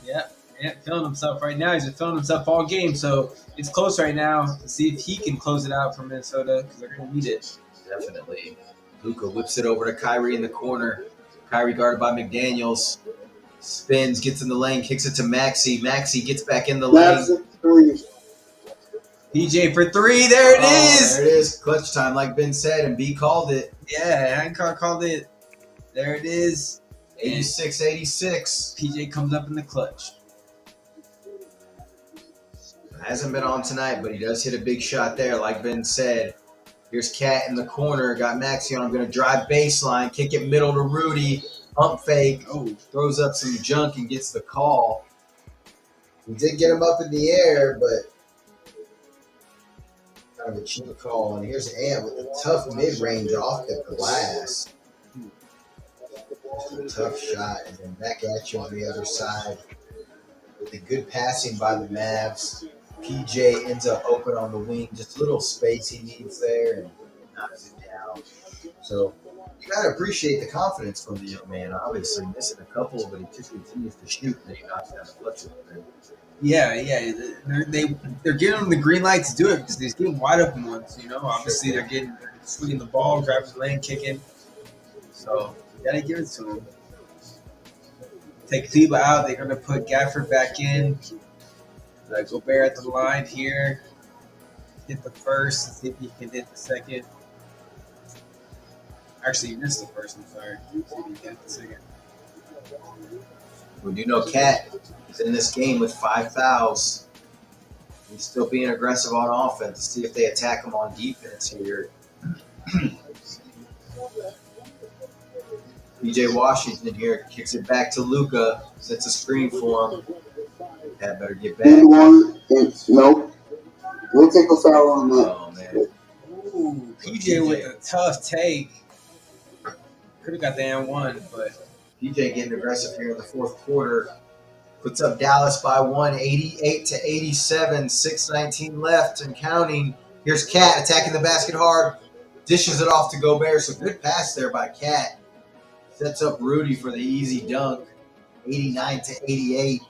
Ant feeling himself right now. He's been feeling himself all game, so it's close right now to see if he can close it out for Minnesota because they're going to need it. Definitely. Luka whips it over to Kyrie in the corner. Kyrie guarded by McDaniels. Spins, gets in the lane, kicks it to Maxey. Maxey gets back in the lane. That's a three. PJ for three. There it is. There it is. Clutch time, like Ben said, and B called it. Yeah, Hancock called it. There it is. 86-86. PJ comes up in the clutch. Hasn't been on tonight, but he does hit a big shot there, like Ben said. Here's Cat in the corner. Got Maxey on. I'm going to drive baseline. Kick it middle to Rudy. Pump fake. Oh, throws up some junk and gets the call. We did get him up in the air, but kind of a cheap call. And here's Ant with a tough mid-range off the glass. Just a tough shot. And then back at you on the other side. With the good passing by the Mavs. PJ ends up open on the wing. Just a little space he needs there and knocks it down. So you got to appreciate the confidence from the young man. Obviously missing a couple, but he just continues to shoot and he knocks down the clutch. Yeah. They're giving him the green light to do it because he's getting wide open ones. You know, obviously they're swinging the ball, grabbing the lane, kicking. So you gotta give it to him. Take Kleba out. They're gonna put Gafford back in. Gobert at the line here. Hit the first and see if he can hit the second. Actually, he missed the first. I'm sorry. See if he can hit the second. We do know Cat is in this game with 5 fouls. He's still being aggressive on offense. See if they attack him on defense here. PJ Washington here kicks it back to Luka. Sets a screen for him. Cat better get back. No. We'll take a foul on that. Oh, man. Ooh, PJ with a tough take. Could have got the N1, but PJ getting aggressive here in the fourth quarter. Puts up Dallas by 1, 88-87. 6:19 left and counting. Here's Cat attacking the basket hard. Dishes it off to Gobert. So good pass there by Cat. Sets up Rudy for the easy dunk. 89-88.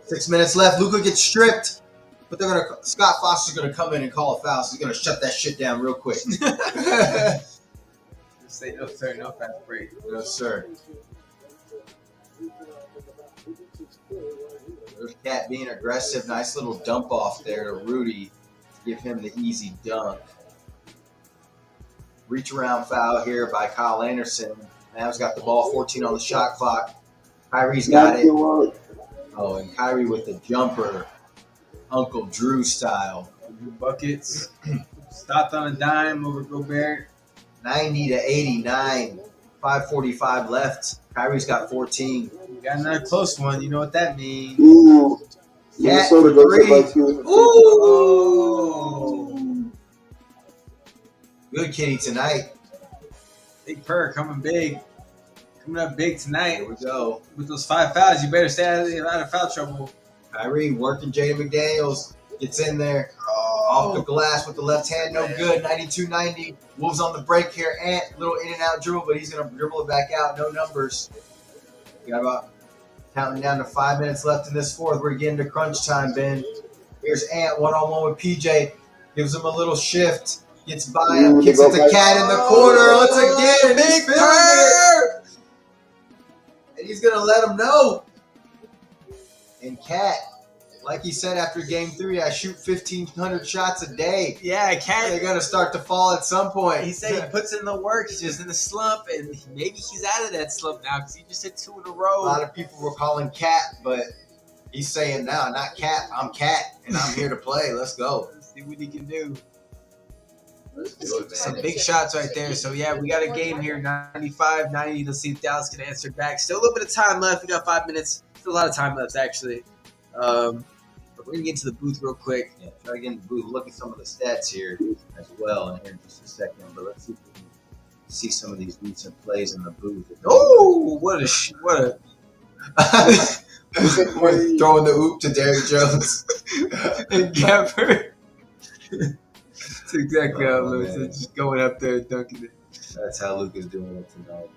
6 minutes left. Luka gets stripped. But Scott Foster's gonna come in and call a foul. So he's gonna shut that shit down real quick. just say no, sir, no fast break. No, sir. There's Cat being aggressive. Nice little dump off there to Rudy to give him the easy dunk. reach around foul here by Kyle Anderson. Mavs got the ball, 14 on the shot clock. Kyrie's got it. Oh, and Kyrie with the jumper, Uncle Drew style. Buckets. Stopped on a dime over Gobert. 90-89. 5:45 left. Kyrie's got 14. We got another close one. You know what that means. Ooh. Cat Minnesota for goes up by three. 2. Ooh. Good kitty tonight. Big Purr coming big. Coming up big tonight. Here we go. With those 5 fouls, you better stay out of foul trouble. Kyrie working Jaden McDaniels. Gets in there. Off the glass with the left hand. No good. 92-90. Wolves on the break here. Ant, little in and out dribble, but he's going to dribble it back out. No numbers. We got about counting down to 5 minutes left in this fourth. We're getting to crunch time, Ben. Here's Ant one-on-one with PJ. Gives him a little shift. Gets by him. Kicks it to Cat in the corner once again. Big Purr! And he's going to let him know. And Cat, like he said after game 3, I shoot 1,500 shots a day. Yeah, Cat. They're going to start to fall at some point. He said he puts in the work. He's just in a slump, and maybe he's out of that slump now because he just hit 2 in a row. A lot of people were calling Cat, but he's saying now, not Cat. I'm Cat, and I'm here to play. Let's go. Let's see what he can do. Let's do it, Some man. big shots right there. So, yeah, we got a game here, 95-90. Let's see if Dallas can answer back. Still a little bit of time left. We got 5 minutes. Still a lot of time left, actually. But we're going to get to the booth real quick. Yeah, try to get in the booth. Look at some of the stats here as well in here in just a second. But let's see if we can see some of these recent plays in the booth. Oh, what a We're throwing the oop to Derrick Jones. and Gapper. That's exactly how it Oh, looks. man. It's just going up there and dunking it. That's how Luka's doing it tonight.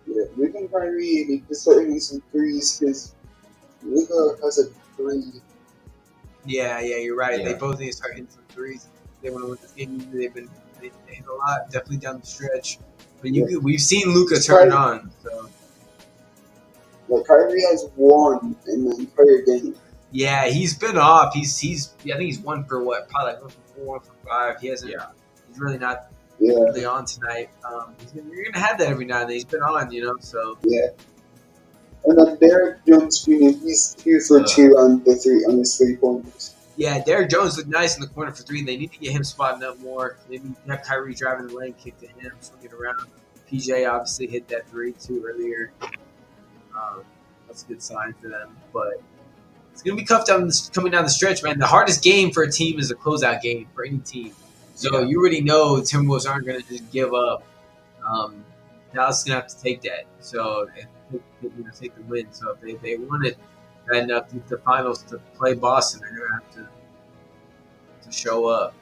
Yeah, Luka and Kyrie need to start hitting some threes because Luka has a 3. Yeah, you're right. Yeah. They both need to start hitting some threes. They want to win this game. Usually they hit a lot, definitely down the stretch. But we've seen Luka turn on. So Like Kyrie has 1 in the entire game. yeah, he's been off. I think he's 1 for what? Probably like 1 for 4, 1 for 5. He hasn't. Yeah. He's really not Yeah, really on tonight. You're gonna have that every now and then. He's been on, So yeah. And then Derrick Jones Jr. He's 2 for 2 on his 3-pointers. yeah, Derrick Jones looked nice in the corner for 3. They need to get him spotting up more. Maybe have Kyrie driving the lane, kick to him, swing it around. PJ obviously hit that 3 too earlier. That's a good sign for them. But it's going to be tough coming down the stretch, man. The hardest game for a team is a closeout game for any team. So you already know the Timberwolves aren't going to just give up. Dallas is going to have to take that. So take the win. So if they want it bad enough to the finals to play Boston, they're going to have to show up.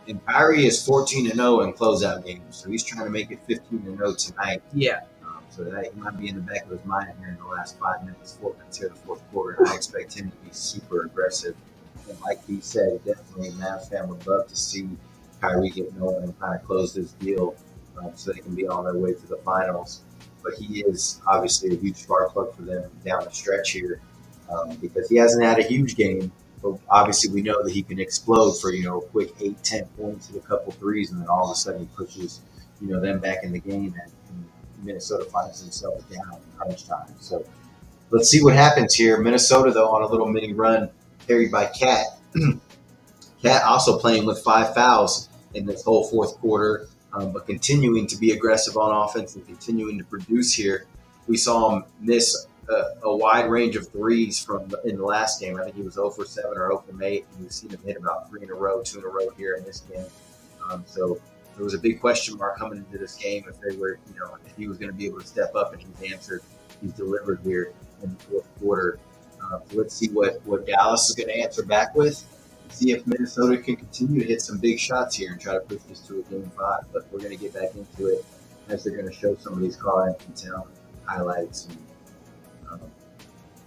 And Kyrie is 14-0 in closeout games, so he's trying to make it 15-0 tonight. Yeah. So that he might be in the back of his mind here in the last 5 minutes, 4 minutes here in the fourth quarter. And I expect him to be super aggressive. And like he said, definitely a Mavs fan would love to see Kyrie get going and kind of close this deal so they can be on their way to the finals. But he is obviously a huge spark plug for them down the stretch here because he hasn't had a huge game. But obviously we know that he can explode for, a quick 8-10 points and a couple threes, and then all of a sudden he pushes, them back in the game and Minnesota finds themselves down in crunch time. So let's see what happens here. Minnesota, though, on a little mini run carried by Cat. Cat also playing with 5 fouls in this whole fourth quarter, but continuing to be aggressive on offense and continuing to produce here. We saw him miss a wide range of threes in the last game. I think he was 0 for 7 or 0 for 8, and we've seen him hit about 3 in a row, 2 in a row here in this game. So there was a big question mark coming into this game if they were, if he was going to be able to step up, and he's answered. He's delivered here in the fourth quarter. So let's see what Dallas is going to answer back with. See if Minnesota can continue to hit some big shots here and try to push this to a game 5. But we're going to get back into it as they're going to show some of these Carl-Anthony Towns highlights. And,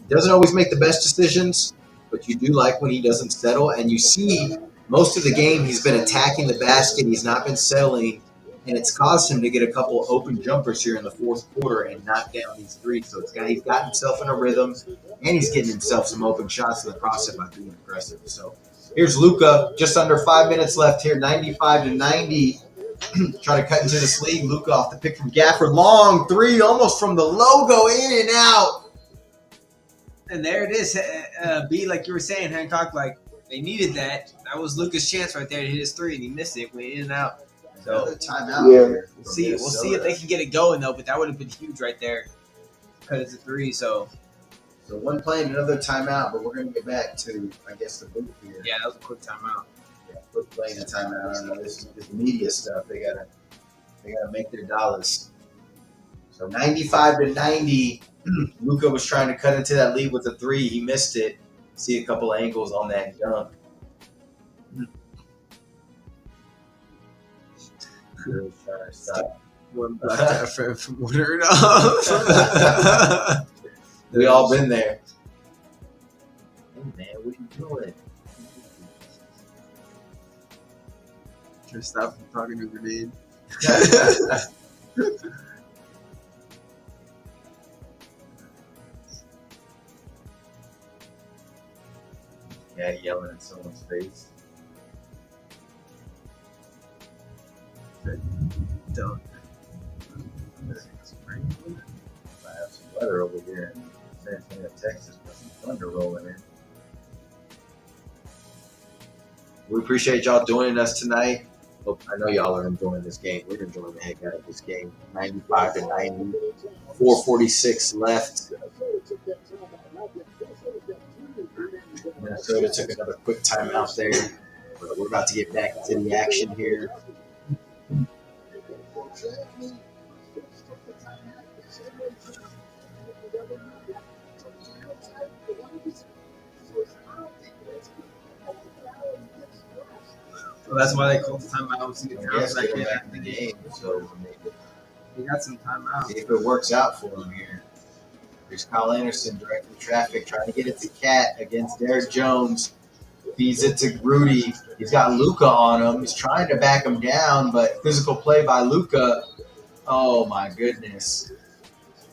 he doesn't always make the best decisions, but you do like when he doesn't settle. And you see most of the game he's been attacking the basket. He's not been settling, and it's caused him to get a couple open jumpers here in the fourth quarter and knock down these threes. So he's got himself in a rhythm, and he's getting himself some open shots in the process by being aggressive. So here's Luka, just under 5 minutes left here, 95-90. try to cut into this lead. Luka off the pick from Gafford. Long three, almost from the logo, in and out. And there it is. B, like you were saying, Hancock, like they needed that. That was Luka's chance right there to hit his three, and he missed it. Went in and out. So Another timeout here. we'll see if they can get it going though. But that would have been huge right there. Cut it to three. So one playing another timeout, but we're going to get back to, I guess, the booth here. yeah, that was a quick timeout. Yeah, quick playing a timeout. I don't know. This media stuff. They gotta make their dollars. So 95-90. Luka was trying to cut into that lead with a three. He missed it. See a couple of angles on that dunk. Really trying to stop. One blocked our friend from ordering off. We all been there. Hey man, what are you doing? Trying to stop from talking to Grenade. Yeah, yelling in someone's face. Don't. I have some weather over here in San Antonio, Texas, with some thunder rolling in. We appreciate y'all joining us tonight. Hope, I know y'all are enjoying this game. We're enjoying the heck out of this game. 95-90, 4:46 left. Minnesota took another quick timeout there. But we're about to get back to the action here. So that's why they called the timeout. See the Yes, back get in. back in the game. So They got some timeout. see if it works out for him here. Here's Kyle Anderson directing traffic, trying to get it to Cat against Derek Jones. Feeds it to Rudy. He's got Luka on him. He's trying to back him down, but physical play by Luka. Oh my goodness.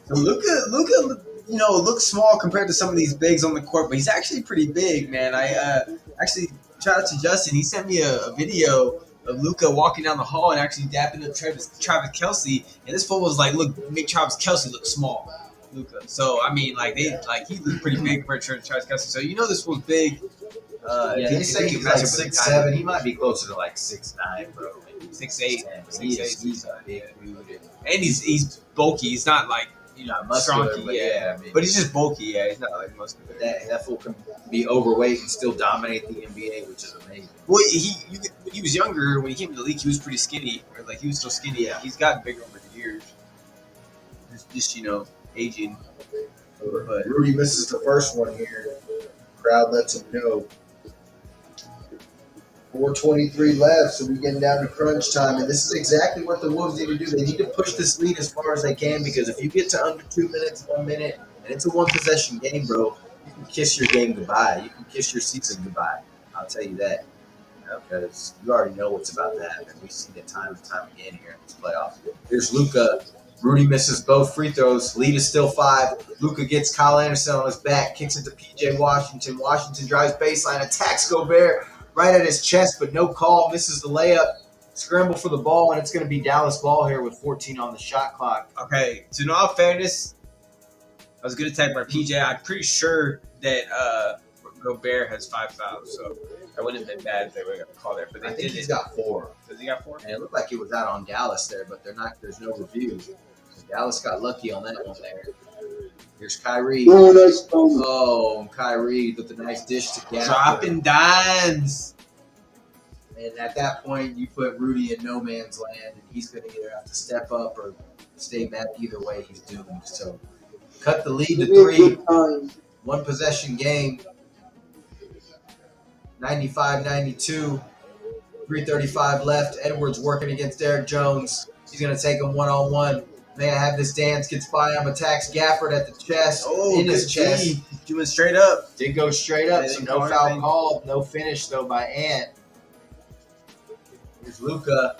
So Luka, looks small compared to some of these bigs on the court, but he's actually pretty big, man. I actually shout out to Justin. He sent me a video of Luka walking down the hall and actually dapping up Travis Kelce, and this fool was like, "Look, make Travis Kelce look small." Luka. So I mean, he looked pretty big compared to Travis Kelce. So this fool's big. Yeah, they say he's like 6'7". He might be closer to like 6'9", bro. 6'8". He's a big dude. And he's bulky. He's not like Not muscular, strong, but yeah. I mean, But he's just bulky. Yeah, he's not like muscular. that fool can be overweight and still dominate the NBA, which is amazing. Well, when he was younger, when he came to the league, he was pretty skinny. Or he was still skinny. Yeah. He's gotten bigger over the years. Just aging. But Rudy misses the first one here. Crowd lets him know. 4:23 left, so we're getting down to crunch time, and this is exactly what the Wolves need to do. They need to push this lead as far as they can, because if you get to under 2 minutes, 1 minute, and it's a one-possession game, bro, you can kiss your game goodbye. You can kiss your season goodbye. I'll tell you that, because you already know what's about to happen. We've seen it time and time again here in this playoff. Here's Luka. Rudy misses both free throws. Lead is still 5. Luka gets Kyle Anderson on his back, kicks it to P.J. Washington. Washington drives baseline, attacks Gobert right at his chest, but no call. Misses the layup. Scramble for the ball, and it's going to be Dallas ball here with 14 on the shot clock. okay, so in all fairness, I was good attack by PJ. I'm pretty sure that Gobert has 5 fouls, so that wouldn't have been bad if they would have got a call there. But they I think did he's it. got 4. Does he got 4? And it looked like it was out on Dallas there, but there's no review. So Dallas got lucky on that one there. Here's Kyrie. Oh, nice phone. Oh, and Kyrie with the nice dish to Gafford. Dropping dimes. And at that point, you put Rudy in no man's land, and he's going to either have to step up or stay back. Either way, he's doomed. So cut the lead to 3. One possession game. 95-92. 3:35 left. Edwards working against Derek Jones. He's going to take him one-on-one. May I have this dance? Gets by him, attacks Gafford at the chest. In his chest. Doing straight up. Did go straight up, Yeah, so they no call foul anything. called. No finish, though, by Ant. Here's Luka.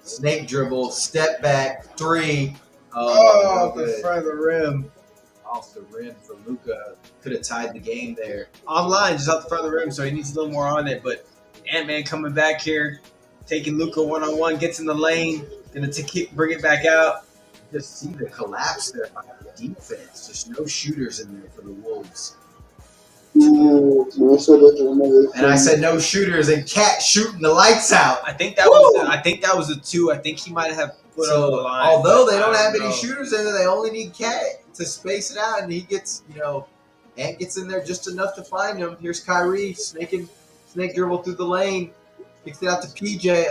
Snake dribble. Step back. 3. Oh, no the good. front of the rim. Off the rim for Luka. Could have tied the game there. Online, just off the front of the rim, so he needs a little more on it. But Ant-Man coming back here. taking Luka one-on-one, gets in the lane, gonna bring it back out. Just see the collapse there by the defense. Just no shooters in there for the Wolves. And I said no shooters, and Cat shooting the lights out. I think that was a 2. I think he might have put So, over the line. although they don't have know. any shooters in there, they only need Cat to space it out, and he gets, Ant gets in there just enough to find him. Here's Kyrie snake dribble through the lane, kicks it out to PJ.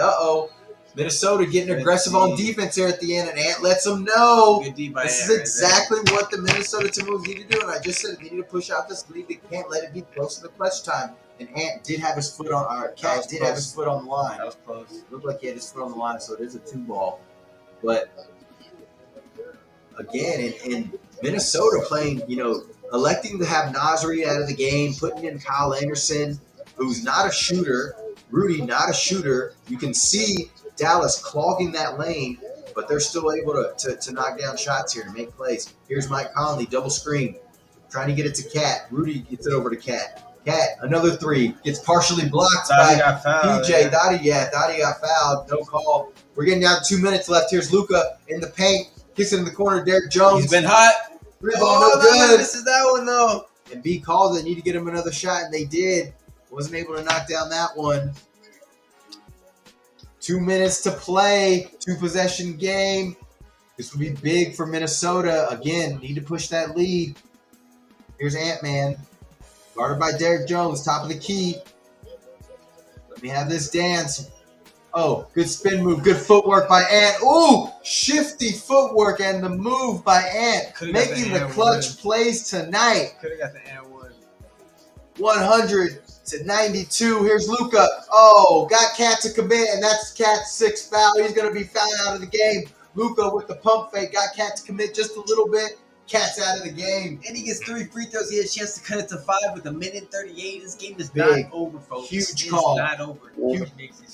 Minnesota getting aggressive on defense here at the end, and Ant lets them know this is exactly what the Minnesota Timberwolves need to do. And I just said they need to push out this lead. They can't let it be close to the clutch time. And Ant did have his foot on, Cat did have his foot on the line. That was close. Looked like he had his foot on the line, so it is a 2-ball. But again, in Minnesota playing, electing to have Nasri out of the game, putting in Kyle Anderson, who's not a shooter, Rudy not a shooter. You can see Dallas clogging that lane, but they're still able to knock down shots here, to make plays. Here's Mike Conley, double screen, trying to get it to Cat. Rudy gets it over to Cat. Cat, another 3, gets partially blocked by PJ. Dottie got fouled. No call. We're getting down to 2 minutes left. Here's Luka in the paint, kicks it in the corner. Derek Jones. He's been hot. 3-ball, no good. This is that one, though. And B called it. They need to get him another shot, and they did. Wasn't able to knock down that one. 2 minutes to play, 2-possession game. This would be big for Minnesota. Again, need to push that lead. Here's Ant-Man, guarded by Derek Jones, top of the key. Let me have this dance. Oh, good spin move, good footwork by Ant. Ooh, shifty footwork and the move by Ant, making the clutch plays tonight. Could have got the Ant one. 100-92. Here's Luka. Oh, got Cat to commit, and that's Cat's 6th foul. He's going to be fouled out of the game. Luka with the pump fake, got Cat to commit just a little bit. Cat's out of the game. And he gets 3 free throws. He has a chance to cut it to 5 with 1:38. This game is Big, not over, folks. Huge call. It's not over.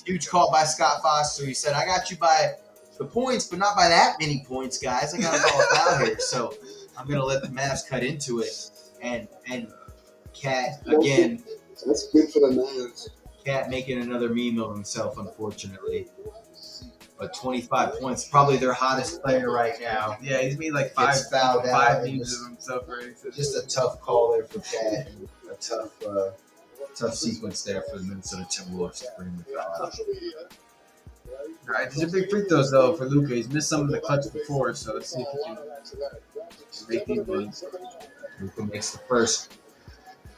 Huge call by Scott Foster. He said, I got you by the points, but not by that many points, guys. I got to call a foul here. So I'm going to let the Mavs cut into it. And Cat, again. That's good for the Mavs. Cat making another meme of himself, unfortunately. But 25 points, probably their hottest player right now. Yeah, he's made like Gets 5 fouled out. memes of himself already. Just a tough call there for Cat. A tough sequence there for the Minnesota Timberwolves to bring the foul out. All right, these are big free throws, though, for Luka. He's missed some of the clutch before, so let's see if he can make these ones. Luka makes the first.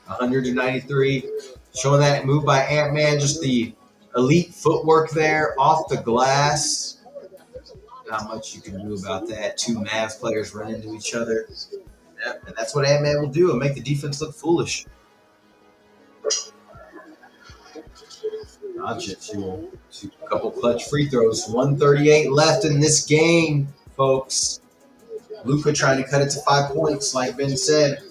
193. Showing that move by Ant-Man, just the elite footwork there off the glass. Not much you can do about that. 2 Mavs players run into each other. Yep, and that's what Ant-Man will do and make the defense look foolish. Doncic, a couple clutch free throws. 1:38 left in this game, folks. Luka trying to cut it to 5 points, like Ben said.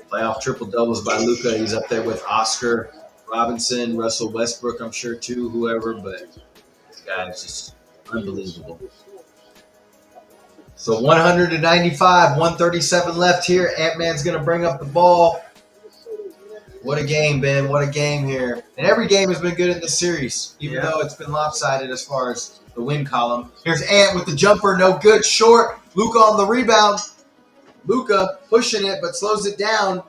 Playoff triple doubles by Luka. He's up there with Oscar Robinson, Russell Westbrook, I'm sure too, whoever. But this guy is just unbelievable. So 195, 137 left here. Ant-Man's going to bring up the ball. What a game, Ben. What a game here. And every game has been good in this series, even though it's been lopsided as far as the win column. Here's Ant with the jumper. No good. Short. Luka on the rebound. Luka pushing it, but slows it down.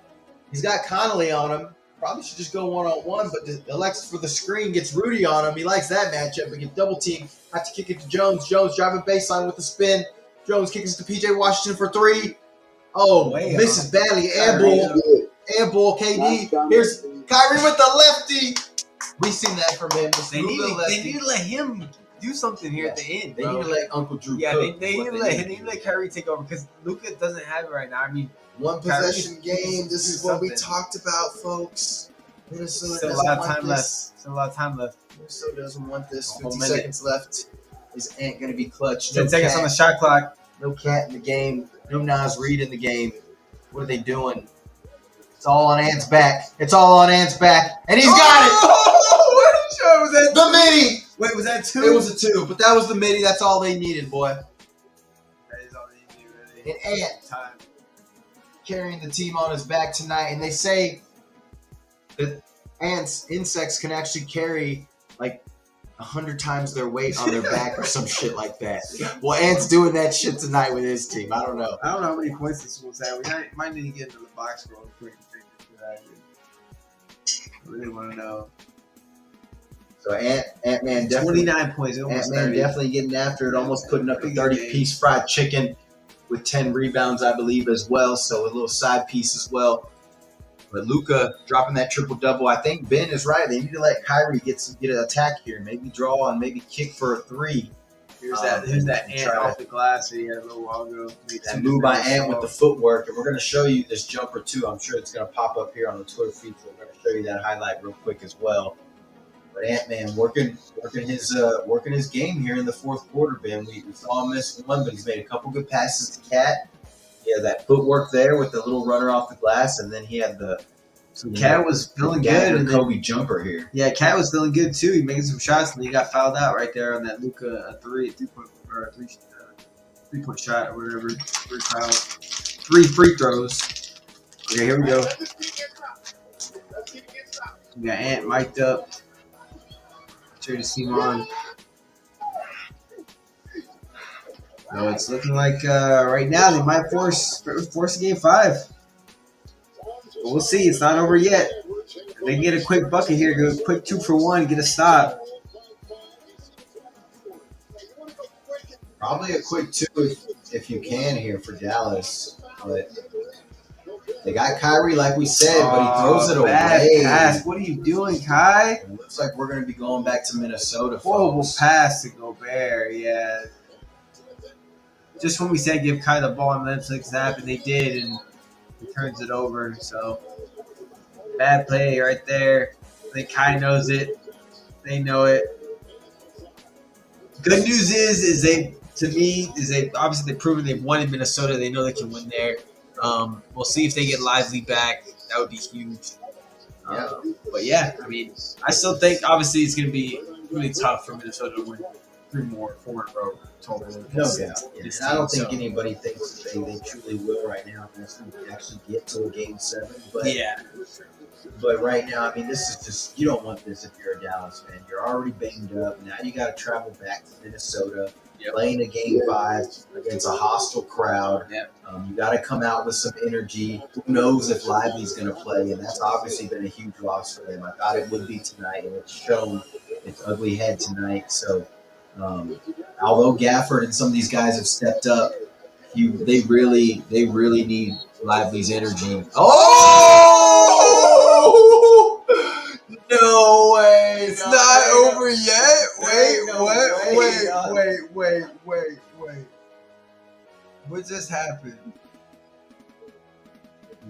He's got Connolly on him. Probably should just go one-on-one, but elects for the screen, gets Rudy on him. He likes that matchup, but get double team. Have to kick it to Jones. Jones driving baseline with the spin. Jones kicks it to PJ Washington for 3. Oh, misses badly. Air ball, KD. Here's Kyrie with the lefty. We've seen that from him. They need to let him do something here at the end. They need to let Uncle Drew cook. They need cook. to let Kyrie take over because Luka doesn't have it right now. I mean, 1 possession game. This is what we talked about, folks. Minnesota Still a lot of time left. Minnesota doesn't want this. 50 seconds left. Is Ant going to be clutch? 10 seconds on the shot clock. No Cat in the game. No Nas Reed in the game. What are they doing? It's all on Ant's back. And he's got it. What show was that? The midi. Wait, was that 2? It was a 2, but that was the midi. That's all they needed, boy. That is all they needed, really. And Ant. Time. carrying the team on his back tonight, and they say that insects can actually carry like 100 times their weight on their back or some shit like that. Well, Ant's doing that shit tonight with his team. I don't know. I don't know how many points this one's at. We might need to get into the box score real quick and figure that out. I really want to know. So Ant-Man definitely 29 points. Ant-Man definitely getting after it, almost putting up a 30-piece fried chicken with 10 rebounds, I believe, as well. So a little side piece as well. But Luka dropping that triple-double. I think Ben is right. They need to let Kyrie get an attack here. Maybe draw and maybe kick for a three. Here's that Ant off the glass that he had a little while ago. That move by Ant with the footwork. And we're going to show you this jumper, too. I'm sure it's going to pop up here on the Twitter feed. So we're going to show you that highlight real quick as well. But Ant-Man working his game here in the fourth quarter, Ben. We saw him miss one, but he's made a couple good passes to Cat. He had that footwork there with the little runner off the glass, and then he had the Cat was feeling good, and Kobe jumper here. Yeah, Cat was feeling good too. He making some shots, and he got fouled out right there on that Luka three-point shot or whatever. Three free throws. Okay, here we go. We got Ant mic'd up. Sure to see him on. So it's looking like right now they might force a game 5. But we'll see. It's not over yet. If they can get a quick bucket here, go quick 2 for 1, get a stop. Probably a quick 2 if you can here for Dallas. But they got Kyrie, like we said, but he throws it away. Pass. What are you doing, Kai? It looks like we're going to be going back to Minnesota. Horrible pass to Gobert. Yeah. Just when we said give Kai the ball and let him snap, and they did, and he turns it over. So bad play right there. I think Kai knows it. They know it. Good news is they obviously they've proven they've won in Minnesota. They know they can win there. We'll see if they get Lively back. That would be huge. But yeah, I mean, I still think obviously it's going to be really tough for Minnesota to win 4 in a row total. No doubt. Yeah. I don't think anybody thinks they truly will right now unless we actually get to a game 7. But yeah. But right now, I mean, this is just, you don't want this if you're a Dallas fan. You're already banged up. Now you got to travel back to Minnesota, playing a game 5 against a hostile crowd. Yep. You got to come out with some energy. Who knows if Lively's going to play? And that's obviously been a huge loss for them. I thought it would be tonight, and it's shown its ugly head tonight. So, although Gafford and some of these guys have stepped up, they really need Lively's energy. Oh! No way! It's not over yet. Wait. What just happened?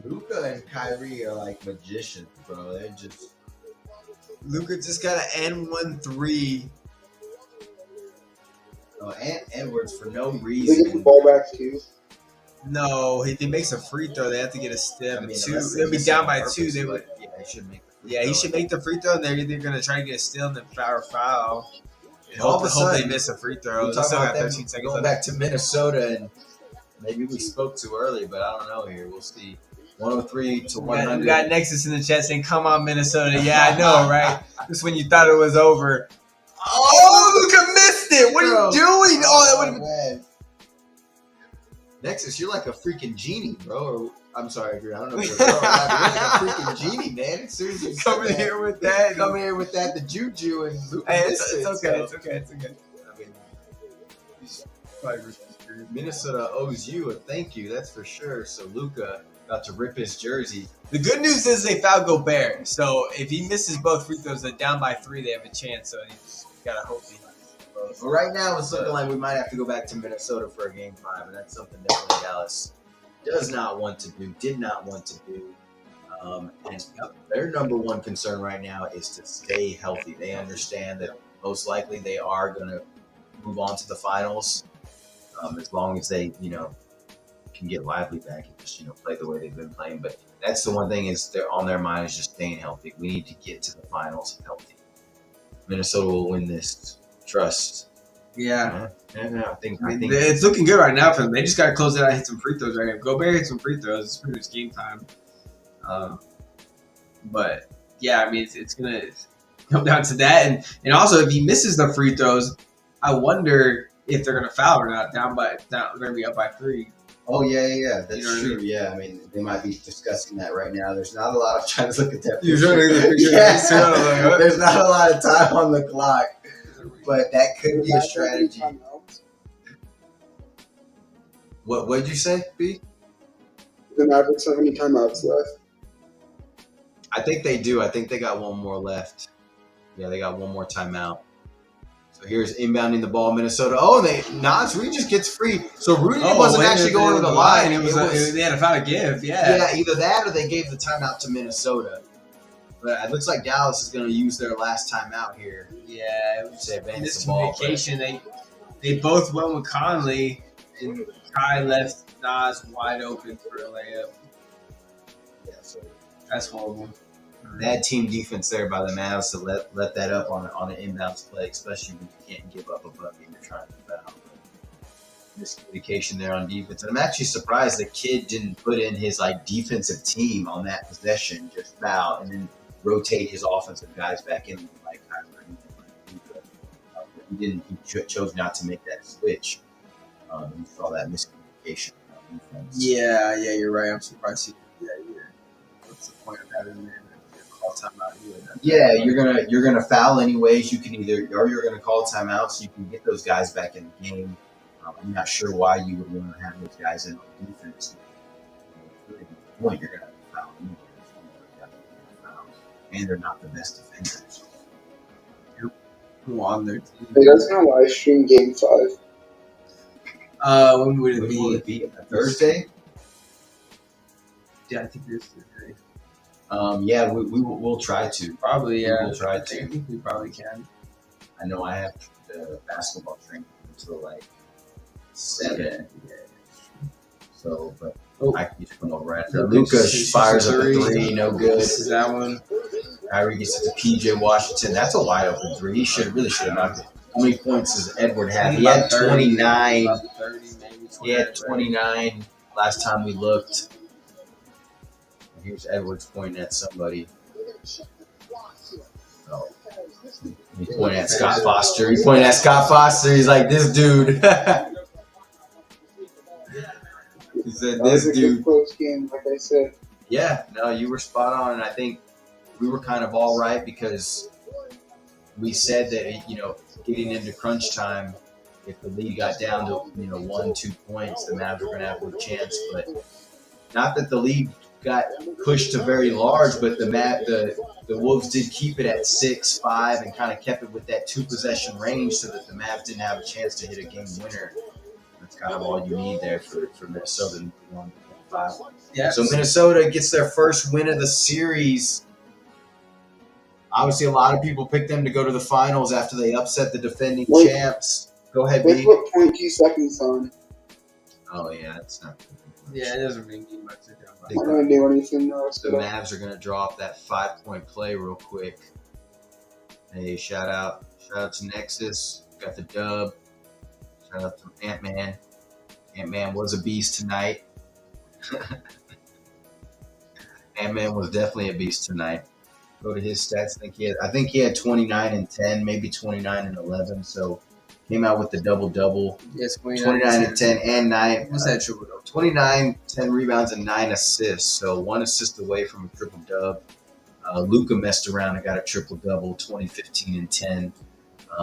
Luka and Kyrie are like magicians, bro. They're just. Luka just got an N1-3. Oh, and Edwards for no They reason. get the ball back too. No, if he makes a free throw, they have to get a step. I mean, 2. unless They'll be miss down on by purpose, 2. They would. yeah, he should make. He should make the free throw, and they're either going to try to get a steal and then foul. And All hope of a they sudden, miss a free throw. We They talk still about got them 13 seconds going left. back to Minnesota, and maybe we spoke too early, but I don't know here. We'll see. 103 to 100. We got Nexus in the chat saying, "Come on, Minnesota." Yeah, I know, right? Just when you thought it was over. Oh, Luka missed it. What are you doing? Oh, that would have been. Nexus, you're like a freaking genie, bro. Or, I'm sorry, I don't know if you're a girl or not, but you're like a freaking genie, man. As soon as you Coming here with that. Coming here with that, the juju, and Luka Hey, missed it's it, okay. so. It's okay. It's okay. I mean, Probably Minnesota owes you a thank you, that's for sure. So Luka about to rip his jersey. The good news is they fouled Gobert. So if he misses both free throws, they're down by 3. They have a chance. So he's got to hope he both. Well, right now it's looking like we might have to go back to Minnesota for a game 5, and that's something definitely Dallas did not want to do. And their number one concern right now is to stay healthy. They understand that most likely they are going to move on to the finals as long as they, can get Lively back and just, play the way they've been playing. But that's the one thing is they're on their mind is just staying healthy. We need to get to the finals healthy. Minnesota will win this. Trust. Yeah. I think It's looking good right now for them. They just got to close it out and hit some free throws right now. Gobert hit some free throws. It's pretty much game time. But yeah, I mean, it's gonna come down to that, and also if he misses the free throws, I wonder if they're gonna foul or not. They're gonna be up by 3. Oh yeah. That's You know what I true. mean? Yeah, I mean they might be discussing that right now. There's not a lot of trying to look at that. You're trying to look at the picture. Yeah. There's not a lot of time on the clock, but that could be a strategy. What did you say, B? The Mavericks have any timeouts left? I think they do. I think they got one more left. Yeah, they got one more timeout. So here's inbounding the ball, Minnesota. Oh, Naz Reid just gets free. So Rudy wasn't actually going to the line. They had a foul to give. Yeah, either that or they gave the timeout to Minnesota. But it looks like Dallas is going to use their last timeout here. Yeah, it was miscommunication. They both went with Conley, and Kai left Nas wide open for a layup. Yeah, so that's horrible. Bad team defense there by the Mavs to let that up on an inbounds play, especially when you can't give up a bucket and you're trying to foul. Miscommunication there on defense. And I'm actually surprised the kid didn't put in his defensive team on that possession, just foul, and then rotate his offensive guys back in like he chose not to make that switch. You saw that miscommunication on defense. Yeah, you're right. I'm surprised he did that either. What's the point of having him in? Call timeout anyway. Yeah, you're gonna foul anyways. You can you're gonna call timeout so you can get those guys back in the game. I'm not sure why you would want to have those guys in on defense. At the point you're gonna foul anyways. And they're not the best defenders. Who on their team? Hey, that's gonna live stream Game 5. When would it When be? will it be? A Thursday? Yeah, I think it is Thursday. Yeah, we'll try to. Probably, yeah. We'll try I to. think we probably can. I know I have the basketball training until 7. So, but I can just come over after. Luka fires up a 3, no good. This is that one. Kyrie gets it to PJ Washington. That's a wide open 3. He really should have knocked it. How many points does Edward have? He had 29. 30, maybe 20. He had 29 last time we looked. Here's Edwards pointing at somebody. Oh. He's pointing at Scott Foster. He's like, this dude. He said, this That was a dude. good close game, like I said. Yeah, no, you were spot on. And I think we were kind of all right because we said that, getting into crunch time, if the lead got down to, 1-2 points, the Mavs were going to have a chance. But not that the lead got pushed to very large, but the Wolves did keep it at 6-5 and kind of kept it with that 2-possession range so that the Mavs didn't have a chance to hit a game winner. That's kind of all you need there for Minnesota to 1-5. Yeah. So Minnesota gets their first win of the series. Obviously, a lot of people picked them to go to the finals after they upset the defending champs. Go ahead, They B. put 0.2 seconds on. Oh, yeah, that's not good. Yeah, it doesn't really mean much. I'm not going to do anything else. The Mavs are going to draw up that 5-point play real quick. Hey, shout out to Nexus. Got the dub. Shout out to Ant-Man. Ant-Man was a beast tonight. Ant-Man was definitely a beast tonight. Go to his stats. I think he had 29 and 10, maybe 29 and 11. So came out with the double-double. Yes, 29 and 10 and 9. What's that triple-double? 29, 10 rebounds, and 9 assists. So 1 assist away from a triple-dub. Luka messed around and got a triple-double, 20, 15, and 10.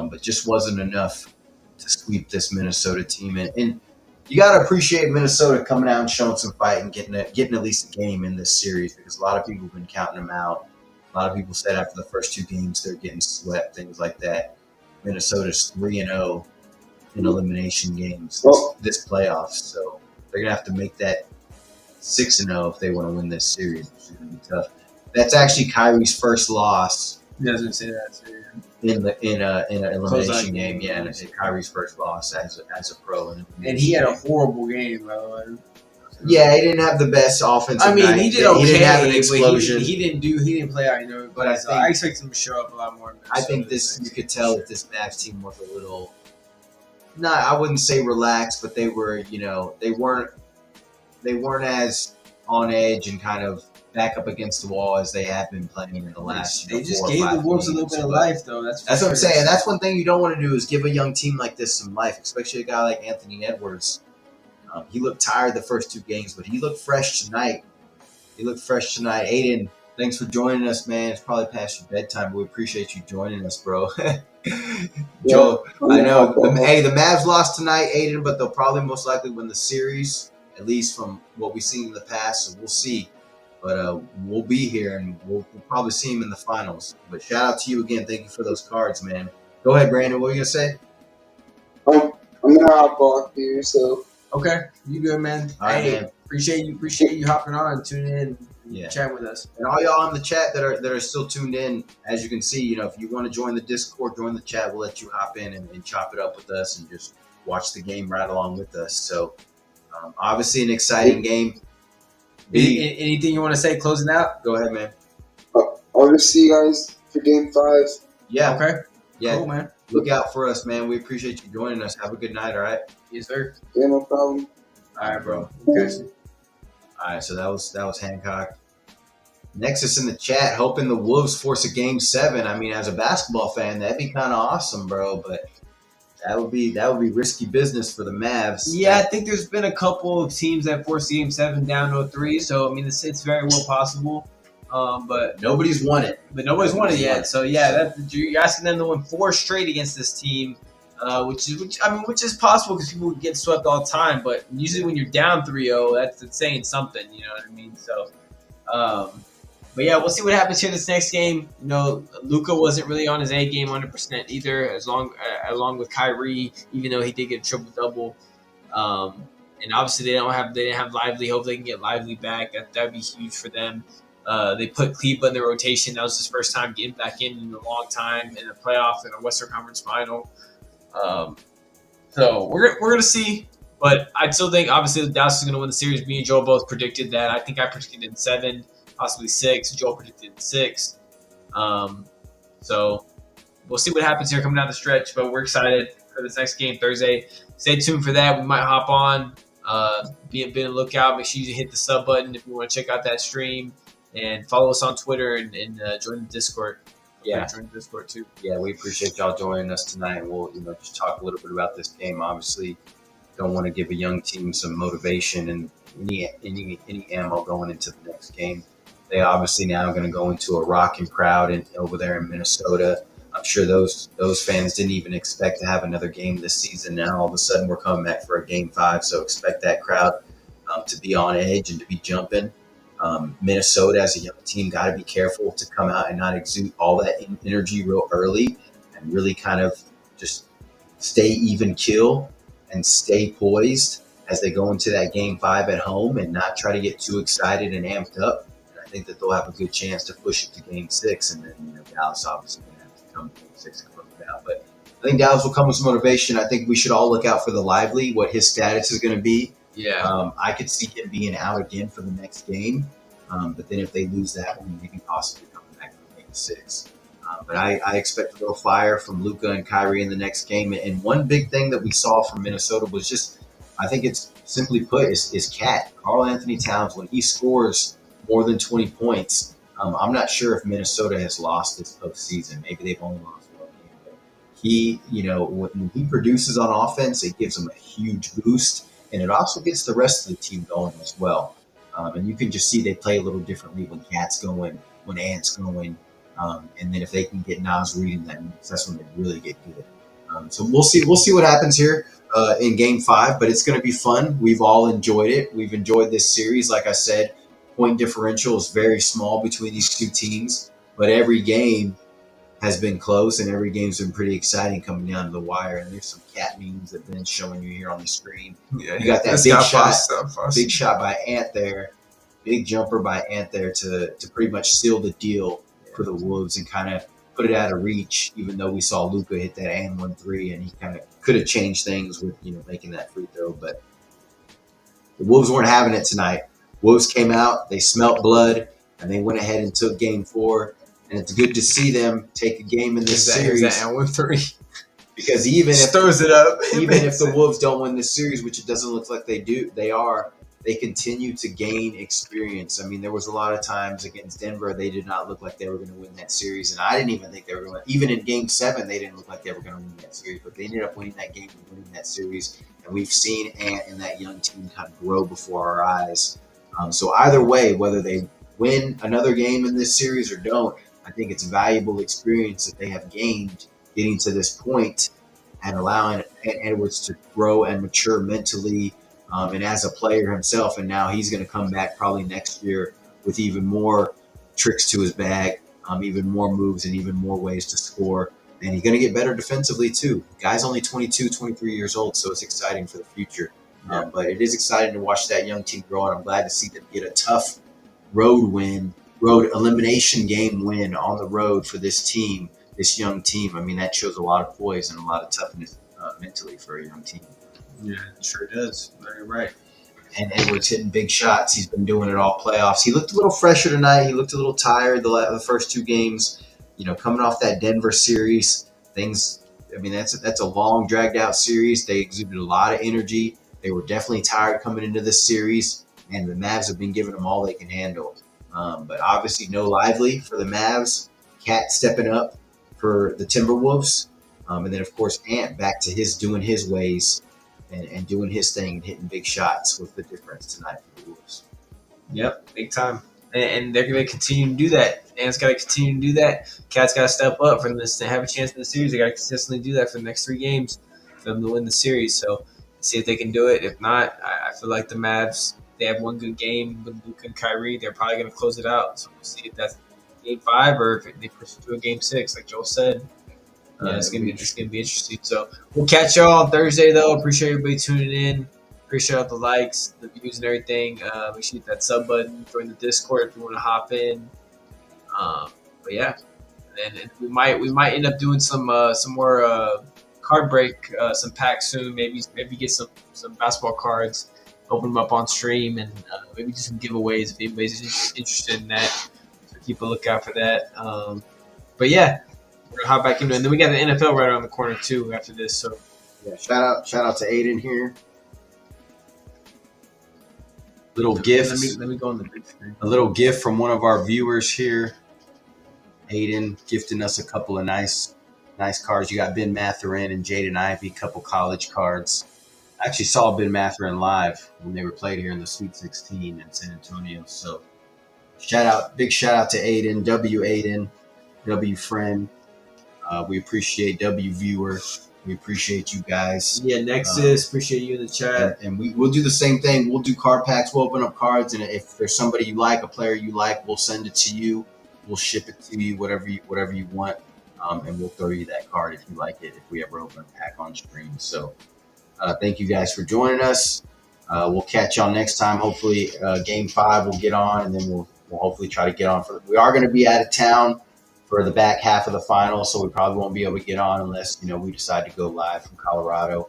But just wasn't enough to sweep this Minnesota team. And you got to appreciate Minnesota coming out and showing some fight and getting at least a game in this series because a lot of people have been counting them out. A lot of people said after the first 2 games they're getting swept, things like that. Minnesota's 3-0 in elimination games this playoffs. So they're going to have to make that 6-0 if they want to win this series, which is going to be tough. That's actually Kyrie's first loss. He doesn't say that. So in an elimination game. Yeah, and it's Kyrie's first loss as a pro. And he had a horrible game, by the way. Yeah, he didn't have the best offensive night. He did okay. He didn't have an explosion. He didn't play out, But I expect him to show up a lot more. I think you could tell that this Mavs team was a little not, I wouldn't say relaxed, but they were, they weren't as on edge and kind of back up against the wall as they have been playing in the last. They just 4 or gave the 5 Wolves a games. little bit of But life, though. That's what I'm sure. saying. That's one thing you don't want to do is give a young team like this some life, especially a guy like Anthony Edwards. He looked tired the first 2 games, but he looked fresh tonight. Aiden, thanks for joining us, man. It's probably past your bedtime, but we appreciate you joining us, bro. Joe, I know. The Mavs lost tonight, Aiden, but they'll probably most likely win the series, at least from what we've seen in the past. So we'll see. But we'll be here, and we'll probably see him in the finals. But shout out to you again. Thank you for those cards, man. Go ahead, Brandon. What were you going to say? I'm gonna hop off here, so Okay, you good, man. All right, Hey, man. Appreciate you hopping on and tuning in and chatting with us. And all y'all in the chat that are still tuned in, as you can see, if you want to join the Discord, join the chat. We'll let you hop in and chop it up with us and just watch the game right along with us. So, obviously, an exciting game. Anything you want to say closing out? Go ahead, man. I'll just see you guys for Game 5. Yeah. Okay. Yeah. Cool, man. Look out for us, man. We appreciate you joining us. Have a good night, all right? Yes, sir. Yeah, no problem. All right, bro. Okay. All right, so that was Hancock. Nexus in the chat, hoping the Wolves force a Game 7. I mean, as a basketball fan, that'd be kind of awesome, bro. But that would be risky business for the Mavs. Yeah, I think there's been a couple of teams that forced Game 7 down to 3. So I mean, it's very well possible. But nobody's won it. But nobody's won it yet. So yeah, you're asking them to win 4 straight against this team. Which is possible because people get swept all the time. But usually when you're down 3-0, that's saying something. You know what I mean? So, but yeah, we'll see what happens here this next game. Luka wasn't really on his A game 100% either, along with Kyrie, even though he did get a triple double. And obviously they didn't have Lively. Hope they can get Lively back. That'd be huge for them. They put Kleber in the rotation. That was his first time getting back in a long time in a playoff in a Western Conference final. So we're gonna see, but I still think obviously Dallas is gonna win the series. Me and Joel both predicted that. I think I predicted in 7, possibly 6. Joel predicted in 6. So we'll see what happens here coming down the stretch. But we're excited for this next game Thursday. Stay tuned for that. We might hop on. Be on the lookout. Make sure you hit the sub button if you want to check out that stream, and follow us on Twitter and join the Discord. Yeah, join the Discord too. Yeah, we appreciate y'all joining us tonight, and we'll just talk a little bit about this game. Obviously, don't want to give a young team some motivation and any ammo going into the next game. They obviously now are going to go into a rocking crowd over there in Minnesota. I'm sure those fans didn't even expect to have another game this season. Now all of a sudden we're coming back for a Game 5, so expect that crowd to be on edge and to be jumping. Minnesota as a young team got to be careful to come out and not exude all that energy real early and really kind of just stay even kill and stay poised as they go into that Game 5 at home and not try to get too excited and amped up. And I think that they'll have a good chance to push it to Game 6, and then Dallas obviously going to have to come to Game 6 and close it out. But I think Dallas will come with some motivation. I think we should all look out for the Lively, what his status is going to be. Yeah. I could see him being out again for the next game. But then if they lose that one, maybe possibly coming back for Game 6. But I expect a little fire from Luka and Kyrie in the next game. And one big thing that we saw from Minnesota was just, I think it's simply put, is Cat. Karl Anthony Towns, when he scores more than 20 points, I'm not sure if Minnesota has lost this postseason. Maybe they've only lost one game. But he, when he produces on offense, it gives him a huge boost. And it also gets the rest of the team going as well. And you can just see they play a little differently when Cat's going, when Ant's going. And then if they can get Nas Reed in that mix, that's when they really get good. So we'll see what happens here in Game 5, but it's going to be fun. We've all enjoyed it. We've enjoyed this series. Like I said, point differential is very small between these two teams, but every game has been close, and every game's been pretty exciting coming down to the wire. And there's some Cat memes that Ben's showing you here on the screen. Yeah, you got that big shot by Ant there, big jumper by Ant there to pretty much seal the deal for the Wolves and kind of put it out of reach. Even though we saw Luka hit that and 1-3, and he kind of could have changed things with making that free throw, but the Wolves weren't having it tonight. Wolves came out, they smelt blood, and they went ahead and took Game 4. And it's good to see them take a game in this series. That and 1-3. Because even if stirs it up. even if the Wolves don't win this series, which it doesn't look like they do, they continue to gain experience. I mean, there was a lot of times against Denver, they did not look like they were going to win that series. And I didn't even think they were going to, even in game 7, they didn't look like they were going to win that series, but they ended up winning that game and winning that series. And we've seen Ant and that young team kind of grow before our eyes. So either way, whether they win another game in this series or don't, I think it's valuable experience that they have gained getting to this point and allowing Edwards to grow and mature mentally and as a player himself. And now he's going to come back probably next year with even more tricks to his bag, even more moves and even more ways to score. And he's going to get better defensively too. The guy's only 22, 23 years old, so it's exciting for the future. But it is exciting to watch that young team grow, and I'm glad to see them get a tough road elimination game win on the road for this team. This young team, I mean, that shows a lot of poise and a lot of toughness mentally for a young team. Yeah, it sure does. Very right. And Edwards hitting big shots. He's been doing it all playoffs. He looked a little fresher tonight. He looked a little tired the first 2 games. Coming off that Denver series, things. I mean, that's a long, dragged out series. They exuded a lot of energy. They were definitely tired coming into this series, and the Mavs have been giving them all they can handle. But obviously, no Lively for the Mavs. Cat stepping up for the Timberwolves. And then, of course, Ant back to doing his ways and doing his thing and hitting big shots was the difference tonight for the Wolves. Yep, big time. And they're going to continue to do that. Ant's got to continue to do that. Cat's got to step up for this to have a chance in the series. They got to consistently do that for the next 3 games for them to win the series. So see if they can do it. If not, I feel like the Mavs, they have one good game with Luka and Kyrie. They're probably going to close it out. So we'll see if that's game 5 or if they push it to a game 6, like Joel said. It's gonna be interesting. So we'll catch y'all on Thursday, though. Appreciate everybody tuning in. Appreciate all the likes, the views, and everything. Make sure you hit that sub button. Join the Discord if you want to hop in. But yeah, and we might end up doing some more card break, some packs soon. Maybe get some basketball cards, open them up on stream, and maybe do some giveaways if anybody's interested in that. So keep a lookout for that. But yeah. We're gonna hop back into it. And then we got the NFL right around the corner too after this. So yeah, shout out to Aiden here. Little gift. Let me go on the big screen. A little gift from one of our viewers here. Aiden gifting us a couple of nice cards. You got Ben Mathurin and Jaden Ivey, couple college cards. I actually saw Ben Mathurin live when they were played here in the Sweet 16 in San Antonio. So big shout out to Aiden, W friend. We appreciate W viewer. We appreciate you guys. Yeah, Nexus, appreciate you in the chat. And we'll do the same thing. We'll do card packs. We'll open up cards, and if there's somebody you like, a player you like, we'll send it to you. We'll ship it to you, whatever you want, and we'll throw you that card if you like it. If we ever open a pack on stream. So, thank you guys for joining us. We'll catch y'all next time. Hopefully, Game 5 will get on, and then we'll hopefully try to get on we are going to be out of town for the back half of the final, so we probably won't be able to get on unless we decide to go live from Colorado.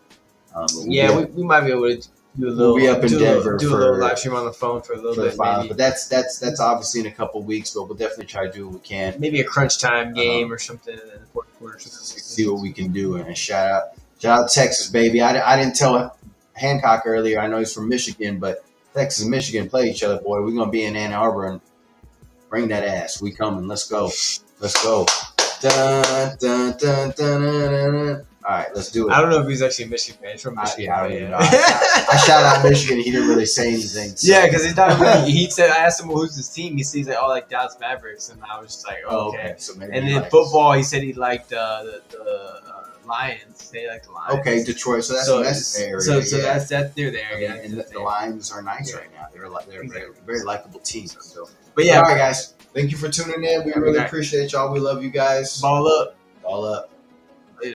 We might be able to do a little. We'll be up in Denver do a little live stream on the phone for a little bit. Maybe. But that's obviously in a couple of weeks, but we'll definitely try to do what we can. Maybe a crunch time game or something in the fourth quarter. See what we can do, and shout out Texas, baby. I didn't tell Hancock earlier. I know he's from Michigan, but Texas and Michigan play each other, boy. We're gonna be in Ann Arbor and bring that ass. We coming. Let's go. Dun, dun, dun, dun, dun, dun. All right, let's do it. I don't know if he's actually a Michigan fan. He's from Michigan. I don't even know. I shout out Michigan. He didn't really say anything. So. Yeah, because he's not really. He said, I asked him who's his team. He sees like Dallas Mavericks, and I was just like, okay. So maybe and then football, he said he liked the Lions. They like the Lions. Okay, Detroit. So that's the area. So that's they're there. Yeah, and the Lions are nice right now. They're a very likable team. So, but yeah, all right, guys. Thank you for tuning in. We really appreciate y'all. We love you guys. Ball up. Ball up.